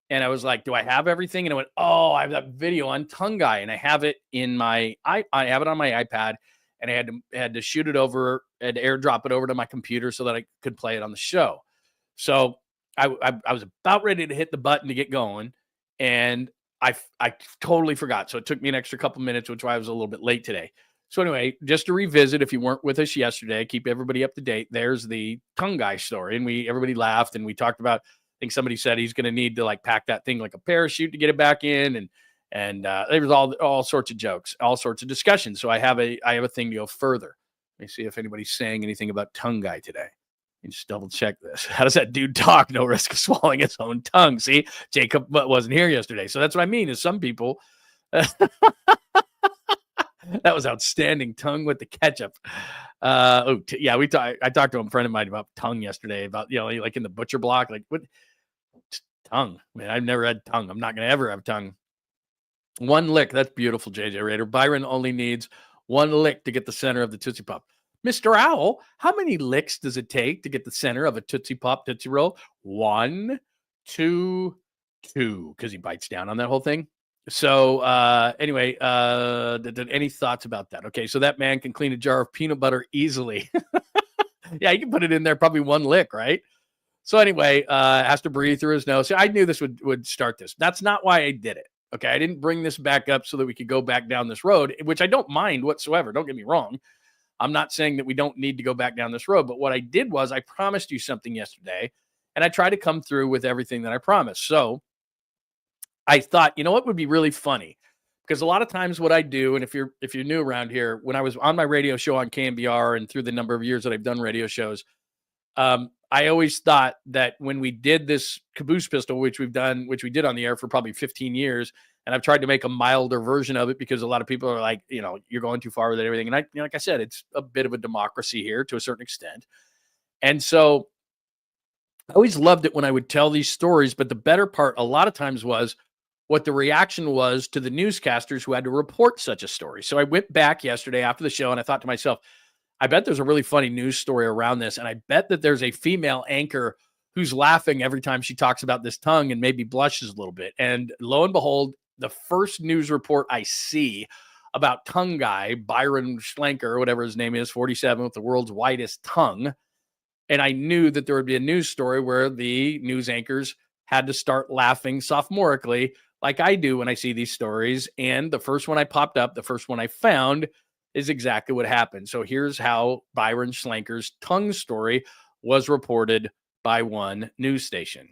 and I was like, do I have everything? And I went, oh, I have that video on Tongue Guy, and I have it I have it on my iPad, and I had to shoot it over and airdrop it over to my computer so that I could play it on the show. So I was about ready to hit the button to get going, and I totally forgot. So it took me an extra couple minutes, which is why I was a little bit late today. So anyway, just to revisit, if you weren't with us yesterday, keep everybody up to date. There's the Tongue Guy story, and everybody laughed, and we talked about. I think somebody said he's going to need to pack that thing like a parachute to get it back in, and there was all sorts of jokes, all sorts of discussions. So I have a thing to go further. Let me see if anybody's saying anything about Tongue Guy today. You just double check this. How does that dude talk? No risk of swallowing his own tongue. See, Jacob wasn't here yesterday, so that's what I mean. Is some people. That was outstanding. Tongue with the ketchup. I talked to a friend of mine about tongue yesterday. About like in the butcher block, like what tongue? Man, I've never had tongue. I'm not gonna ever have tongue. One lick. That's beautiful, JJ Raider. Byron only needs one lick to get the center of the Tootsie Pop. Mr. Owl, how many licks does it take to get the center of a Tootsie Pop Tootsie Roll? 1, 2, 2, because he bites down on that whole thing. So anyway, any thoughts about that? Okay, so that man can clean a jar of peanut butter easily. Yeah, you can put it in there, probably one lick, right? So anyway, has to breathe through his nose. So I knew this would start this. That's not why I did it. Okay, I didn't bring this back up so that we could go back down this road, which I don't mind whatsoever. Don't get me wrong. I'm not saying that we don't need to go back down this road, but what I did was I promised you something yesterday, and I tried to come through with everything that I promised. So I thought, you know what would be really funny? Because a lot of times what I do, and if you're new around here, when I was on my radio show on KMBR and through the number of years that I've done radio shows, I always thought that when we did this caboose pistol, which we did on the air for probably 15 years, and I've tried to make a milder version of it because a lot of people are like, you're going too far with everything. And like I said, it's a bit of a democracy here to a certain extent. And so I always loved it when I would tell these stories, but the better part a lot of times was what the reaction was to the newscasters who had to report such a story. So I went back yesterday after the show and I thought to myself, I bet there's a really funny news story around this. And I bet that there's a female anchor who's laughing every time she talks about this tongue and maybe blushes a little bit. And lo and behold, the first news report I see about tongue guy, Byron Schlenker, or whatever his name is, 47 with the world's widest tongue. And I knew that there would be a news story where the news anchors had to start laughing sophomorically like I do when I see these stories. And the first one I popped up, the first one I found is exactly what happened. So here's how Byron Schlenker's tongue story was reported by one news station.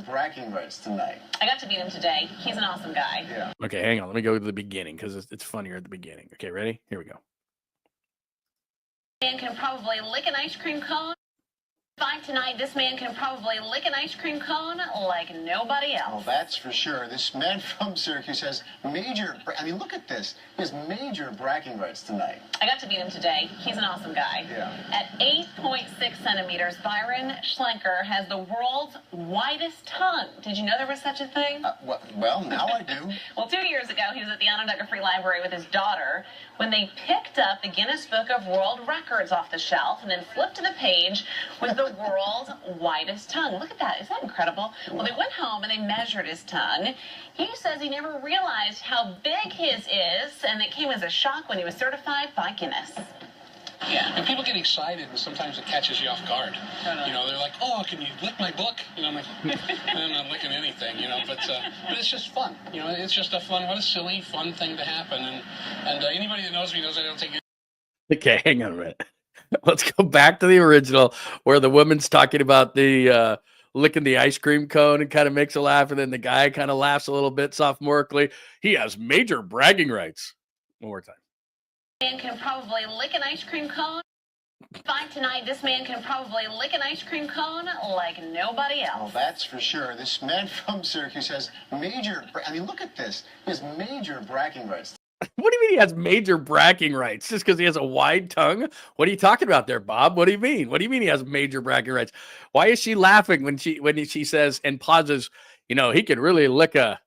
Bragging rights tonight. I got to meet him today. He's an awesome guy. Yeah. Okay, hang on. Let me go to the beginning because it's funnier at the beginning. Okay, ready? Here we go. Man can probably lick an ice cream cone. Fight tonight, this man can probably lick an ice cream cone like nobody else. Well, that's for sure. This man from Syracuse has look at this. He has major bragging rights tonight. I got to meet him today. He's an awesome guy. Yeah. At 8.6 centimeters, Byron Schlenker has the world's widest tongue. Did you know there was such a thing? Well, now I do. Well, 2 years ago, he was at the Anecdote Free Library with his daughter when they picked up the Guinness Book of World Records off the shelf and then flipped to the page with the world's widest tongue. Look at that. Is that incredible? Well, they went home and they measured his tongue. He says he never realized how big his is, and it came as a shock when he was certified by Guinness. Yeah, and people get excited, and sometimes it catches you off guard. They're like, "Oh, can you lick my book?" I'm like, "I'm not licking anything," but it's just fun. It's just what a silly, fun thing to happen. And anybody that knows me knows I don't take it. Okay, hang on a minute. Let's go back to the original where the woman's talking about the licking the ice cream cone and kind of makes a laugh, and then the guy kind of laughs a little bit sophomorically. He has major bragging rights. One more time. Man can probably lick an ice cream cone. Fight tonight, this man can probably lick an ice cream cone like nobody else. Well, that's for sure. This man from Syracuse has look at this. He has major bragging rights. What do you mean he has major bragging rights? Just because he has a wide tongue? What are you talking about there, Bob? What do you mean? What do you mean he has major bragging rights? Why is she laughing when she says and pauses, he could really lick a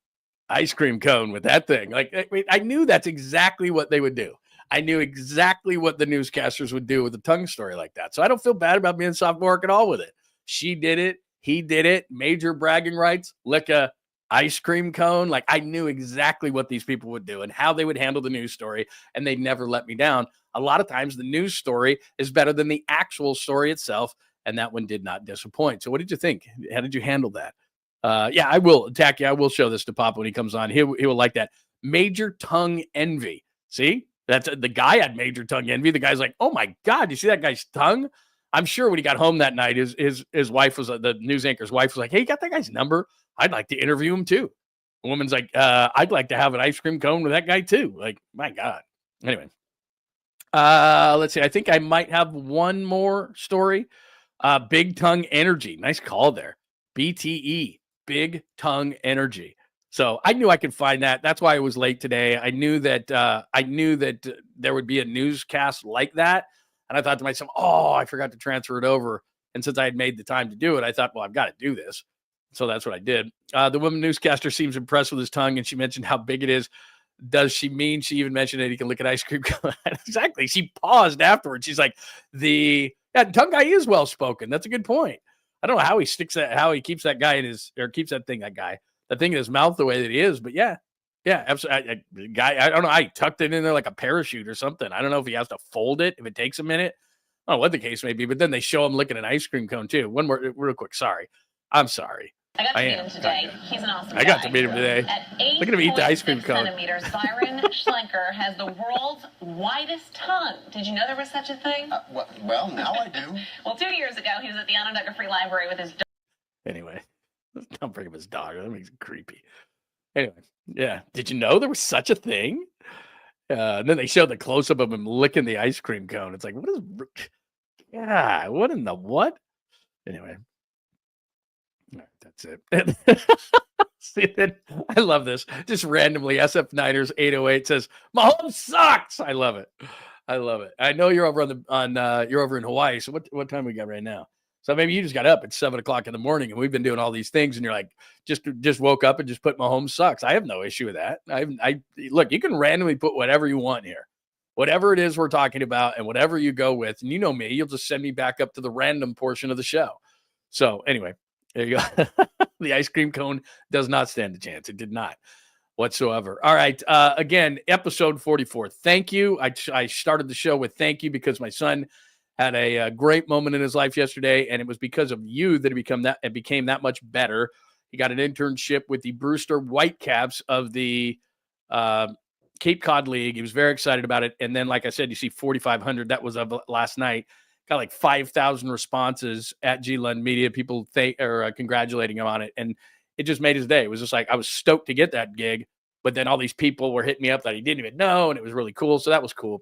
ice cream cone with that thing? I knew that's exactly what they would do. I knew exactly what the newscasters would do with a tongue story like that. So I don't feel bad about being sophomoric at all with it. She did it. He did it. Major bragging rights. Lick a ice cream cone. I knew exactly what these people would do and how they would handle the news story, and they never let me down. A lot of times the news story is better than the actual story itself, and that one did not disappoint. So what did you think? How did you handle that? Yeah, I will, Tacky. I will show this to Papa when he comes on. He will like that. Major tongue envy. See? That's the guy had major tongue envy. The guy's like, "Oh my God, you see that guy's tongue?" I'm sure when he got home that night, his wife was the news anchor's wife was like, "Hey, you got that guy's number? I'd like to interview him too." The woman's like, "I'd like to have an ice cream cone with that guy too." Like, my God. Anyway, let's see. I think I might have one more story. Big tongue energy. Nice call there. BTE. Big tongue energy. So I knew I could find that. That's why I was late today. I knew that there would be a newscast like that. And I thought to myself, I forgot to transfer it over. And since I had made the time to do it, I thought, well, I've got to do this. So that's what I did. The woman newscaster seems impressed with his tongue, and she mentioned how big it is. Does she mean she even mentioned that he can lick an ice cream cone? Exactly. She paused afterwards. She's like, tongue guy is well spoken. That's a good point. I don't know how he keeps that guy that thing in his mouth the way that he is, but yeah, absolutely. I don't know. I tucked it in there like a parachute or something. I don't know if he has to fold it, if it takes a minute. I don't know what the case may be, but then they show him licking an ice cream cone too. One more real quick. Sorry. I'm sorry. I got to meet him today. He's an awesome guy. I got to meet him today. At Look at him eat the ice cream cone. 𝐬𝐮𝐬𝐜𝐫𝐢𝐛𝐞 has the world's widest tongue. Did you know there was such a thing? Well, now I do. Well, 2 years ago, he was at the Anecdote Free Library with his dog. Anyway, don't bring him his dog. That makes it creepy. Anyway, yeah. Did you know there was such a thing? And then they showed the close-up of him licking the ice cream cone. It's like, what is... Yeah, what in the what? Anyway. All right, that's it. See, then I love this. Just randomly, SF Niners 808 says, Mahomes sucks. I love it. I know you're over you're over in Hawaii. So what time we got right now? So maybe you just got up at 7:00 in the morning, and we've been doing all these things, and you're like, just woke up and just put Mahomes sucks. I have no issue with that. Look, you can randomly put whatever you want here. Whatever it is we're talking about and whatever you go with, and you know me, you'll just send me back up to the random portion of the show. So anyway, there you go. The ice cream cone does not stand a chance. It did not whatsoever. All right. Again, episode 44. Thank you. I started the show with thank you because my son had a great moment in his life yesterday, and it was because of you that it became that much better. He got an internship with the Brewster Whitecaps of the Cape Cod League. He was very excited about it. And then, like I said, you see 4,500. That was of last night. Got like 5,000 responses at G Lund Media. People congratulating him on it. And it just made his day. It was just like, I was stoked to get that gig, but then all these people were hitting me up that he didn't even know. And it was really cool. So that was cool.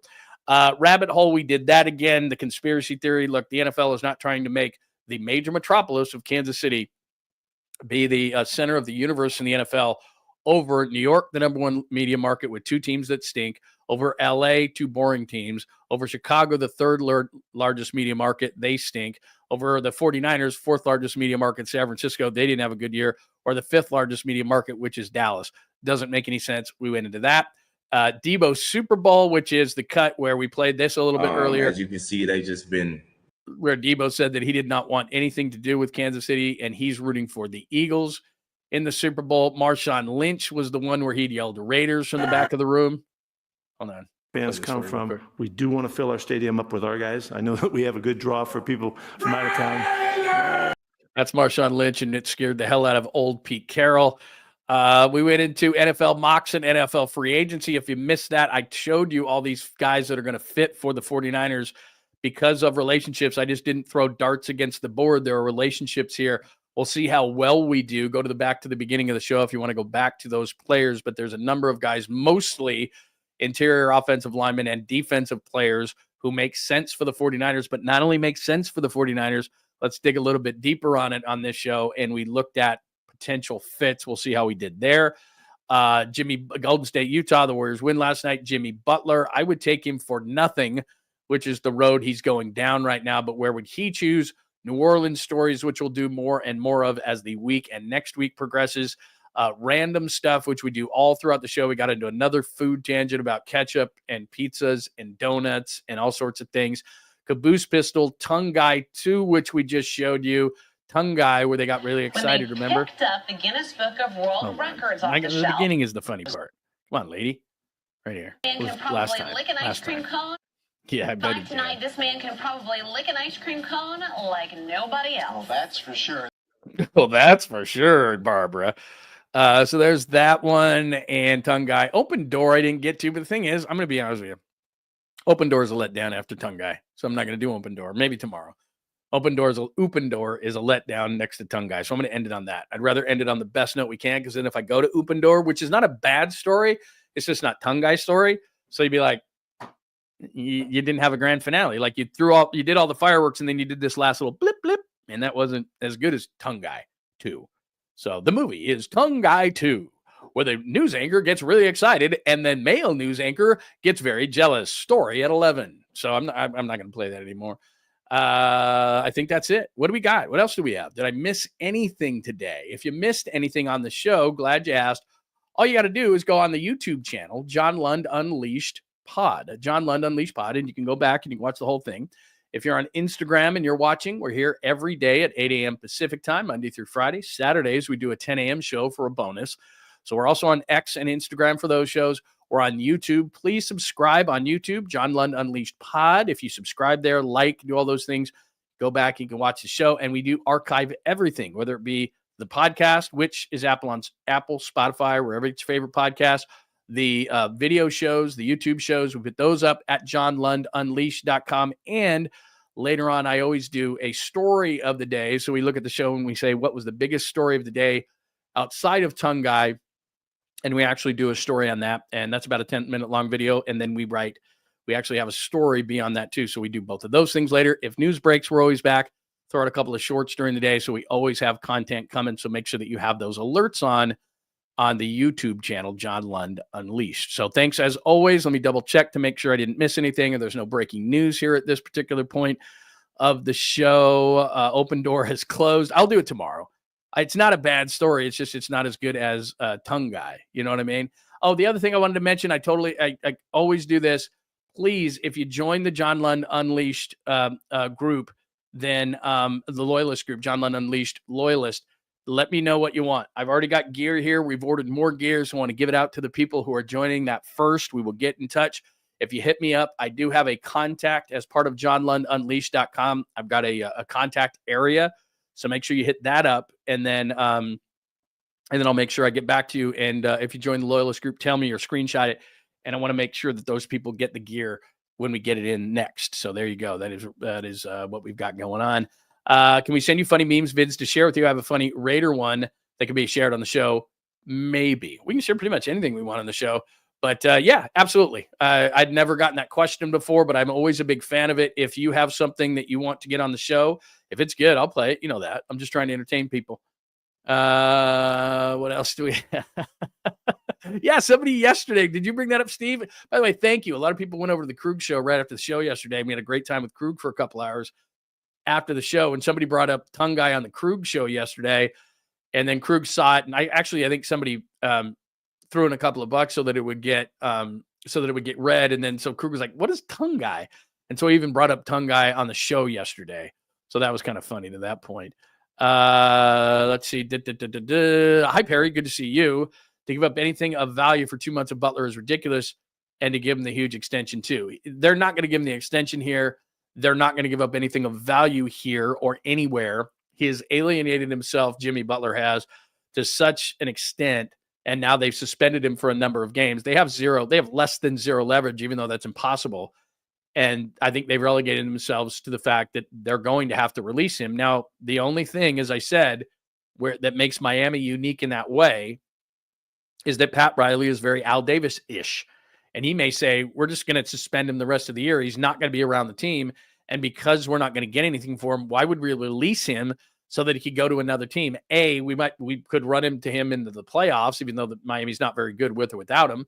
Rabbit hole. We did that again. The conspiracy theory. Look, the NFL is not trying to make the major metropolis of Kansas City be the center of the universe in the NFL over New York, the number one media market with two teams that stink, over LA, two boring teams, over Chicago, the third largest media market, they stink, over the 49ers, fourth largest media market, San Francisco, they didn't have a good year, or the fifth largest media market, which is Dallas. Doesn't make any sense. We went into that. Debo Super Bowl, which is the cut where we played this a little bit earlier. As you can see, they just been... Where Debo said that he did not want anything to do with Kansas City, and he's rooting for the Eagles in the Super Bowl. Marshawn Lynch was the one where he'd yelled Raiders from the back of the room. Hold on. Fans come from. We do want to fill our stadium up with our guys. I know that we have a good draw for people from out of town. That's Marshawn Lynch, and it scared the hell out of old Pete Carroll. We went into NFL mocks and NFL free agency. If you missed that, I showed you all these guys that are going to fit for the 49ers because of relationships. I just didn't throw darts against the board. There are relationships here. We'll see how well we do. Go to the beginning of the show if you want to go back to those players. But there's a number of guys, mostly interior offensive linemen and defensive players, who make sense for the 49ers, but not only make sense for the 49ers. Let's dig a little bit deeper on it on this show. And we looked at potential fits. We'll see how we did there. Golden State, Utah, the Warriors win last night. Jimmy Butler, I would take him for nothing, which is the road he's going down right now. But where would he choose? New Orleans stories, which we'll do more and more of as the week and next week progresses. Random stuff, which we do all throughout the show. We got into another food tangent about ketchup and pizzas and donuts and all sorts of things. Caboose Pistol, Tongue Guy 2, which we just showed you. Tongue Guy, where they got really excited, remember? Picked up the Guinness Book of World Records off the shelf. The beginning is the funny part. Come on, lady. Right here. Man can probably lick an ice cream cone. Yeah, I bet he tonight, this man can probably lick an ice cream cone like nobody else. Well, that's for sure. Well, that's for sure, Barbara. So there's that one, and Tongue Guy. Open Door I didn't get to, but the thing is, I'm going to be honest with you. Open Door is a letdown after Tongue Guy, so I'm not going to do Open Door. Maybe tomorrow. Open Door is a letdown next to Tongue Guy, so I'm going to end it on that. I'd rather end it on the best note we can, because then if I go to Open Door, which is not a bad story, it's just not Tongue Guy's story, so you'd be like, you didn't have a grand finale. Like you did all the fireworks, and then you did this last little blip, blip, and that wasn't as good as Tongue Guy 2. So the movie is Tongue Guy 2, where the news anchor gets really excited, and then male news anchor gets very jealous. Story at 11. So I'm not going to play that anymore. I think that's it. What do we got? What else do we have? Did I miss anything today? If you missed anything on the show, glad you asked. All you got to do is go on the YouTube channel, John Lund Unleashed Pod, John Lund Unleashed Pod, and you can go back and you can watch the whole thing. If you're on Instagram and you're watching, we're here every day at 8 a.m. Pacific time, Monday through Friday. Saturdays, we do a 10 a.m. show for a bonus. So we're also on X and Instagram for those shows. We're on YouTube. Please subscribe on YouTube, John Lund Unleashed Pod. If you subscribe there, like, do all those things, go back, you can watch the show. And we do archive everything, whether it be the podcast, which is Apple, Spotify, wherever it's your favorite podcast, the video shows, the YouTube shows. We put those up at johnlundunleashed.com. And later on, I always do a story of the day. So we look at the show and we say, what was the biggest story of the day outside of Tongue Guy? And we actually do a story on that. And that's about a 10-minute long video. And then we actually have a story beyond that too. So we do both of those things later. If news breaks, we're always back. Throw out a couple of shorts during the day. So we always have content coming. So make sure that you have those alerts on the YouTube channel, John Lund Unleashed. So thanks as always. Let me double check to make sure I didn't miss anything or there's no breaking news here at this particular point of the show. Open Door has closed. I'll do it tomorrow. It's not a bad story. It's just, it's not as good as Tongue Guy. You know what I mean? Oh, the other thing I wanted to mention, I always do this. Please, if you join the John Lund Unleashed group, then the Loyalist group, John Lund Unleashed Loyalist, let me know what you want. I've already got gear here. We've ordered more gear, so I want to give it out to the people who are joining that first. We will get in touch. If you hit me up, I do have a contact as part of johnlundunleashed.com. I've got a contact area. So make sure you hit that up, and then I'll make sure I get back to you. And if you join the Loyalist group, tell me or screenshot it. And I want to make sure that those people get the gear when we get it in next. So there you go. That is what we've got going on. Can we send you funny memes vids to share with you? I have a funny Raider one that can be shared on the show. Maybe we can share pretty much anything we want on the show. But yeah, absolutely. I'd never gotten that question before, but I'm always a big fan of it. If you have something that you want to get on the show, if it's good, I'll play it. You know that. I'm just trying to entertain people. What else do we have? Yeah, somebody yesterday. Did you bring that up, Steve? By the way, thank you. A lot of people went over to the Krug show right after the show yesterday. We had a great time with Krug for a couple hours after the show, and somebody brought up Tongue Guy on the Krug show yesterday, and then Krug saw it, and I think somebody threw in a couple of bucks so that it would get read, and then so Krug was like, "What is Tongue Guy?" And so he even brought up Tongue Guy on the show yesterday. So that was kind of funny to that point. Let's see. Hi, Perry. Good to see you. To give up anything of value for 2 months of Butler is ridiculous, and to give him the huge extension too. They're not going to give him the extension here. They're not going to give up anything of value here or anywhere. He has alienated himself, Jimmy Butler has, to such an extent, and now they've suspended him for a number of games. They have less than zero leverage, even though that's impossible. And I think they've relegated themselves to the fact that they're going to have to release him. Now, the only thing, as I said, that makes Miami unique in that way is that Pat Riley is very Al Davis-ish. And he may say, we're just going to suspend him the rest of the year. He's not going to be around the team. And because we're not going to get anything for him, why would we release him so that he could go to another team? We could run into him into the playoffs, even though Miami's not very good with or without him.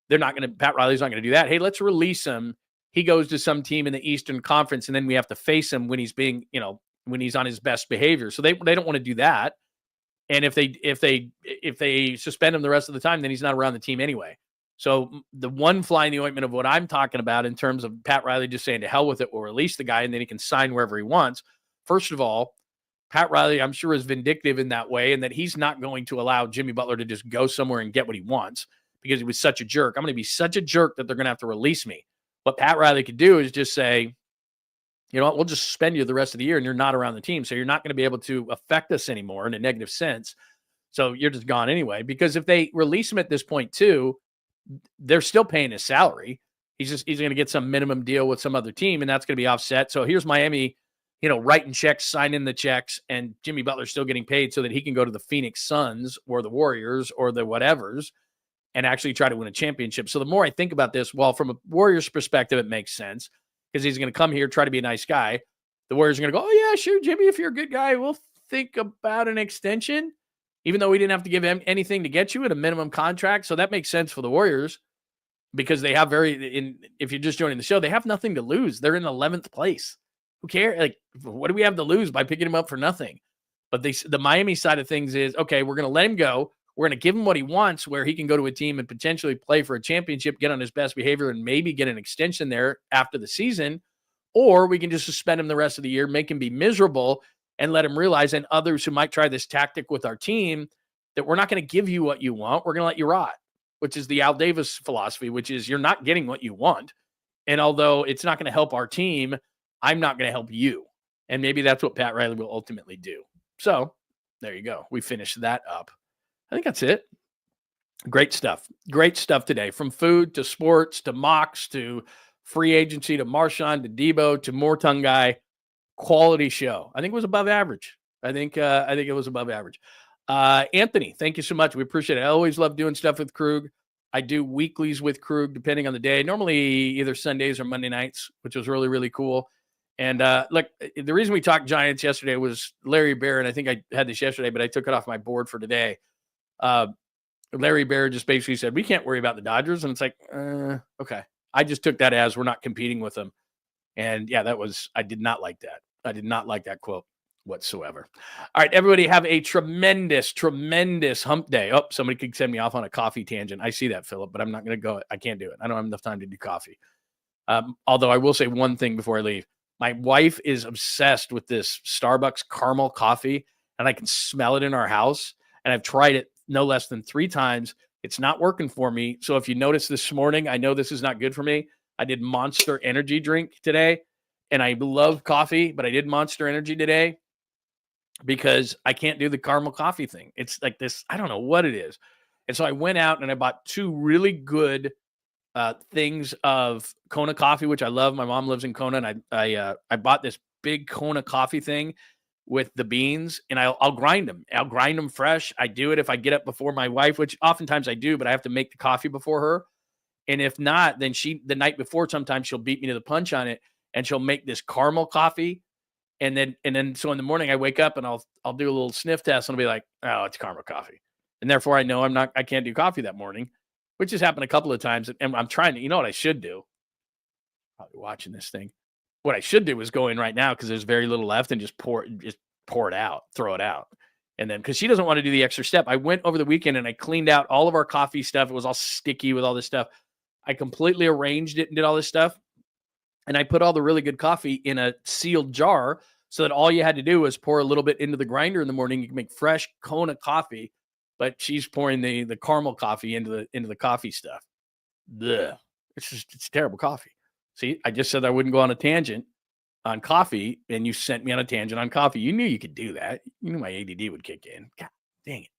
Pat Riley's not going to do that. Hey, let's release him. He goes to some team in the Eastern Conference, and then we have to face him when he's when he's on his best behavior. So they don't want to do that. And if they suspend him the rest of the time, then he's not around the team anyway. So the one fly in the ointment of what I'm talking about in terms of Pat Riley just saying to hell with it, we'll release the guy and then he can sign wherever he wants. First of all, Pat Riley, I'm sure, is vindictive in that way, and that he's not going to allow Jimmy Butler to just go somewhere and get what he wants because he was such a jerk. I'm going to be such a jerk that they're going to have to release me. What Pat Riley could do is just say, you know what, we'll just suspend you the rest of the year and you're not around the team. So you're not going to be able to affect us anymore in a negative sense. So you're just gone anyway. Because if they release him at this point too, they're still paying his salary. He's going to get some minimum deal with some other team, and that's going to be offset. So here's Miami, writing checks, signing the checks, and Jimmy Butler's still getting paid so that he can go to the Phoenix Suns or the Warriors or the whatevers and actually try to win a championship. So the more I think about this, well, from a Warriors perspective, it makes sense because he's going to come here, try to be a nice guy. The Warriors are going to go, oh, yeah, sure, Jimmy, if you're a good guy, we'll think about an extension, even though we didn't have to give him anything to get you at a minimum contract. So that makes sense for the Warriors because they have if you're just joining the show, they have nothing to lose. They're in 11th place. Who cares? Like, what do we have to lose by picking him up for nothing? But the Miami side of things is, okay, we're going to let him go. We're going to give him what he wants, where he can go to a team and potentially play for a championship, get on his best behavior, and maybe get an extension there after the season. Or we can just suspend him the rest of the year, make him be miserable, and let him realize, and others who might try this tactic with our team, that we're not going to give you what you want. We're going to let you rot, which is the Al Davis philosophy, which is you're not getting what you want. And although it's not going to help our team, I'm not going to help you. And maybe that's what Pat Riley will ultimately do. So there you go. We finished that up. I think that's it. Great stuff. Great stuff today, from food to sports to mocks to free agency to Marshawn to Debo to more tongue guy. Quality show. I think it was above average. I think it was above average. Anthony, thank you so much. We appreciate it. I always love doing stuff with Krug. I do weeklies with Krug depending on the day, normally either Sundays or Monday nights, which was really, really cool. And look, the reason we talked Giants yesterday was Larry Bear, and I think I had this yesterday, but I took it off my board for today. Larry Bear just basically said, we can't worry about the Dodgers. And it's like, okay. I just took that as we're not competing with them. And yeah, I did not like that. I did not like that quote whatsoever. All right, everybody have a tremendous, tremendous hump day. Oh, somebody could send me off on a coffee tangent. I see that, Philip, but I'm not going to go. I can't do it. I don't have enough time to do coffee. Although I will say one thing before I leave. My wife is obsessed with this Starbucks caramel coffee, and I can smell it in our house. And I've tried it no less than 3 times. It's not working for me. So if you notice this morning, I know this is not good for me. I did Monster Energy drink today, and I love coffee, but I did Monster Energy today because I can't do the caramel coffee thing. It's like this, I don't know what it is. And so I went out and I bought 2 really good things of Kona coffee, which I love. My mom lives in Kona, and I bought this big Kona coffee thing with the beans, and I'll grind them. I'll grind them fresh. I do it if I get up before my wife, which oftentimes I do, but I have to make the coffee before her. And if not, then the night before, sometimes she'll beat me to the punch on it, and she'll make this caramel coffee. And then so in the morning I wake up and I'll do a little sniff test, and I'll be like, oh, it's caramel coffee. And therefore I know I can't do coffee that morning, which has happened a couple of times. And I'm trying to, you know what I should do? Probably watching this thing. What I should do is go in right now, because there's very little left, and just pour it out, throw it out. And then, because she doesn't want to do the extra step, I went over the weekend and I cleaned out all of our coffee stuff. It was all sticky with all this stuff. I completely arranged it and did all this stuff. And I put all the really good coffee in a sealed jar, so that all you had to do was pour a little bit into the grinder in the morning. You can make fresh Kona coffee, but she's pouring the caramel coffee into the coffee stuff. Blech. It's terrible coffee. See, I just said I wouldn't go on a tangent on coffee, and you sent me on a tangent on coffee. You knew you could do that. You knew my ADD would kick in. God dang it.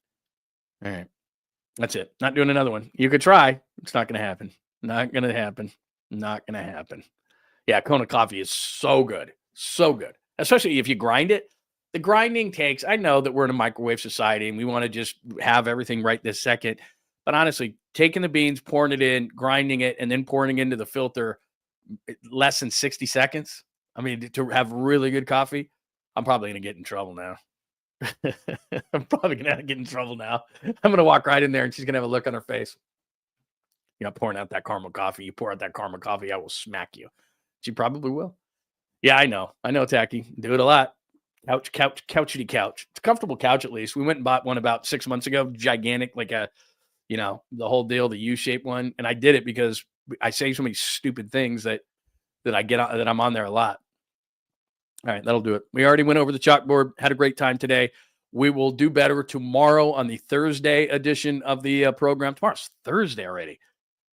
All right. That's it. Not doing another one. You could try. It's not going to happen. Not going to happen. Not going to happen. Yeah, Kona coffee is so good. So good. Especially if you grind it. The grinding takes, I know that we're in a microwave society and we want to just have everything right this second. But honestly, taking the beans, pouring it in, grinding it, and then pouring it into the filter less than 60 seconds. I mean, to have really good coffee, I'm probably going to get in trouble now. I'm probably going to get in trouble now. I'm going to walk right in there and she's going to have a look on her face. You know, pouring out that caramel coffee. You pour out that caramel coffee, I will smack you. She probably will. Yeah, I know. Tacky. Do it a lot. Couchity couch. It's a comfortable couch, at least. We went and bought one about 6 months ago. Gigantic, like the whole deal, the U-shaped one. And I did it because I say so many stupid things that I'm on there a lot. All right, that'll do it. We already went over the chalkboard, had a great time today. We will do better tomorrow on the Thursday edition of the program. Tomorrow's Thursday already.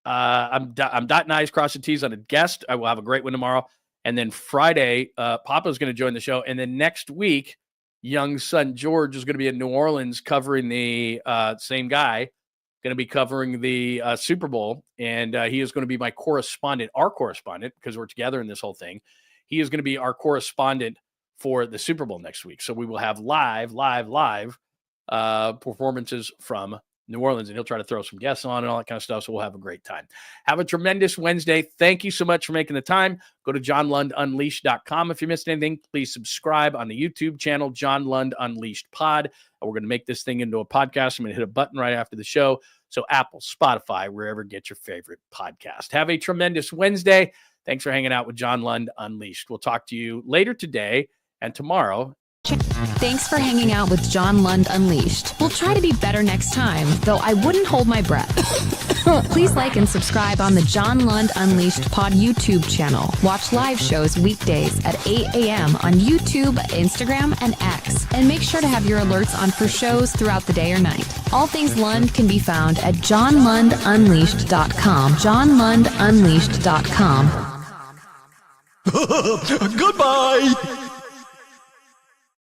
I'm dotting I's, crossing T's on a guest. I will have a great one tomorrow. And then Friday, Papa's going to join the show. And then next week, young son George is going to be in New Orleans covering the same guy, going to be covering the Super Bowl. And he is going to be my correspondent, our correspondent, because we're together in this whole thing. He is going to be our correspondent for the Super Bowl next week. So we will have live performances from New Orleans, and he'll try to throw some guests on and all that kind of stuff. So we'll have a great time. Have a tremendous Wednesday. Thank you so much for making the time. Go to JohnLundUnleashed.com. If you missed anything, please subscribe on the YouTube channel, John Lund Unleashed Pod. We're going to make this thing into a podcast. I'm going to hit a button right after the show. So Apple, Spotify, wherever you get your favorite podcast. Have a tremendous Wednesday. Thanks for hanging out with John Lund Unleashed. We'll talk to you later today and tomorrow. Thanks for hanging out with John Lund Unleashed. We'll try to be better next time, though I wouldn't hold my breath. Please like and subscribe on the John Lund Unleashed Pod YouTube channel. Watch live shows weekdays at 8 a.m. on YouTube, Instagram, and X. And make sure to have your alerts on for shows throughout the day or night. All things Lund can be found at johnlundunleashed.com. johnlundunleashed.com. Goodbye!